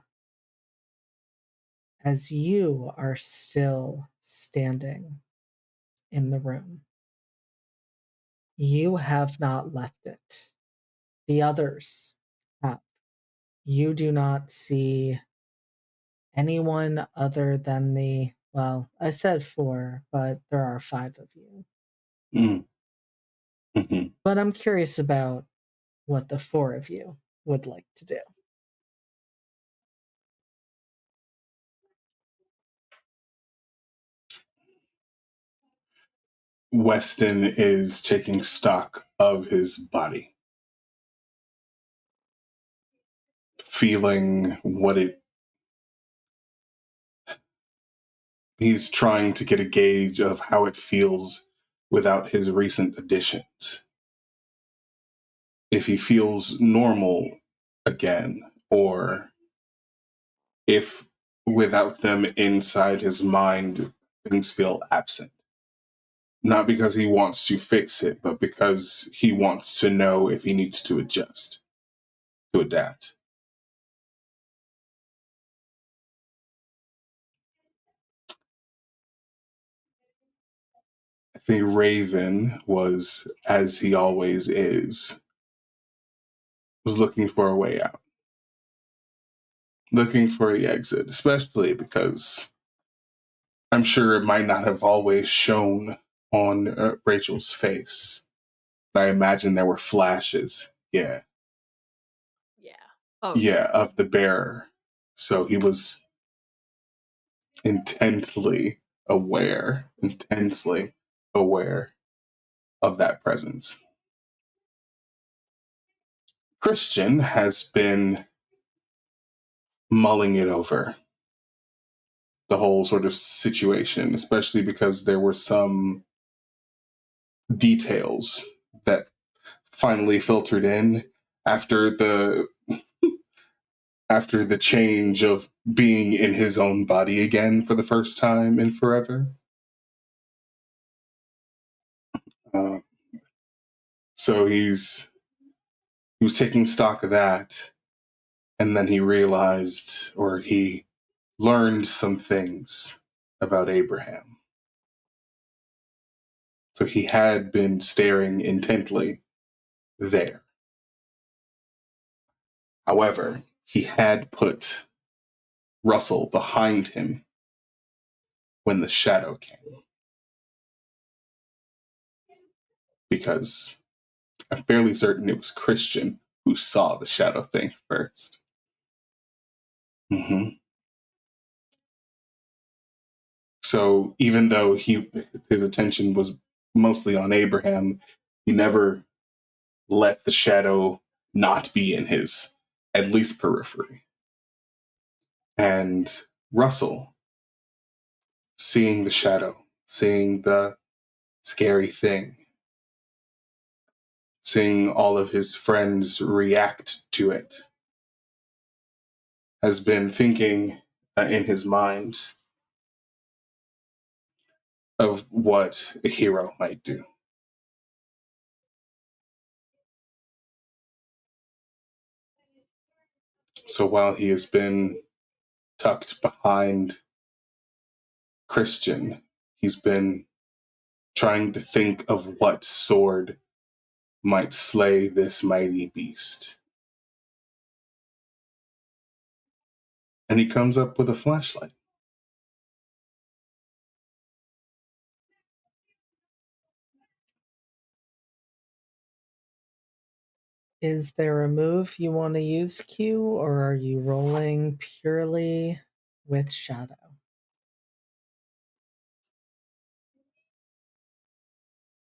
as you are still standing in the room. You have not left it. The others have. You do not see anyone other than well, I said four, but there are five of you. Mm-hmm. But I'm curious about what the four of you would like to do. Weston is taking stock of his body. feeling he's trying to get a gauge of how it feels without his recent additions. If he feels normal again, or if without them inside his mind, things feel absent. Not because he wants to fix it, but because he wants to know if he needs to adjust, to adapt. I think Raven was, as he always is, was looking for a way out. Looking for the exit, especially because I'm sure it might not have always shown on Rachel's face. I imagine there were flashes, Yeah. Oh, of the bearer. So he was intensely aware of that presence. Christian has been mulling it over, the whole sort of situation, especially because there were some details that finally filtered in after the change of being in his own body again for the first time in forever. So he was taking stock of that, and then he realized, or he learned some things about Abraham. So he had been staring intently there. However, he had put Russell behind him when the shadow came. Because I'm fairly certain it was Christian who saw the shadow thing first. Mm-hmm. So even though his attention was mostly on Abraham, he never let the shadow not be in his, at least, periphery. And Russell, seeing the shadow, seeing the scary thing, seeing all of his friends react to it, has been thinking in his mind of what a hero might do. So while he has been tucked behind Christian, he's been trying to think of what sword might slay this mighty beast. And he comes up with a flashlight. Is there a move you want to use, Q, or are you rolling purely with shadow?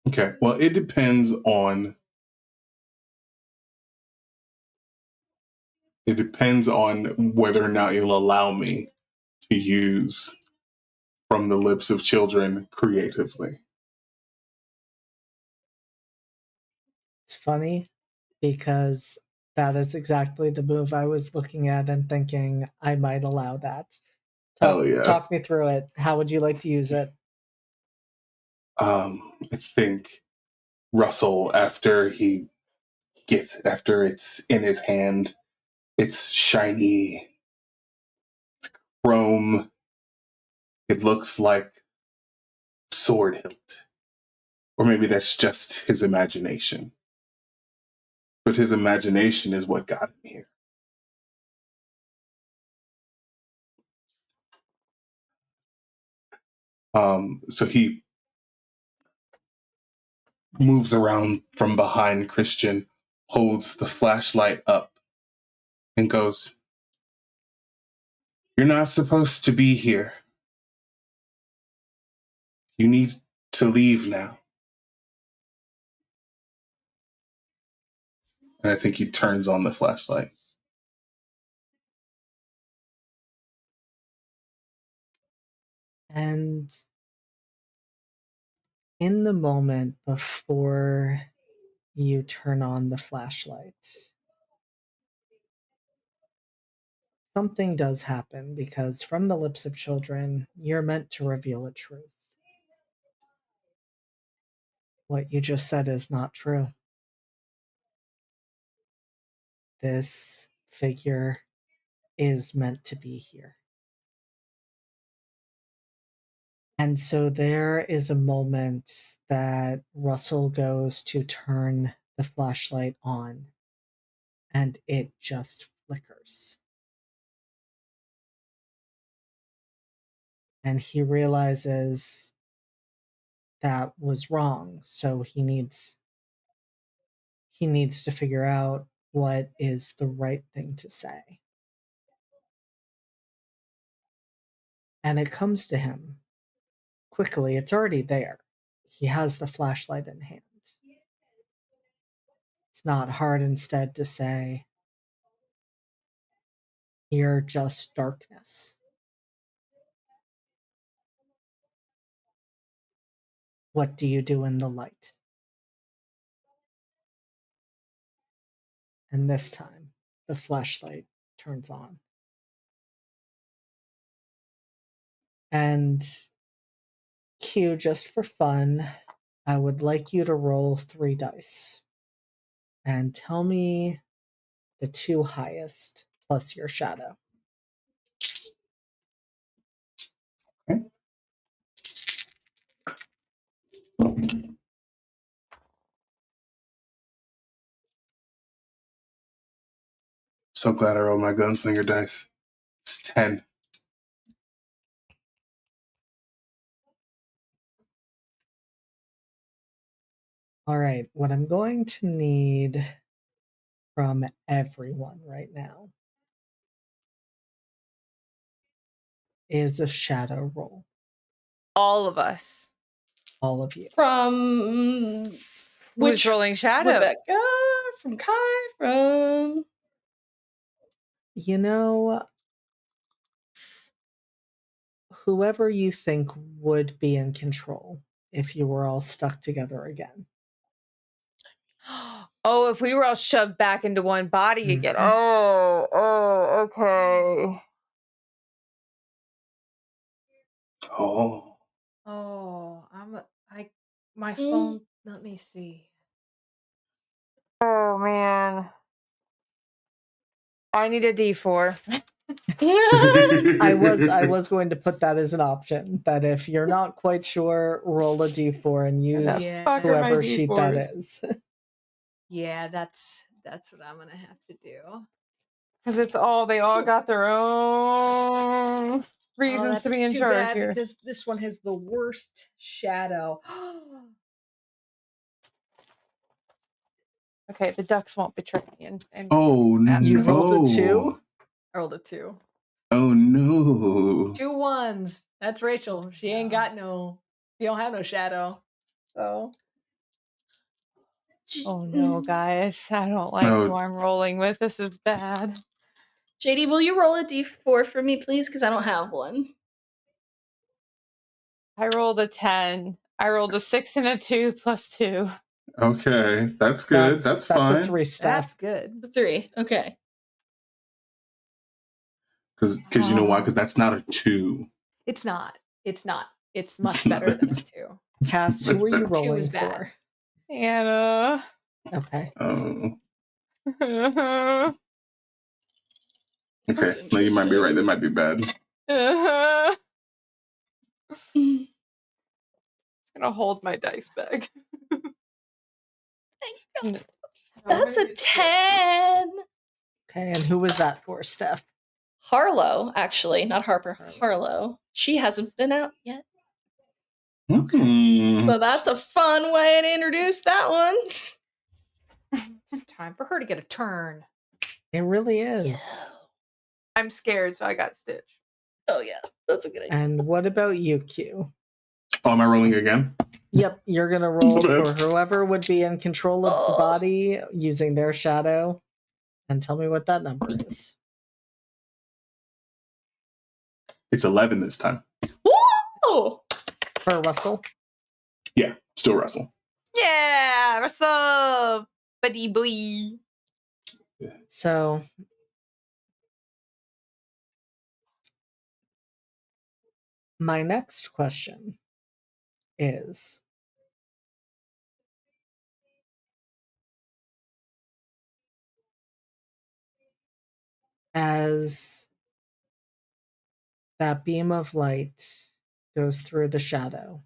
Okay, well, it depends on whether or not you'll allow me to use From the Lips of Children creatively. It's funny because that is exactly the move I was looking at and thinking I might allow that. Hell yeah. Talk me through it. How would you like to use it? I think Russell, after it's in his hand, it's shiny, it's chrome, it looks like sword hilt. Or maybe that's just his imagination. But his imagination is what got him here. So he moves around from behind Christian, holds the flashlight up, and goes, "You're not supposed to be here. You need to leave now." And I think he turns on the flashlight. And in the moment before you turn on the flashlight, something does happen, because from the lips of children, you're meant to reveal a truth. What you just said is not true. This figure is meant to be here. And so there is a moment that Russell goes to turn the flashlight on, and it just flickers. And he realizes that was wrong, so he needs to figure out what is the right thing to say. And it comes to him quickly. It's already there. He has the flashlight in hand. It's not hard instead to say, "You're just darkness. What do you do in the light?" And this time, the flashlight turns on. And Q, just for fun, I would like you to roll 3 dice and tell me the 2 highest plus your shadow. Okay. So glad I rolled my gunslinger dice. It's 10. All right, what I'm going to need from everyone right now is a shadow roll. All of us. All of you. From Who's which rolling shadow? Rebecca, from Kai, from You know, whoever you think would be in control if you were all stuck together again. Oh, if we were all shoved back into one body again. Mhm. Okay. Oh. Oh, my Mm. phone. Let me see. Oh man. I need a D4. I was going to put that as an option, that if you're not quite sure, roll a d4 and use Yeah. Fuck are my whoever sheet that D4s? is. Yeah, that's what I'm gonna have to do. Because they all got their own reasons to That's be in too charge bad here. because this one has the worst shadow. Okay, the ducks won't betray me. And Oh You no. rolled a 2? I rolled a 2. Oh no. 2 1s. That's Rachel. She ain't got no. She don't have no shadow. So oh no, guys. I don't like who Oh, I'm rolling with. This is bad. JD, will you roll a d4 for me, please? Because I don't have one. I rolled a 10. I rolled a 6 and a 2 plus 2. okay. That's good. That's a fine. 3 step. that's good. The 3. Okay. Because you know why? Because that's not a 2. It's not. It's not. It's much better than a 2. Cass, who were you 2 rolling is bad. for? Anna. Okay. Oh. uh-huh. Okay. No, you might be right. That might be bad. Mm. Just gonna hold my dice bag. That's a 10. Okay, and who was that for, Steph? Harlow, actually, not Harper. Harlow. She hasn't been out yet. Okay. So that's a fun way to introduce that one. It's time for her to get a turn. It really is. Yeah. I'm scared, so I got Stitch. Oh yeah, that's a good idea. And what about you, Q? Oh, am I rolling again? Yep, you're gonna roll My bad. for whoever would be in control of the body using their shadow, and tell me what that number is. It's 11 this time. Woo! Woo! For Russell. Yeah, still Russell. Yeah, Russell, buddy boy. So my next question is, as that beam of light goes through the shadow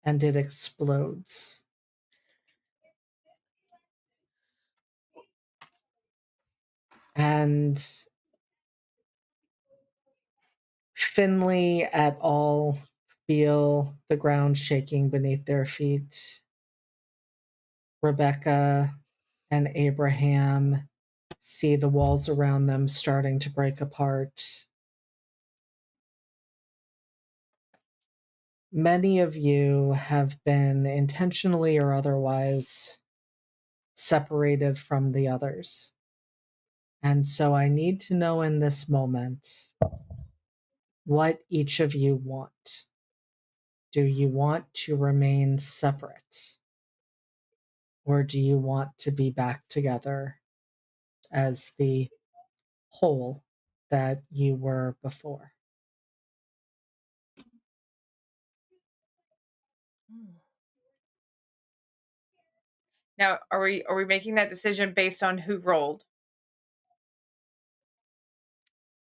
and it explodes, and Finley et al. Feel the ground shaking beneath their feet. Rebecca and Abraham see the walls around them starting to break apart. Many of you have been intentionally or otherwise separated from the others. And so I need to know in this moment what each of you want. Do you want to remain separate? Or do you want to be back together as the whole that you were before? Now, are we making that decision based on who rolled?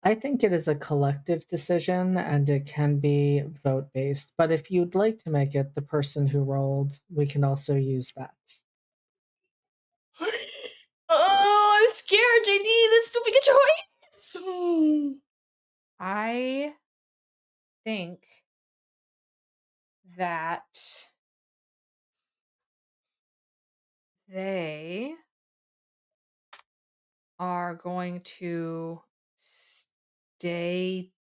I think it is a collective decision and it can be vote based. But if you'd like to make it the person who rolled, we can also use that. Oh, I'm scared, JD. This will be a choice. I think that they are going to stay.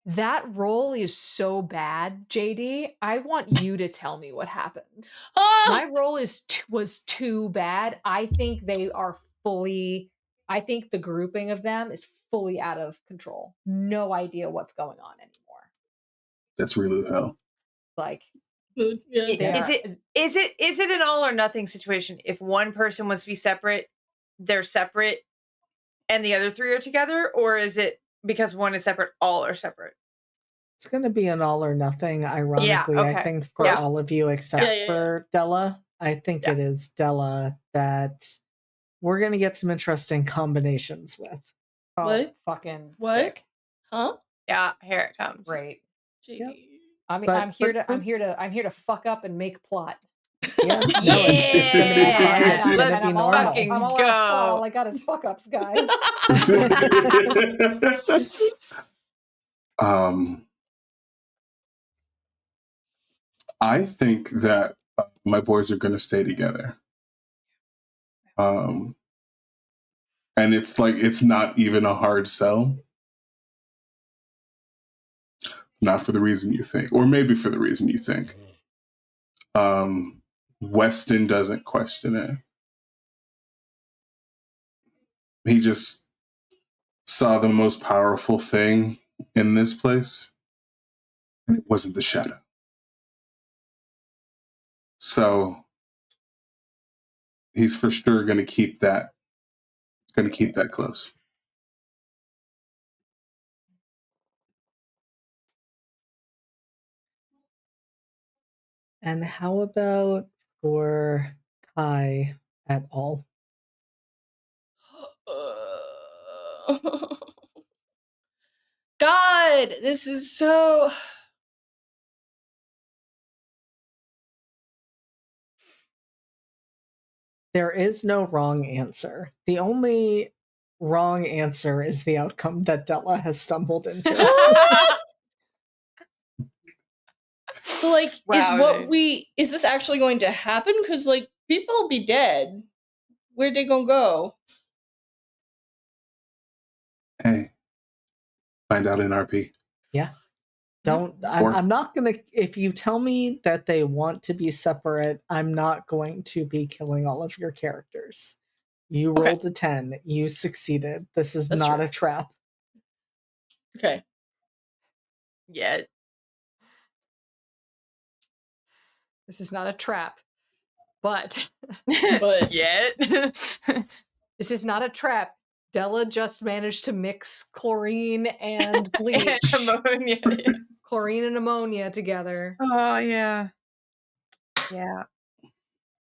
That roll is so bad, JD. I want you to tell me what happens. My roll was too bad. I think they are fully. I think the grouping of them is fully out of control. No idea what's going on anymore. That's really hell. Like, Yeah. Is it an all or nothing situation? If one person wants to be separate, they're separate, and the other three are together, or is it because one is separate, all are separate? It's going to be an all or nothing, ironically, Yeah, okay. I think, for all of you except for Della. I think it is Della that we're going to get some interesting combinations with. oh, What? fucking What? sick. Huh? Yeah, here it comes. Great. JD. Yep. I mean, But- I'm here but to I'm here to fuck up and make plot. Yeah, no, it's going to be fun. Yeah, It's going to let's be I'm all normal. fucking I'm all go. all I got is fuck ups, guys. I think that my boys are going to stay together. And it's like, it's not even a hard sell. Not for the reason you think, or maybe for the reason you think. Weston doesn't question it. He just saw the most powerful thing in this place, and it wasn't the shadow. So he's for sure going to keep that close. And how about for Kai at all? God, this is so. There is no wrong answer. The only wrong answer is the outcome that Della has stumbled into. So, like, Wow, dude. is this actually going to happen? Because, like, people will be dead. Where'd they gonna go? Hey, find out in RP. Yeah. I'm not gonna, if you tell me that they want to be separate, I'm not going to be killing all of your characters. You rolled a 10. You succeeded. This is That's not true. a trap. Okay. Yet. This is not a trap. But But Yet. this is not a trap. Della just managed to mix chlorine and bleach. Ammonia. Yeah. Chlorine and ammonia together. Oh, yeah. Yeah.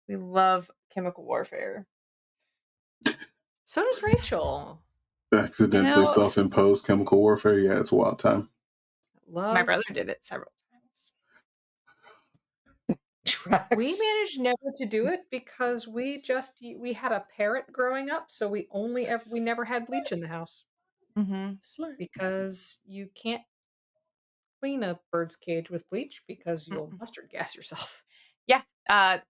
We love chemical warfare. So does Rachel. Accidentally You know, self-imposed chemical warfare. Yeah, it's a wild time. Love. my brother did it several times. Tracks. We managed never to do it because we had a parrot growing up, so we never had bleach in the house Mm-hmm. smart. because you can't clean a bird's cage with bleach because you'll mustard gas yourself. Yeah.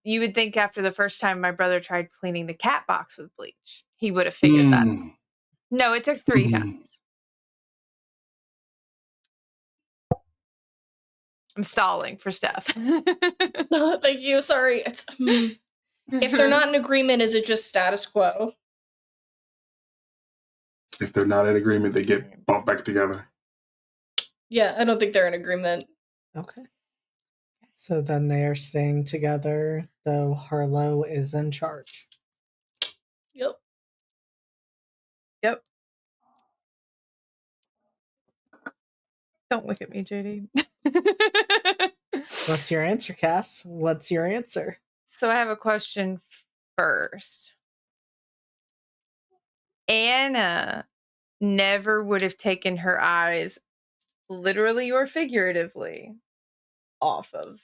You would think after the first time my brother tried cleaning the cat box with bleach, he would have figured that. No, it took 3 times. I'm stalling for stuff. Thank you. Sorry. It's, if they're not in agreement, is it just status quo? If they're not in agreement, they get bumped back together. Yeah, I don't think they're in agreement. Okay. So then they are staying together, though Harlow is in charge. Yep. Yep. Don't look at me, JD. What's your answer, Cass? What's your answer? So I have a question first. Anna never would have taken her eyes, literally or figuratively, off of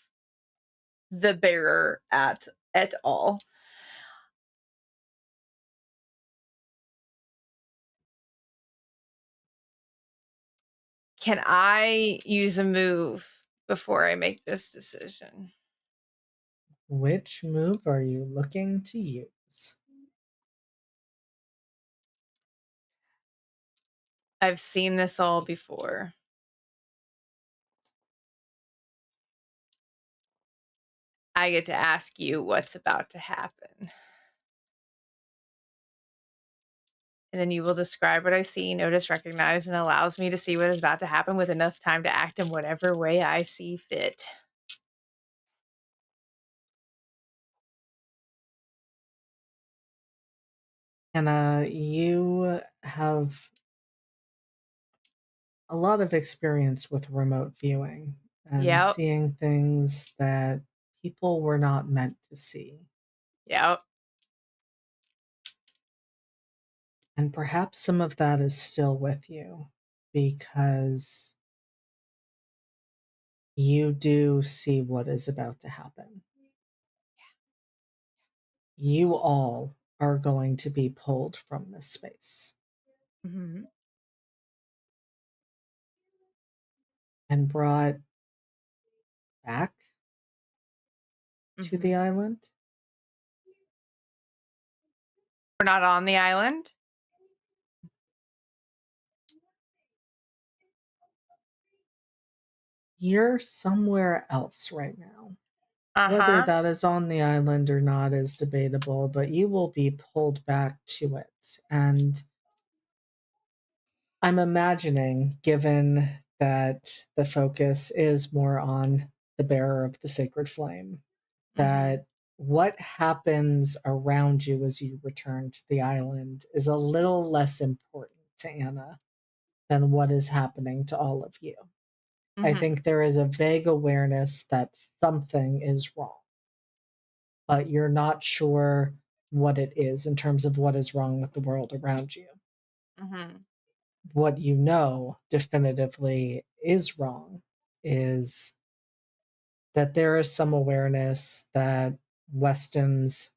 the bearer at all. Can I use a move before I make this decision? Which move are you looking to use? I've seen this all before. I get to ask you what's about to happen. And then you will describe what I see, notice, recognize, and allows me to see what is about to happen with enough time to act in whatever way I see fit. And you have a lot of experience with remote viewing and Yep. seeing things that people were not meant to see. Yep. And perhaps some of that is still with you because you do see what is about to happen. You all are going to be pulled from this space Mm-hmm. and brought back to the Mm-hmm. island. We're not on the island. You're somewhere else right now. Uh-huh. Whether that is on the island or not is debatable, but you will be pulled back to it. And I'm imagining, given that the focus is more on the bearer of the sacred flame, that what happens around you as you return to the island is a little less important to Anna than what is happening to all of you. I think there is a vague awareness that something is wrong, but you're not sure what it is in terms of what is wrong with the world around you. Mm-hmm. What you know definitively is wrong is that there is some awareness that Weston's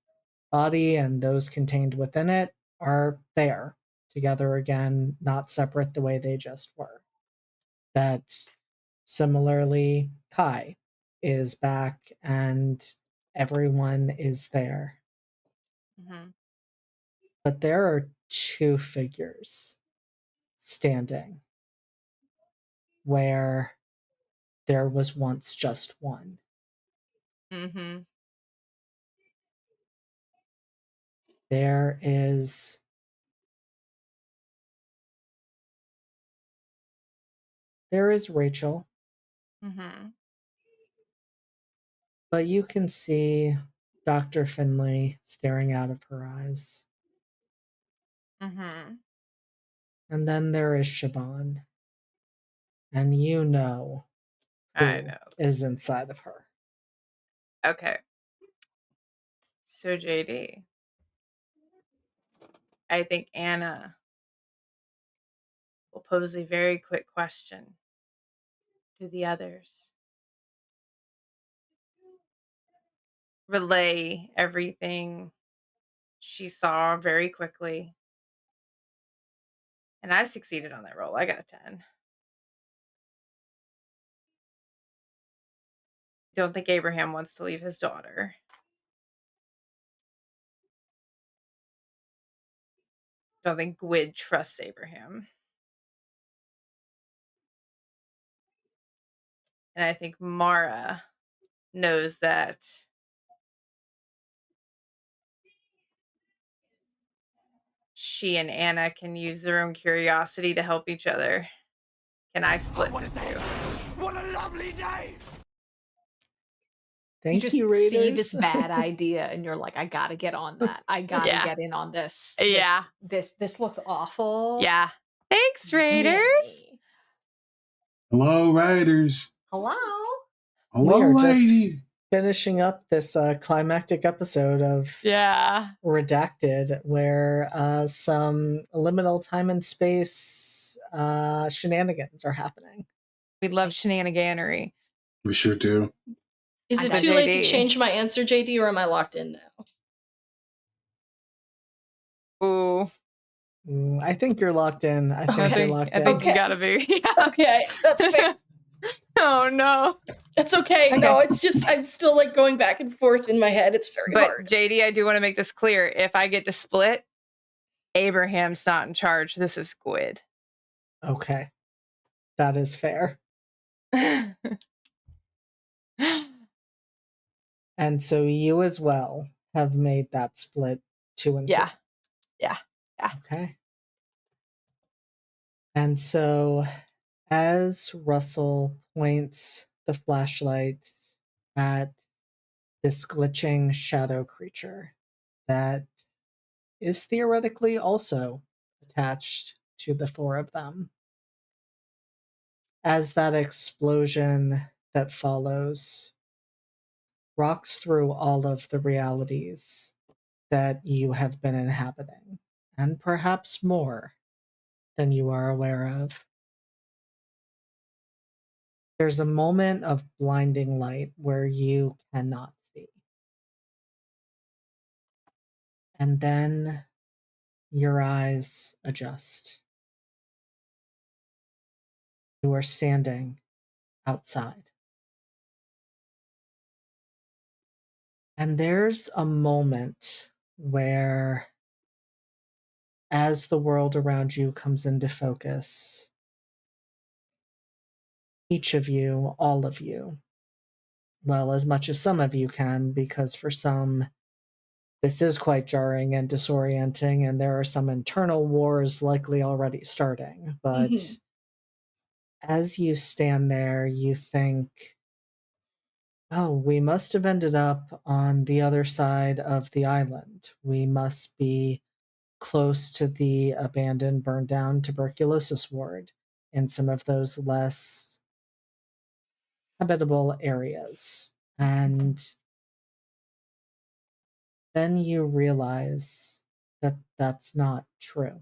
body and those contained within it are there together again, not separate the way they just were. That similarly, Kai is back and everyone is there. Mm-hmm. But there are two figures standing where there was once just one. Mm-hmm. There is Rachel, Mm-hmm. but you can see Dr. Finley staring out of her eyes. Mm-hmm. And then there is Siobhan. And you know who I know. is inside of her. Okay. So JD, I think Anna will pose a very quick question to the others. Relay everything she saw very quickly. And I succeeded on that roll. I got a 10. Don't think Abraham wants to leave his daughter. Don't think Gwyd trusts Abraham. And I think Mara knows that she and Anna can use their own curiosity to help each other. Can I split What the a day! two? What a lovely day! You Thank just you, see Raiders. this bad idea and you're like, I gotta get on that. I gotta Yeah. get in on this. Yeah. This looks awful. Yeah. Thanks, Raiders. Yay. Hello, writers. Hello. We Hello, are just lady. finishing up this climactic episode of Yeah. Redacted, where some liminal time and space shenanigans are happening. We love shenaniganery. We sure do. Is I it got too late to JD. change my answer, JD, or am I locked in now? Ooh. I think you're locked in. I think you're locked I in. think you Okay. gotta be. Yeah. Okay, that's fair. Oh no. It's okay. Okay. No, it's just I'm still like going back and forth in my head. It's very But hard. JD, I do want to make this clear. If I get to split, Abraham's not in charge. This is Gwyd. Okay. That is fair. And so you as well have made that split 2 and 2. Yeah. Yeah. Okay. And so as Russell points the flashlight at this glitching shadow creature that is theoretically also attached to the four of them, as that explosion that follows rocks through all of the realities that you have been inhabiting, and perhaps more than you are aware of. There's a moment of blinding light where you cannot see. And then your eyes adjust. You are standing outside. And there's a moment where, as the world around you comes into focus, each of you, all of you, well, as much as some of you can, because for some, this is quite jarring and disorienting, and there are some internal wars likely already starting. But as you stand there, you think, oh, we must have ended up on the other side of the island. We must be close to the abandoned, burned down tuberculosis ward in some of those less habitable areas. And then you realize that that's not true.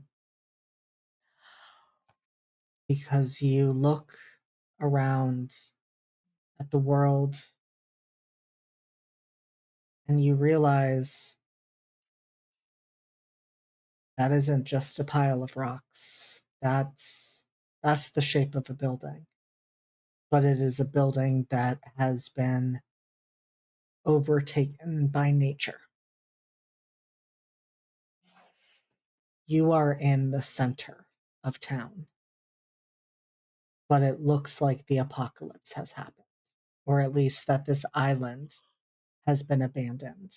Because you look around at the world and you realize that isn't just a pile of rocks. That's the shape of a building. But it is a building that has been overtaken by nature. You are in the center of town. but it looks like the apocalypse has happened, or at least that this island has been abandoned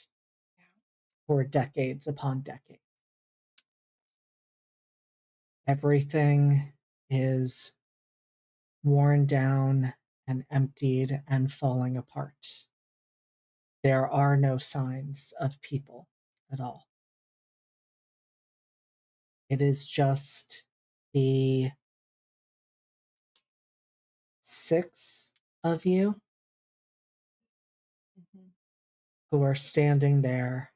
for decades upon decades. Everything is worn down and emptied and falling apart. There are no signs of people at all. It is just the 6 of you who are standing there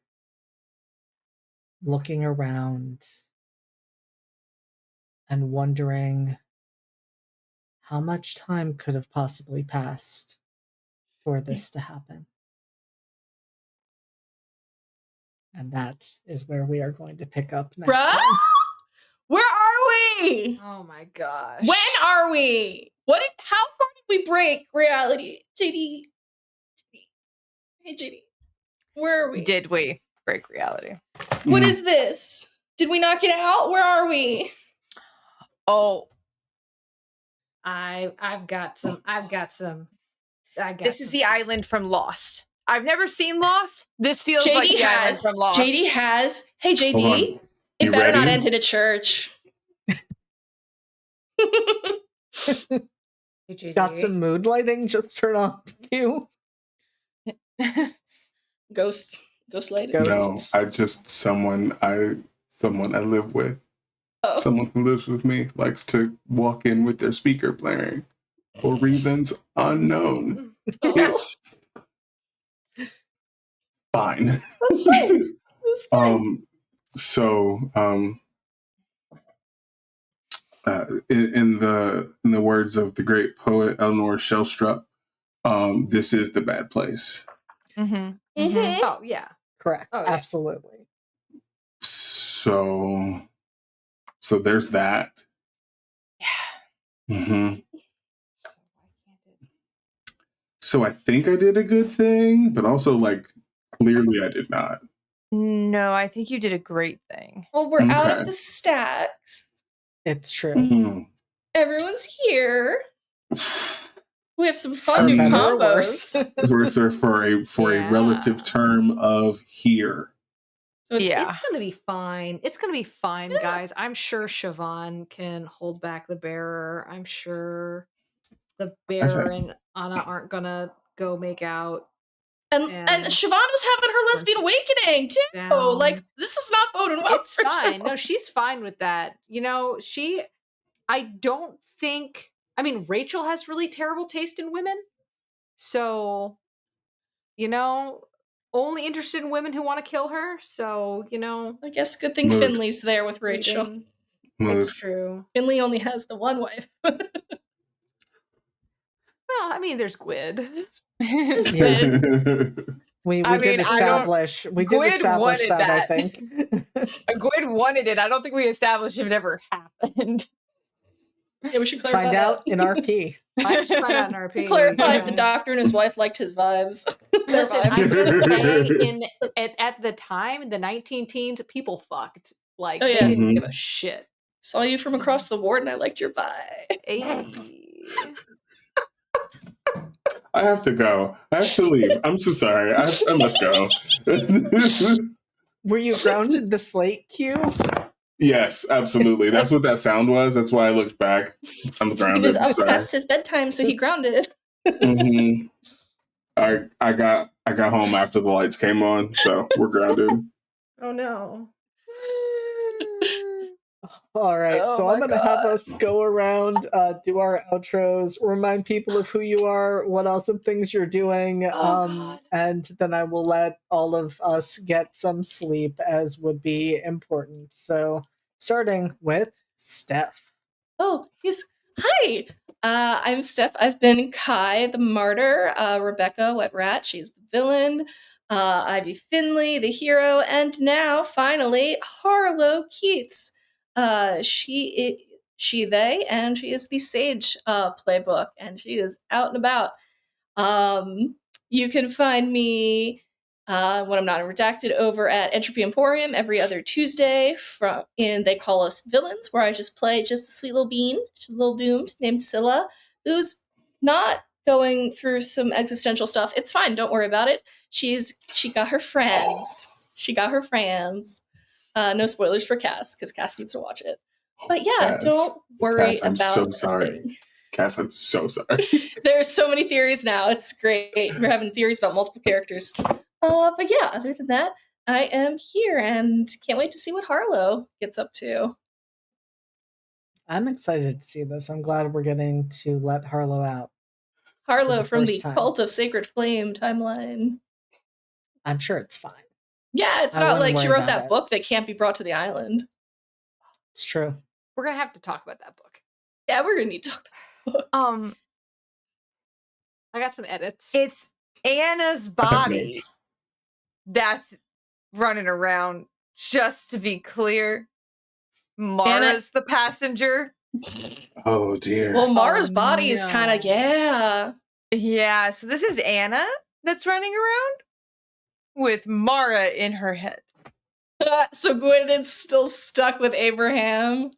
looking around and wondering how much time could have possibly passed for this to happen. And that is where we are going to pick up next Bruh? time. Where are we? Oh my gosh. When are we? How far did we break reality? JD. Hey JD. Where are we? Did we break reality? What is this? Did we knock it out? Where are we? Oh, I've got some. this is the island from Lost. I've never seen Lost. This feels like the island from Lost. JD has. Hey Hold JD. on. It You better not ready? end in a church. Got some mood lighting? Just turn on you. Ghost lighting. Ghosts. No, I just someone I live with. Oh. Someone who lives with me likes to walk in with their speaker blaring for reasons unknown. Oh. It's fine. That's fine. That's fine. In the words of the great poet Eleanor Shellstrop, this is the bad place. Mm-hmm. Mhm. Oh yeah. Correct. Oh, yeah. Absolutely. So there's that. Yeah. Mm-hmm. So I think I did a good thing, but also like clearly I did not. No, I think you did a great thing. Well, we're out Okay. of the stacks. It's true. Mhm. Everyone's here. We have some fun For new better or combos. worse. We're for a Yeah. relative term of here. So it's Yeah. It's gonna be fine. It's gonna be fine, guys. I'm sure Siobhan can hold back the bearer. I'm sure the bearer and Anna aren't gonna go make out And and Siobhan was having her lesbian awakening too. down. Like, this is not boding well. It's for fine. Siobhan. No, she's fine with that. You know, I don't think, I mean, Rachel has really terrible taste in women. So, you know, only interested in women who want to kill her. So, you know, I guess good thing Mood. Finley's there with Rachel. reading. Mood. It's true. Finley only has the one wife. Well, I mean, there's Gwyd. We I did mean, establish we did Gwyd establish wanted that, I that. think. Gwyd wanted it. I don't think we established if it ever happened. Yeah, we should clarify Find that. out in RP. I should find out in RP. Clarify if the Yeah. doctor and his wife liked his vibes. Their Listen, vibes. I'm gonna say at the time, the 19 teens, people fucked. Like, Oh, they yeah. didn't Mhm. give a shit. Saw you from across the ward and I liked your vibe. Ayy. I have to go. I have to leave. I'm so sorry. I must go. Were you grounded the slate cue? Yes, absolutely. That's what that sound was. That's why I looked back. I'm He grounded. was up Sorry. past his bedtime, so he grounded. Mm-hmm. I got home after the lights came on, so we're grounded. Oh no. All right, Oh so I'm my going to have God. us go around, do our outros, remind people of who you are, what awesome things you're doing, God. and then I will let all of us get some sleep, as would be important. So, starting with Steph. Oh, hi. I'm Steph. I've been Kai, the martyr. Rebecca, Wet Rat, she's the villain. Ivy Finley, the hero, and now finally Harlow Keats. She is the Sage playbook, and she is out and about. You can find me When I'm not in Redacted, over at Entropy Emporium every other Tuesday. They call us Villains, where I just play just a sweet little bean, she's a little doomed, named Scylla, who's not going through some existential stuff. It's fine, don't worry about it. She got her friends. She got her friends. No spoilers for Cass, because Cass needs to watch it. But yeah, Cass. don't worry I'm about so a sorry. thing. Cass, I'm so sorry. There's so many theories now. It's great. We're having theories about multiple characters. But yeah, other than that, I am here and can't wait to see what Harlow gets up to. I'm excited to see this. I'm glad we're getting to let Harlow out. Harlow the from first the time. Cult of Sacred Flame timeline. I'm sure it's fine. Yeah, it's I not wouldn't like she worry wrote about that it. book that can't be brought to the island. It's true. We're gonna have to talk about that book. Yeah, we're gonna need to talk about that book. I got some edits. It's Anna's body that's running around. Just to be clear, Mara's the passenger. Oh dear. Well, Mara's body is kind of, Yeah, so this is Anna that's running around with Mara in her head. So Gwyn is still stuck with Abraham.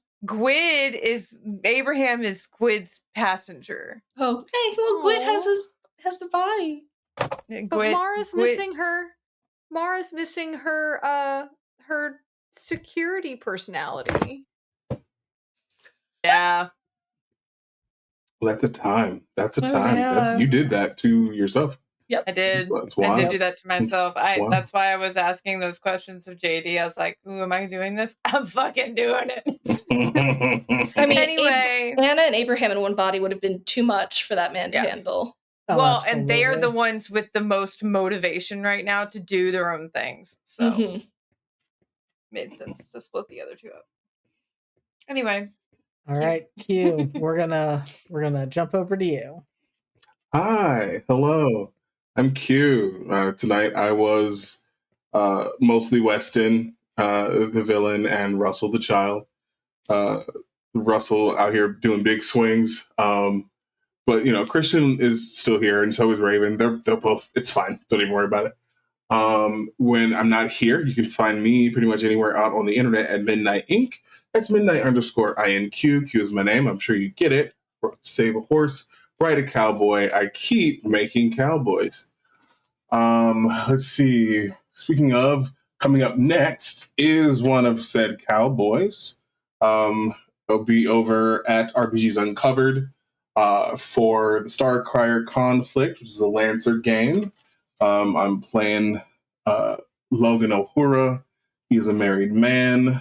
Abraham is Gwyd's passenger. Okay, well, Gwyn has the body. But Mara's missing her. Mara's missing her her security personality. Yeah. Well, that's a time. That's a Oh, time. yeah. You did that to yourself. Yep. I did. That's I wild. did do that to myself. Wow. That's why I was asking those questions of JD. I was like, "Ooh, am I doing this? I'm fucking doing it." I mean, anyway, Anna and Abraham in one body would have been too much for that man to handle. Oh, well, and they are the absolutely. ones with the most motivation right now to do their own things. So made sense to split the other two up. Anyway. All right, Q. we're gonna jump over to you. Hi, hello. I'm Q. Tonight I was mostly Weston, the villain, and Russell the child. Russell out here doing big swings. But you know, Christian is still here, and so is Raven. They're both. It's fine. Don't even worry about it. When I'm not here, you can find me pretty much anywhere out on the internet at Midnight Inc. That's Midnight_INQ. Q is my name. I'm sure you get it. Save a horse, ride a cowboy. I keep making cowboys. Let's see. Speaking of, coming up next is one of said cowboys. It'll be over at RPGs Uncovered for the Starcrier Conflict, which is a Lancer game. I'm playing Logan Uhura. He's a married man.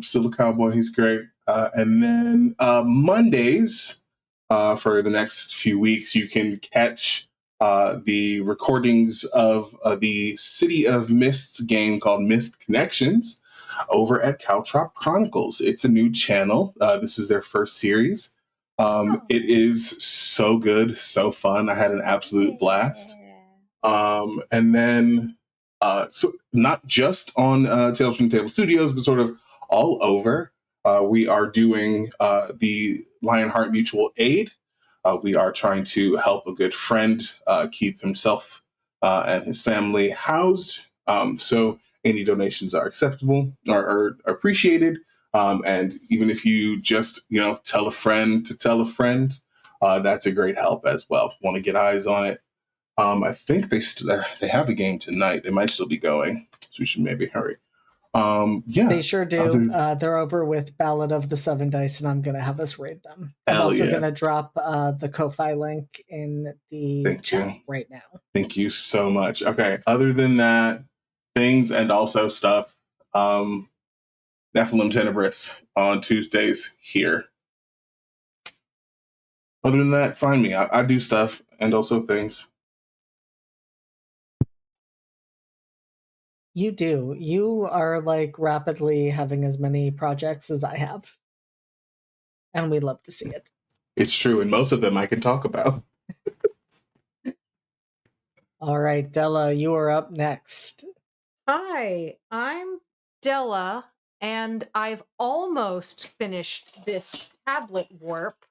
Still a cowboy. He's great. And then Mondays, for the next few weeks, you can catch the recordings of the City of Mists game called Mist Connections over at Caltrop Chronicles. It's a new channel. This is their first series. It is so good, so fun. I had an absolute blast. And then, so not just on Tales from the Table Studios, but sort of all over, we are doing the Lionheart Mutual Aid. We are trying to help a good friend keep himself and his family housed. So any donations are acceptable or are appreciated. And even if you just, tell a friend to tell a friend, that's a great help as well. Want to get eyes on it. I think they have a game tonight. They might still be going, so we should maybe hurry. Yeah, they sure do. They're over with Ballad of the Seven Dice, and I'm gonna have us raid them. I'm also gonna drop the Ko-Fi link in the chat right now. Thank you so much. Okay, other than that, things and also stuff. Nephilim Tenebris on Tuesdays here. Other than that, find me. I do stuff and also things. You do. You are like rapidly having as many projects as I have. And we love to see it. It's true. And most of them I can talk about. All right, Della, you are up next. Hi, I'm Della, and I've almost finished this tablet warp.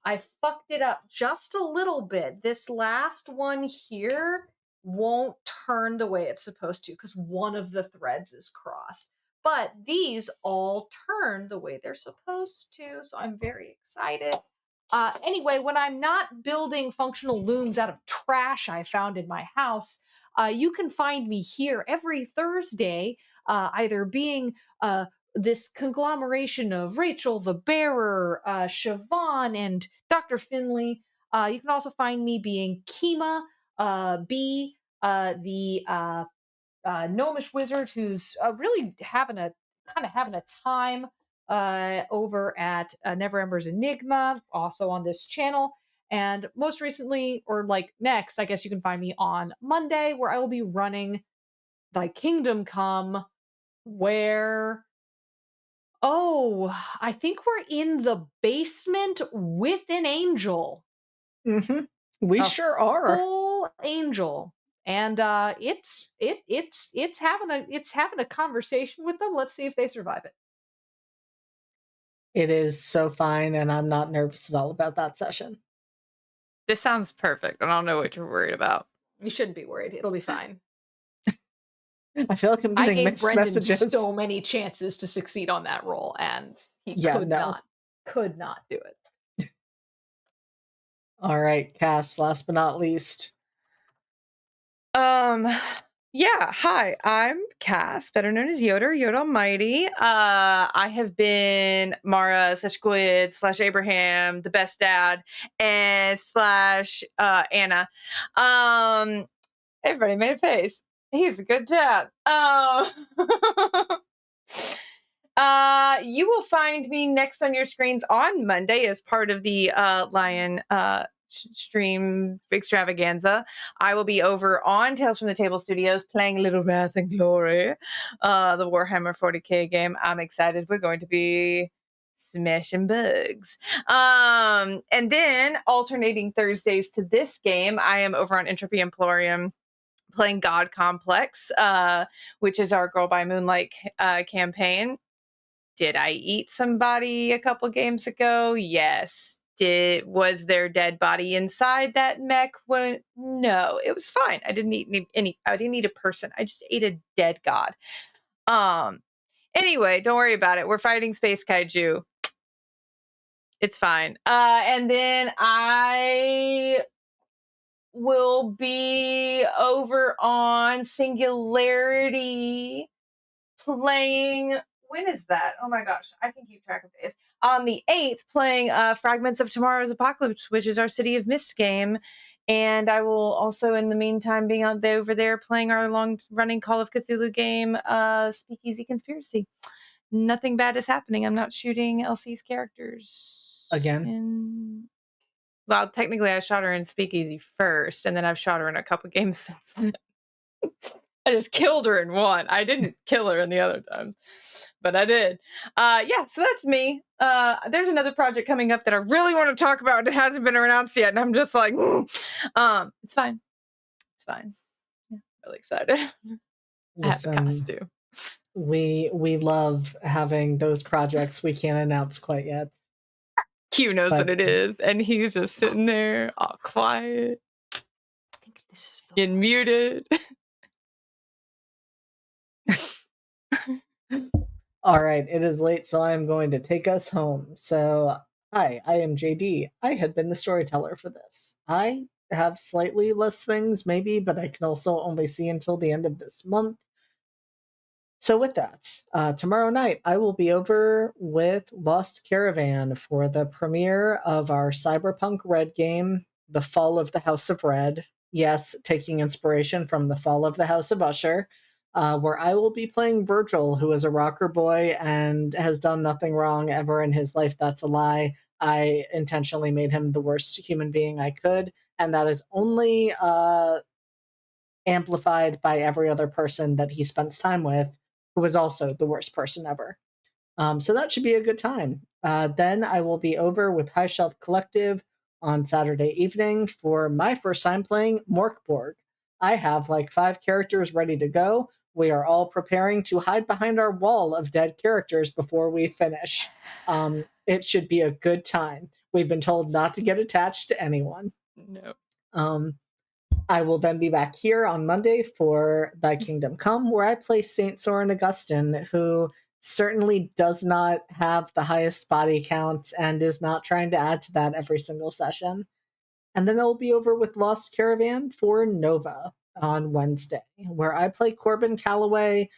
I fucked it up just a little bit. This last one here won't turn the way it's supposed to because one of the threads is crossed. But these all turn the way they're supposed to, so I'm very excited. Anyway, when I'm not building functional looms out of trash I found in my house, you can find me here every Thursday, either being this conglomeration of Rachel the Bearer, Siobhan, and Dr. Finley. You can also find me being Kima, B, the gnomish wizard who's really having a time over at Never Ember's Enigma, also on this channel. And most recently, or like next, I guess you can find me on Monday, where I will be running Thy Kingdom Come, where I think we're in the basement with an angel. Mm-hmm. We A sure are. full angel. And it's having a conversation with them. Let's see if they survive it. It is so fine, and I'm not nervous at all about that session. This sounds perfect. I don't know what you're worried about. You shouldn't be worried. It'll be fine. I feel like I'm I getting gave mixed Brendan messages. so many chances to succeed on that roll, and he Yeah, could no. not do it. All right, Cass, last but not least. Yeah, hi, I'm Cass, better known as Yoda, Yoda Almighty. I have been Mara /Squid / Abraham, the best dad, and / Anna. Everybody made a face. He's a good dad. You will find me next on your screens on Monday as part of the Lion stream extravaganza. I will be over on Tales from the Table Studios playing Little Wrath and Glory, the Warhammer 40k game. I'm excited. We're going to be smashing bugs. And then alternating Thursdays to this game, I am over on Entropy Emporium playing God Complex, which is our Girl by Moonlight campaign. Did I eat somebody a couple games ago? Yes. Was there dead body inside that mech? No, it was fine. I didn't eat I didn't eat a person. I just ate a dead god. Anyway, don't worry about it. We're fighting space kaiju. It's fine. And then I will be over on Singularity playing. When is that? Oh my gosh, I can keep track of this. On the 8th, playing Fragments of Tomorrow's Apocalypse, which is our City of Mist game. And I will also, in the meantime, be over there playing our long-running Call of Cthulhu game, Speakeasy Conspiracy. Nothing bad is happening. I'm not shooting LC's characters. Again? Well, technically, I shot her in Speakeasy first, and then I've shot her in a couple games since then. I just killed her in one. I didn't kill her in the other times, but I did. Yeah, so that's me. There's another project coming up that I really want to talk about, and it hasn't been announced yet, and I'm just like, it's fine. It's fine. Yeah, really excited. I have a costume. We love having those projects we can't announce quite yet. Q knows what it is, and he's just sitting there all quiet. I think this is the muted. All right, it is late, so I am going to take us home. So, hi, I am JD. I had been the storyteller for this. I have slightly less things, maybe, but I can also only see until the end of this month. So with that, tomorrow night I will be over with Lost Caravan for the premiere of our Cyberpunk Red game, The Fall of the House of Red. Yes, taking inspiration from The Fall of the House of Usher, where I will be playing Virgil, who is a rocker boy and has done nothing wrong ever in his life. That's a lie. I intentionally made him the worst human being I could, and that is only amplified by every other person that he spends time with, who is also the worst person ever. So that should be a good time. Then I will be over with High Shelf Collective on Saturday evening for my first time playing Morkborg. I have like 5 characters ready to go. We are all preparing to hide behind our wall of dead characters before we finish. It should be a good time. We've been told not to get attached to anyone. No. I will then be back here on Monday for Thy Kingdom Come, where I play Saint Soren Augustine, who certainly does not have the highest body count and is not trying to add to that every single session. And then I'll be over with Lost Caravan for Nova on Wednesday, where I play Corbin Calloway,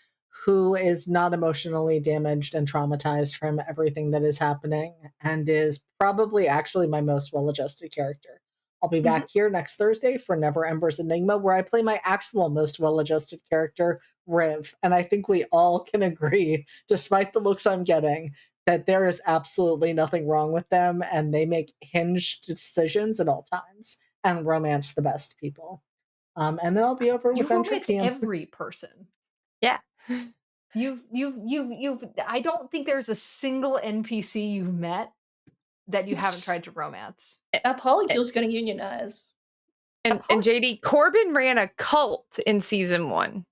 who is not emotionally damaged and traumatized from everything that is happening, and is probably actually my most well-adjusted character. I'll be back here next Thursday for Never Ember's Enigma, where I play my actual most well-adjusted character, Riv. And I think we all can agree, despite the looks I'm getting, that there is absolutely nothing wrong with them, and they make hinged decisions at all times and romance the best people. And then I'll be over You with romance Entropy. every person. Yeah. You've I don't think there's a single NPC you've met that you haven't tried to romance. That Polycule's gonna unionize. And JD, Corbin ran a cult in season 1.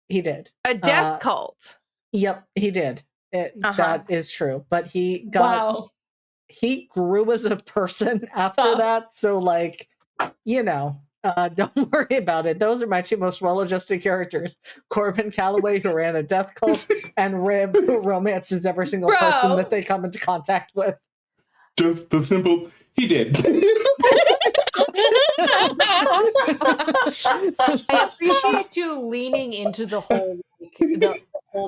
He did. A death cult. Yep, he did. That is true. But he grew as a person after that. So, like, don't worry about it. Those are my two most well-adjusted characters. Corbin Calloway, who ran a death cult, and Rib, who romances every single person that they come into contact with. Just the simple, he did. I appreciate you leaning into the whole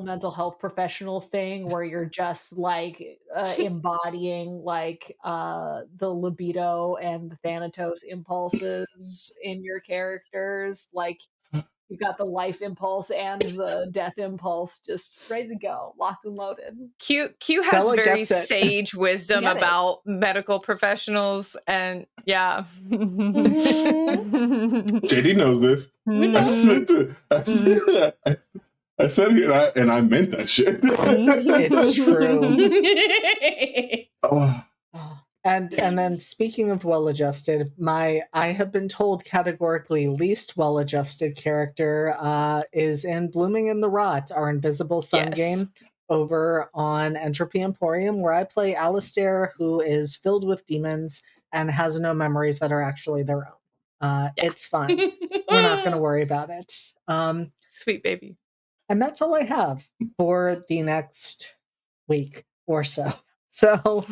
mental health professional thing where you're just like embodying like the libido and the Thanatos impulses in your characters. Like you've got the life impulse and the death impulse just ready to go, locked and loaded. Q has Bella very gets it. sage wisdom Get it. about medical professionals, and yeah. JD knows this. I said it, and I meant that shit. It's true. Oh. And then speaking of well-adjusted, I have been told categorically least well-adjusted character is in Blooming in the Rot, our Invisible Sun game over on Entropy Emporium, where I play Alistair, who is filled with demons and has no memories that are actually their own. It's fine. We're not going to worry about it. Sweet baby. And that's all I have for the next week or so. So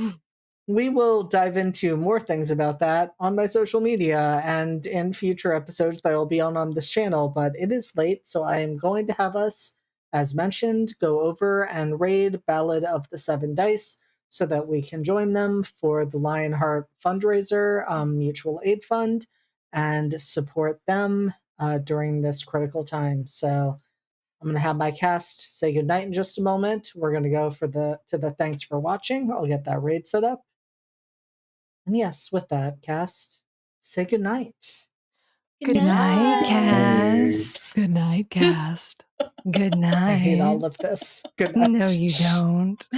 we will dive into more things about that on my social media and in future episodes that will be on this channel, but it is late, so I am going to have us, as mentioned, go over and raid Ballad of the Seven Dice so that we can join them for the Lionheart fundraiser mutual aid fund and support them during this critical time. So I'm going to have my cast say goodnight in just a moment. We're going to go to the thanks for watching. I'll get that raid set up. And yes, with that, cast, say goodnight. Good night, cast. Good night, cast. Good night. I hate all of this. Good night. No, you don't.